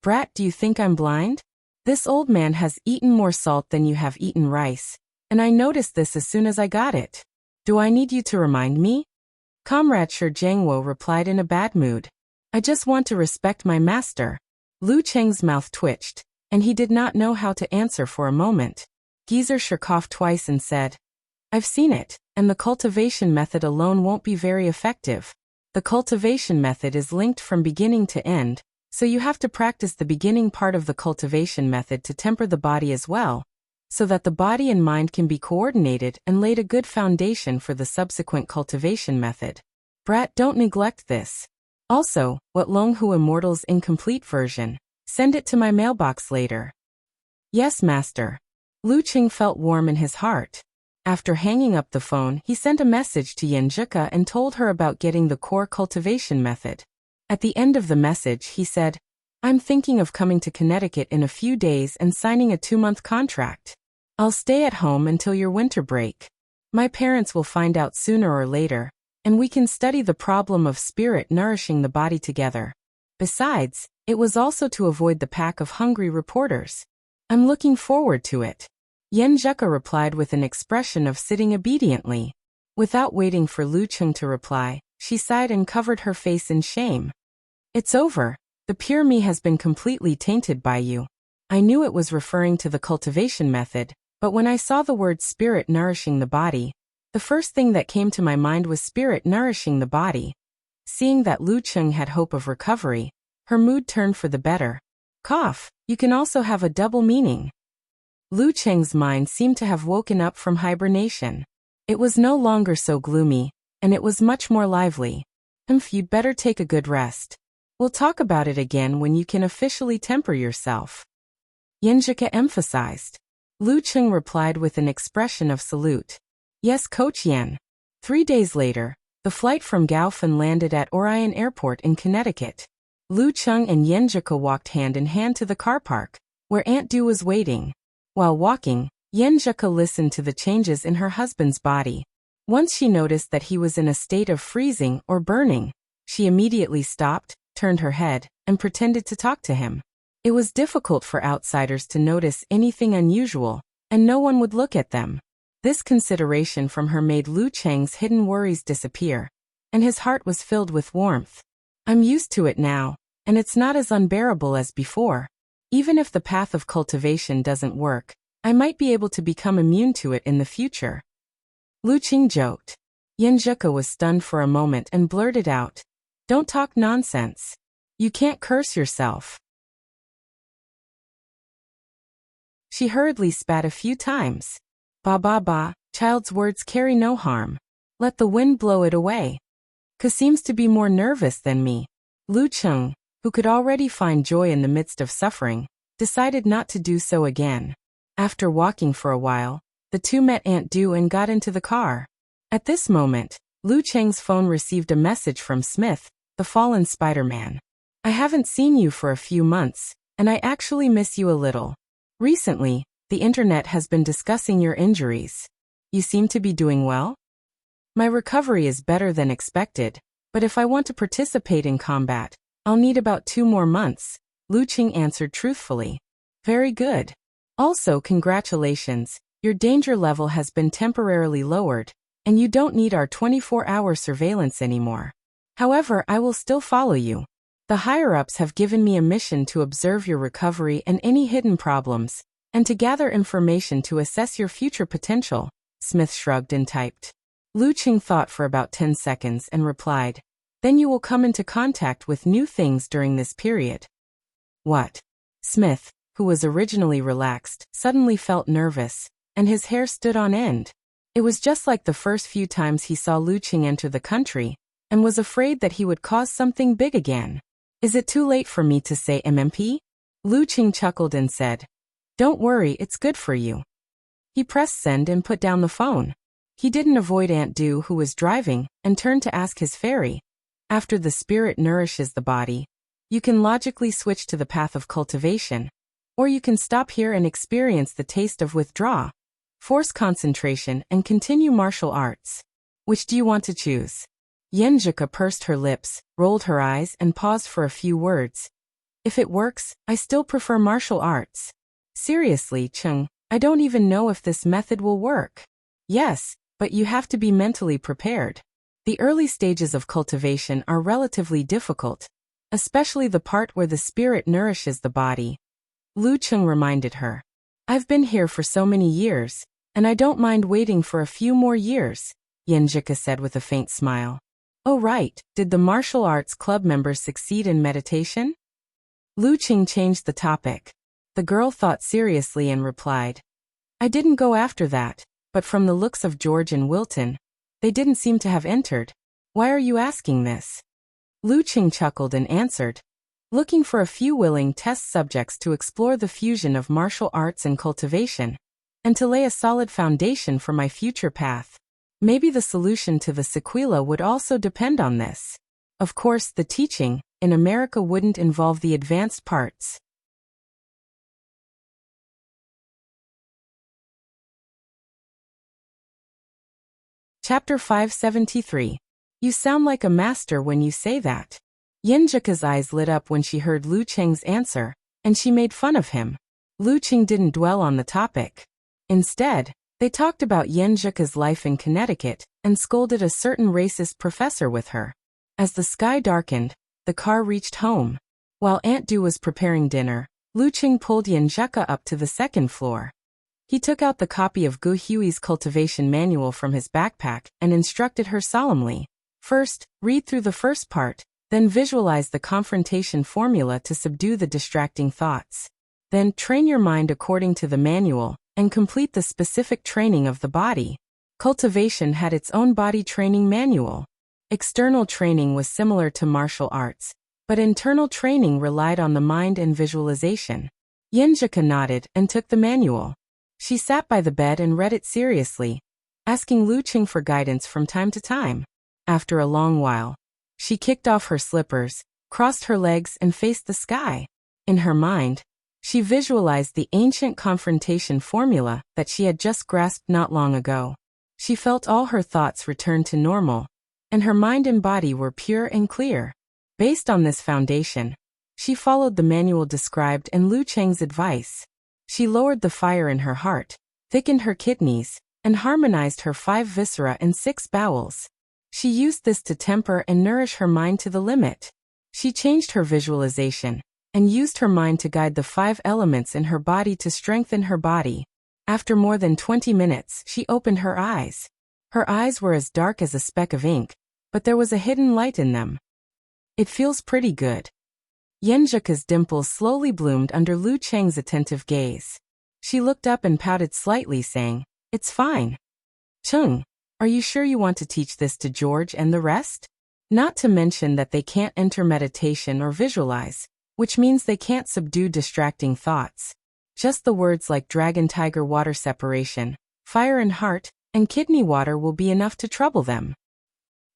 Brat, do you think I'm blind? This old man has eaten more salt than you have eaten rice, and I noticed this as soon as I got it. Do I need you to remind me? Comrade Shi Jiangwo replied in a bad mood. I just want to respect my master. Lu Cheng's mouth twitched, and he did not know how to answer for a moment. Geezer coughed twice and said, I've seen it, and the cultivation method alone won't be very effective. The cultivation method is linked from beginning to end, so you have to practice the beginning part of the cultivation method to temper the body as well, so that the body and mind can be coordinated and laid a good foundation for the subsequent cultivation method. Brat, don't neglect this. Also, what Longhu Immortal's incomplete version? Send it to my mailbox later. Yes, master. Lu Cheng felt warm in his heart. After hanging up the phone, he sent a message to Yenjika and told her about getting the core cultivation method. At the end of the message, he said, I'm thinking of coming to Connecticut in a few days and signing a 2-month contract. I'll stay at home until your winter break. My parents will find out sooner or later, and we can study the problem of spirit nourishing the body together. Besides, it was also to avoid the pack of hungry reporters. I'm looking forward to it. Yenjika replied with an expression of sitting obediently. Without waiting for Lu Cheng to reply, she sighed and covered her face in shame. It's over. The pure me has been completely tainted by you. I knew it was referring to the cultivation method, but when I saw the word spirit nourishing the body, the first thing that came to my mind was spirit nourishing the body. Seeing that Lu Cheng had hope of recovery, her mood turned for the better. Cough, you can also have a double meaning. Lu Cheng's mind seemed to have woken up from hibernation. It was no longer so gloomy, and it was much more lively. You'd better take a good rest. We'll talk about it again when you can officially temper yourself. Yenjika emphasized. Lu Cheng replied with an expression of salute. Yes, Coach Yen. 3 days later, the flight from Gaofen landed at Orion Airport in Connecticut. Lu Cheng and Yenjika walked hand in hand to the car park, where Aunt Du was waiting. While walking, Yenjika listened to the changes in her husband's body. Once she noticed that he was in a state of freezing or burning, she immediately stopped, turned her head, and pretended to talk to him. It was difficult for outsiders to notice anything unusual, and no one would look at them. This consideration from her made Lu Cheng's hidden worries disappear, and his heart was filled with warmth. I'm used to it now, and it's not as unbearable as before. Even if the path of cultivation doesn't work, I might be able to become immune to it in the future. Lu Qing joked. Yanzhika was stunned for a moment and blurted out, "Don't talk nonsense. You can't curse yourself." She hurriedly spat a few times. Ba ba ba, child's words carry no harm. Let the wind blow it away. Ka seems to be more nervous than me. Lu Cheng, who could already find joy in the midst of suffering, decided not to do so again. After walking for a while, the two met Aunt Du and got into the car. At this moment, Lu Cheng's phone received a message from Smith, the fallen Spider-Man. I haven't seen you for a few months, and I actually miss you a little. Recently, the internet has been discussing your injuries. You seem to be doing well? My recovery is better than expected, but if I want to participate in combat, I'll need about 2 more months, Lu Cheng answered truthfully. Very good. Also, congratulations, your danger level has been temporarily lowered, and you don't need our 24-hour surveillance anymore. However, I will still follow you. The higher-ups have given me a mission to observe your recovery and any hidden problems, and to gather information to assess your future potential, Smith shrugged and typed. Lu Cheng thought for about 10 seconds and replied, Then you will come into contact with new things during this period. What? Smith, who was originally relaxed, suddenly felt nervous, and his hair stood on end. It was just like the first few times he saw Lu Cheng enter the country, and was afraid that he would cause something big again. Is it too late for me to say MMP? Lu Cheng chuckled and said, Don't worry, it's good for you. He pressed send and put down the phone. He didn't avoid Aunt Du, who was driving, and turned to ask his fairy. After the spirit nourishes the body, you can logically switch to the path of cultivation, or you can stop here and experience the taste of withdraw, force concentration, and continue martial arts. Which do you want to choose? Yanzhika pursed her lips, rolled her eyes, and paused for a few words. If it works, I still prefer martial arts. Seriously, Cheng, I don't even know if this method will work. Yes, but you have to be mentally prepared. The early stages of cultivation are relatively difficult, especially the part where the spirit nourishes the body. Lu Cheng reminded her. I've been here for so many years, and I don't mind waiting for a few more years, Yanzhika said with a faint smile. Oh right, did the martial arts club members succeed in meditation? Lu Cheng changed the topic. The girl thought seriously and replied, I didn't go after that, but from the looks of George and Wilton, they didn't seem to have entered. Why are you asking this? Lu Cheng chuckled and answered, looking for a few willing test subjects to explore the fusion of martial arts and cultivation, and to lay a solid foundation for my future path. Maybe the solution to the sequela would also depend on this. Of course, the teaching, in America wouldn't involve the advanced parts. Chapter 573. You sound like a master when you say that. Yanzhika's eyes lit up when she heard Lu Cheng's answer, and she made fun of him. Lu Cheng didn't dwell on the topic. Instead, they talked about Yanzhika's life in Connecticut, and scolded a certain racist professor with her. As the sky darkened, the car reached home. While Aunt Du was preparing dinner, Lu Cheng pulled Yanzhika up to the second floor. He took out the copy of Gu Hui's cultivation manual from his backpack and instructed her solemnly. First, read through the first part, then visualize the confrontation formula to subdue the distracting thoughts. Then, train your mind according to the manual, and complete the specific training of the body. Cultivation had its own body training manual. External training was similar to martial arts, but internal training relied on the mind and visualization. Yanzhika nodded and took the manual. She sat by the bed and read it seriously, asking Lu Cheng for guidance from time to time. After a long while, she kicked off her slippers, crossed her legs, and faced the sky. In her mind, she visualized the ancient confrontation formula that she had just grasped not long ago. She felt all her thoughts return to normal, and her mind and body were pure and clear. Based on this foundation, she followed the manual described in Lu Cheng's advice. She lowered the fire in her heart, thickened her kidneys, and harmonized her 5 viscera and 6 bowels. She used this to temper and nourish her mind to the limit. She changed her visualization and used her mind to guide the 5 elements in her body to strengthen her body. After more than 20 minutes, she opened her eyes. Her eyes were as dark as a speck of ink, but there was a hidden light in them. It feels pretty good. Yenjika's dimples slowly bloomed under Lu Cheng's attentive gaze. She looked up and pouted slightly, saying, "It's fine. Chung, are you sure you want to teach this to George and the rest? Not to mention that they can't enter meditation or visualize, which means they can't subdue distracting thoughts. Just the words like dragon-tiger water separation, fire and heart, and kidney water will be enough to trouble them."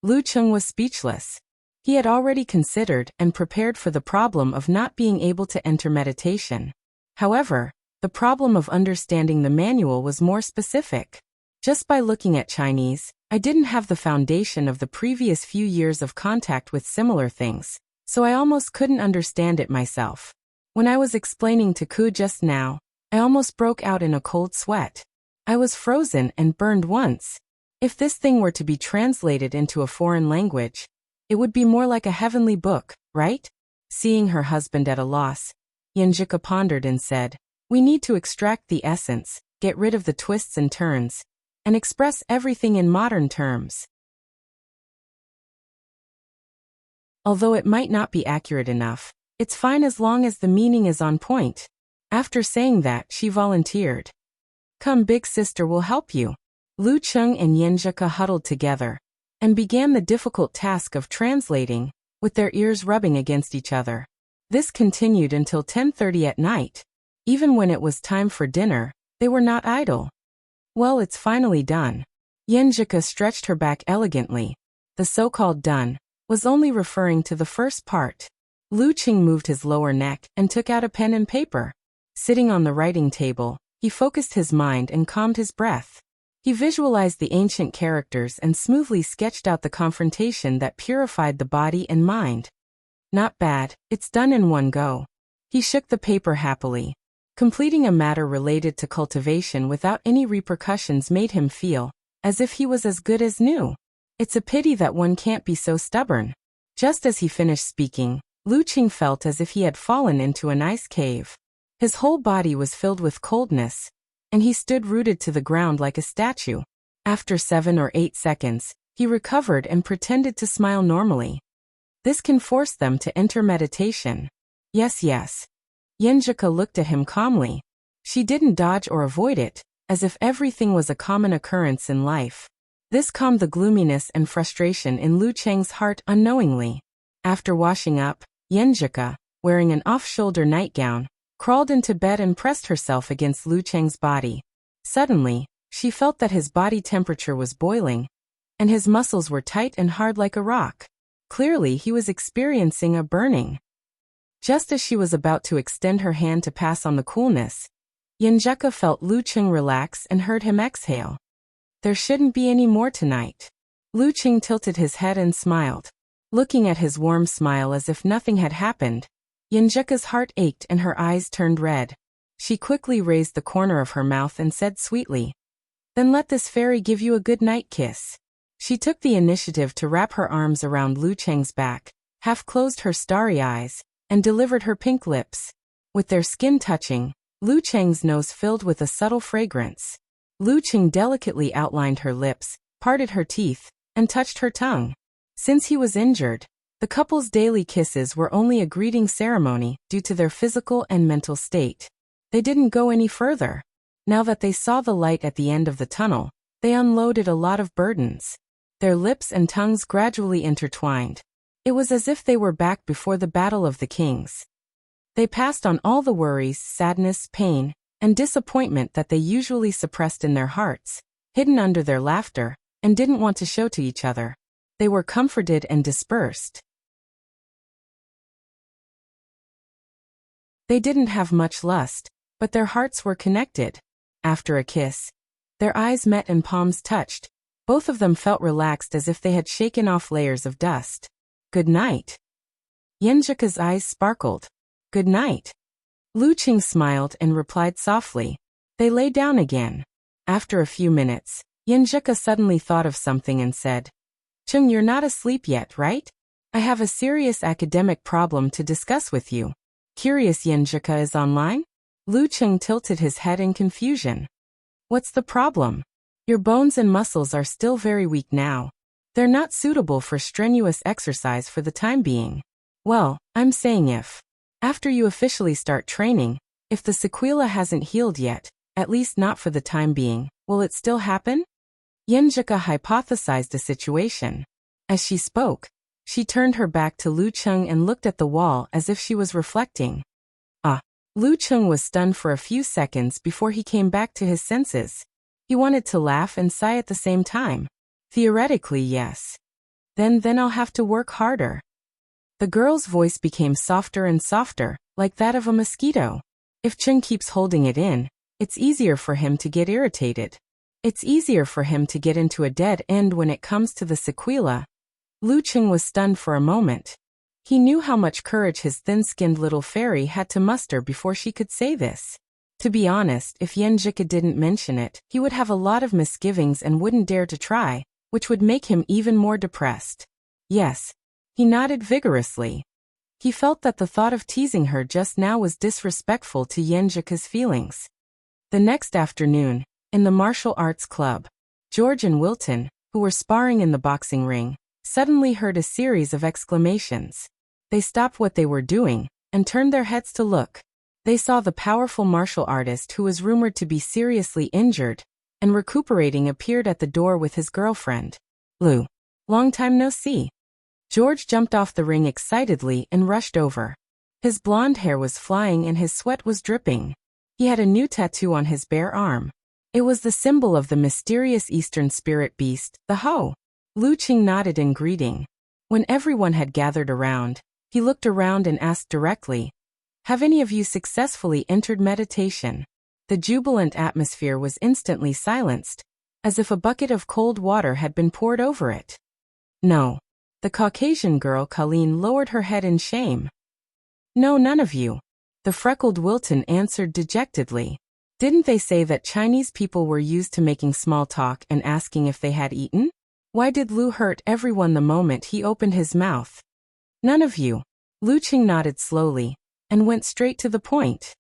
Lu Cheng was speechless. He had already considered and prepared for the problem of not being able to enter meditation. However, the problem of understanding the manual was more specific. Just by looking at Chinese, I didn't have the foundation of the previous few years of contact with similar things, so I almost couldn't understand it myself. When I was explaining to Ku just now, I almost broke out in a cold sweat. I was frozen and burned once. If this thing were to be translated into a foreign language, it would be more like a heavenly book, right? Seeing her husband at a loss, Yenjika pondered and said, "We need to extract the essence, get rid of the twists and turns, and express everything in modern terms. Although it might not be accurate enough, it's fine as long as the meaning is on point." After saying that, she volunteered. "Come, big sister will help you." Lu Cheng and Yenjika huddled together and began the difficult task of translating, with their ears rubbing against each other. This continued until 10:30 at night. Even when it was time for dinner, they were not idle. "Well, it's finally done." Yenjika stretched her back elegantly. The so-called done was only referring to the first part. Lu Cheng moved his lower neck and took out a pen and paper. Sitting on the writing table, he focused his mind and calmed his breath. He visualized the ancient characters and smoothly sketched out the confrontation that purified the body and mind. "Not bad, it's done in one go." He shook the paper happily. Completing a matter related to cultivation without any repercussions made him feel as if he was as good as new. It's a pity that one can't be so stubborn. Just as he finished speaking, Lu Cheng felt as if he had fallen into an ice cave. His whole body was filled with coldness, and he stood rooted to the ground like a statue. After 7 or 8 seconds, he recovered and pretended to smile normally. "This can force them to enter meditation." "Yes, yes." Yenjika looked at him calmly. She didn't dodge or avoid it, as if everything was a common occurrence in life. This calmed the gloominess and frustration in Lu Cheng's heart unknowingly. After washing up, Yenjika, wearing an off-shoulder nightgown, crawled into bed and pressed herself against Lu Cheng's body. Suddenly, she felt that his body temperature was boiling, and his muscles were tight and hard like a rock. Clearly, he was experiencing a burning. Just as she was about to extend her hand to pass on the coolness, Yenjika felt Lu Cheng relax and heard him exhale. "There shouldn't be any more tonight." Lu Cheng tilted his head and smiled. Looking at his warm smile as if nothing had happened, Yenjika's heart ached and her eyes turned red. She quickly raised the corner of her mouth and said sweetly, "Then let this fairy give you a good night kiss." She took the initiative to wrap her arms around Lu Cheng's back, half closed her starry eyes, and delivered her pink lips. With their skin touching, Lu Cheng's nose filled with a subtle fragrance. Lu Cheng delicately outlined her lips, parted her teeth, and touched her tongue. Since he was injured, the couple's daily kisses were only a greeting ceremony due to their physical and mental state. They didn't go any further. Now that they saw the light at the end of the tunnel, they unloaded a lot of burdens. Their lips and tongues gradually intertwined. It was as if they were back before the Battle of the Kings. They passed on all the worries, sadness, pain, and disappointment that they usually suppressed in their hearts, hidden under their laughter, and didn't want to show to each other. They were comforted and dispersed. They didn't have much lust, but their hearts were connected. After a kiss, their eyes met and palms touched. Both of them felt relaxed as if they had shaken off layers of dust. "Good night." Yenjika's eyes sparkled. Good night. Lu Qing smiled and replied softly. They lay down again. After a few minutes, Yenjika suddenly thought of something and said, Qing, you're not asleep yet, right? I have a serious academic problem to discuss with you. Curious Yenjika is online? Lu Qing tilted his head in confusion. What's the problem? Your bones and muscles are still very weak now. They're not suitable for strenuous exercise for the time being. Well, I'm saying if, after you officially start training, if the sequela hasn't healed yet, at least not for the time being, will it still happen? Yenjika hypothesized a situation. As she spoke, she turned her back to Lu Qing and looked at the wall as if she was reflecting. Lu Qing was stunned for a few seconds before he came back to his senses. He wanted to laugh and sigh at the same time. Theoretically, yes. Then I'll have to work harder. The girl's voice became softer and softer, like that of a mosquito. If Qing keeps holding it in, it's easier for him to get irritated. It's easier for him to get into a dead end when it comes to the sequela. Lu Qing was stunned for a moment. He knew how much courage his thin-skinned little fairy had to muster before she could say this. To be honest, if Yenjika didn't mention it, he would have a lot of misgivings and wouldn't dare to try, which would make him even more depressed. Yes. He nodded vigorously. He felt that the thought of teasing her just now was disrespectful to Yenjika's feelings. The next afternoon, in the martial arts club, George and Wilton, who were sparring in the boxing ring, suddenly heard a series of exclamations. They stopped what they were doing and turned their heads to look. They saw the powerful martial artist who was rumored to be seriously injured and recuperating appeared at the door with his girlfriend. Lu. Long time no see. George jumped off the ring excitedly and rushed over. His blonde hair was flying and his sweat was dripping. He had a new tattoo on his bare arm. It was the symbol of the mysterious Eastern spirit beast, the Ho. Lu Qing nodded in greeting. When everyone had gathered around, he looked around and asked directly, Have any of you successfully entered meditation? The jubilant atmosphere was instantly silenced, as if a bucket of cold water had been poured over it. No. The Caucasian girl Colleen lowered her head in shame. No, none of you. The freckled Wilton answered dejectedly. Didn't they say that Chinese people were used to making small talk and asking if they had eaten? Why did Lu hurt everyone the moment he opened his mouth? None of you. Lu Qing nodded slowly and went straight to the point.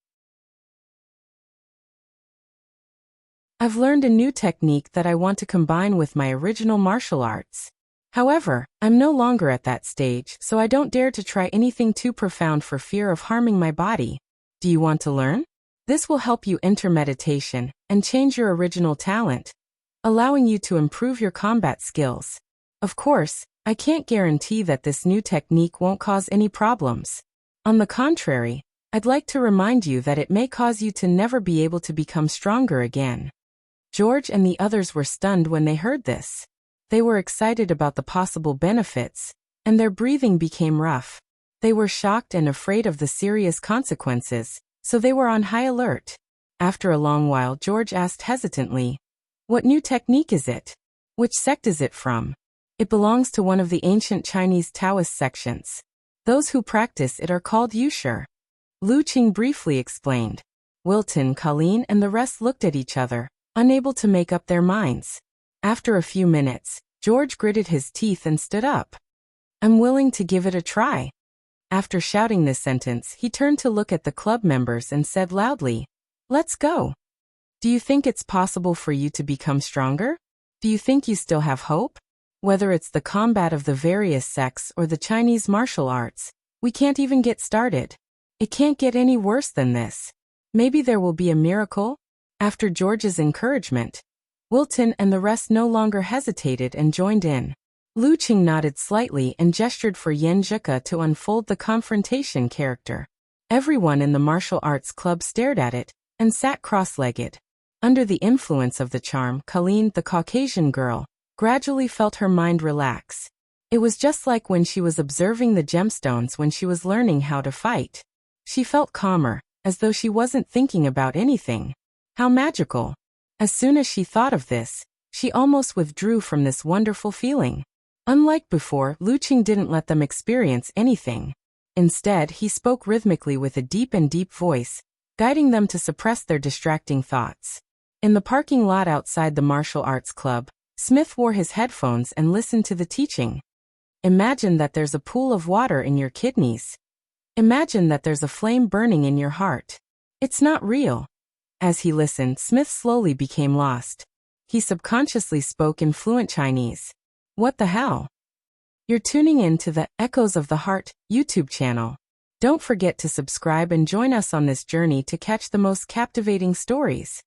I've learned a new technique that I want to combine with my original martial arts. However, I'm no longer at that stage, so I don't dare to try anything too profound for fear of harming my body. Do you want to learn? This will help you enter meditation and change your original talent, allowing you to improve your combat skills. Of course, I can't guarantee that this new technique won't cause any problems. On the contrary, I'd like to remind you that it may cause you to never be able to become stronger again. George and the others were stunned when they heard this. They were excited about the possible benefits, and their breathing became rough. They were shocked and afraid of the serious consequences, so they were on high alert. After a long while, George asked hesitantly, What new technique is it? Which sect is it from? It belongs to one of the ancient Chinese Taoist sections. Those who practice it are called Yusher. Lu Qing briefly explained. Wilton, Colleen, and the rest looked at each other, unable to make up their minds. After a few minutes, George gritted his teeth and stood up. I'm willing to give it a try. After shouting this sentence, he turned to look at the club members and said loudly, Let's go. Do you think it's possible for you to become stronger? Do you think you still have hope? Whether it's the combat of the various sects or the Chinese martial arts, we can't even get started. It can't get any worse than this. Maybe there will be a miracle? After George's encouragement, Wilton and the rest no longer hesitated and joined in. Lu Qing nodded slightly and gestured for Yenjika to unfold the confrontation character. Everyone in the martial arts club stared at it and sat cross-legged. Under the influence of the charm, Colleen, the Caucasian girl, gradually felt her mind relax. It was just like when she was observing the gemstones when she was learning how to fight. She felt calmer, as though she wasn't thinking about anything. How magical! As soon as she thought of this, she almost withdrew from this wonderful feeling. Unlike before, Lu Qing didn't let them experience anything. Instead, he spoke rhythmically with a deep voice, guiding them to suppress their distracting thoughts. In the parking lot outside the martial arts club, Smith wore his headphones and listened to the teaching. Imagine that there's a pool of water in your kidneys. Imagine that there's a flame burning in your heart. It's not real. As he listened, Smith slowly became lost. He subconsciously spoke in fluent Chinese. What the hell? You're tuning in to the Echoes of the Heart YouTube channel. Don't forget to subscribe and join us on this journey to catch the most captivating stories.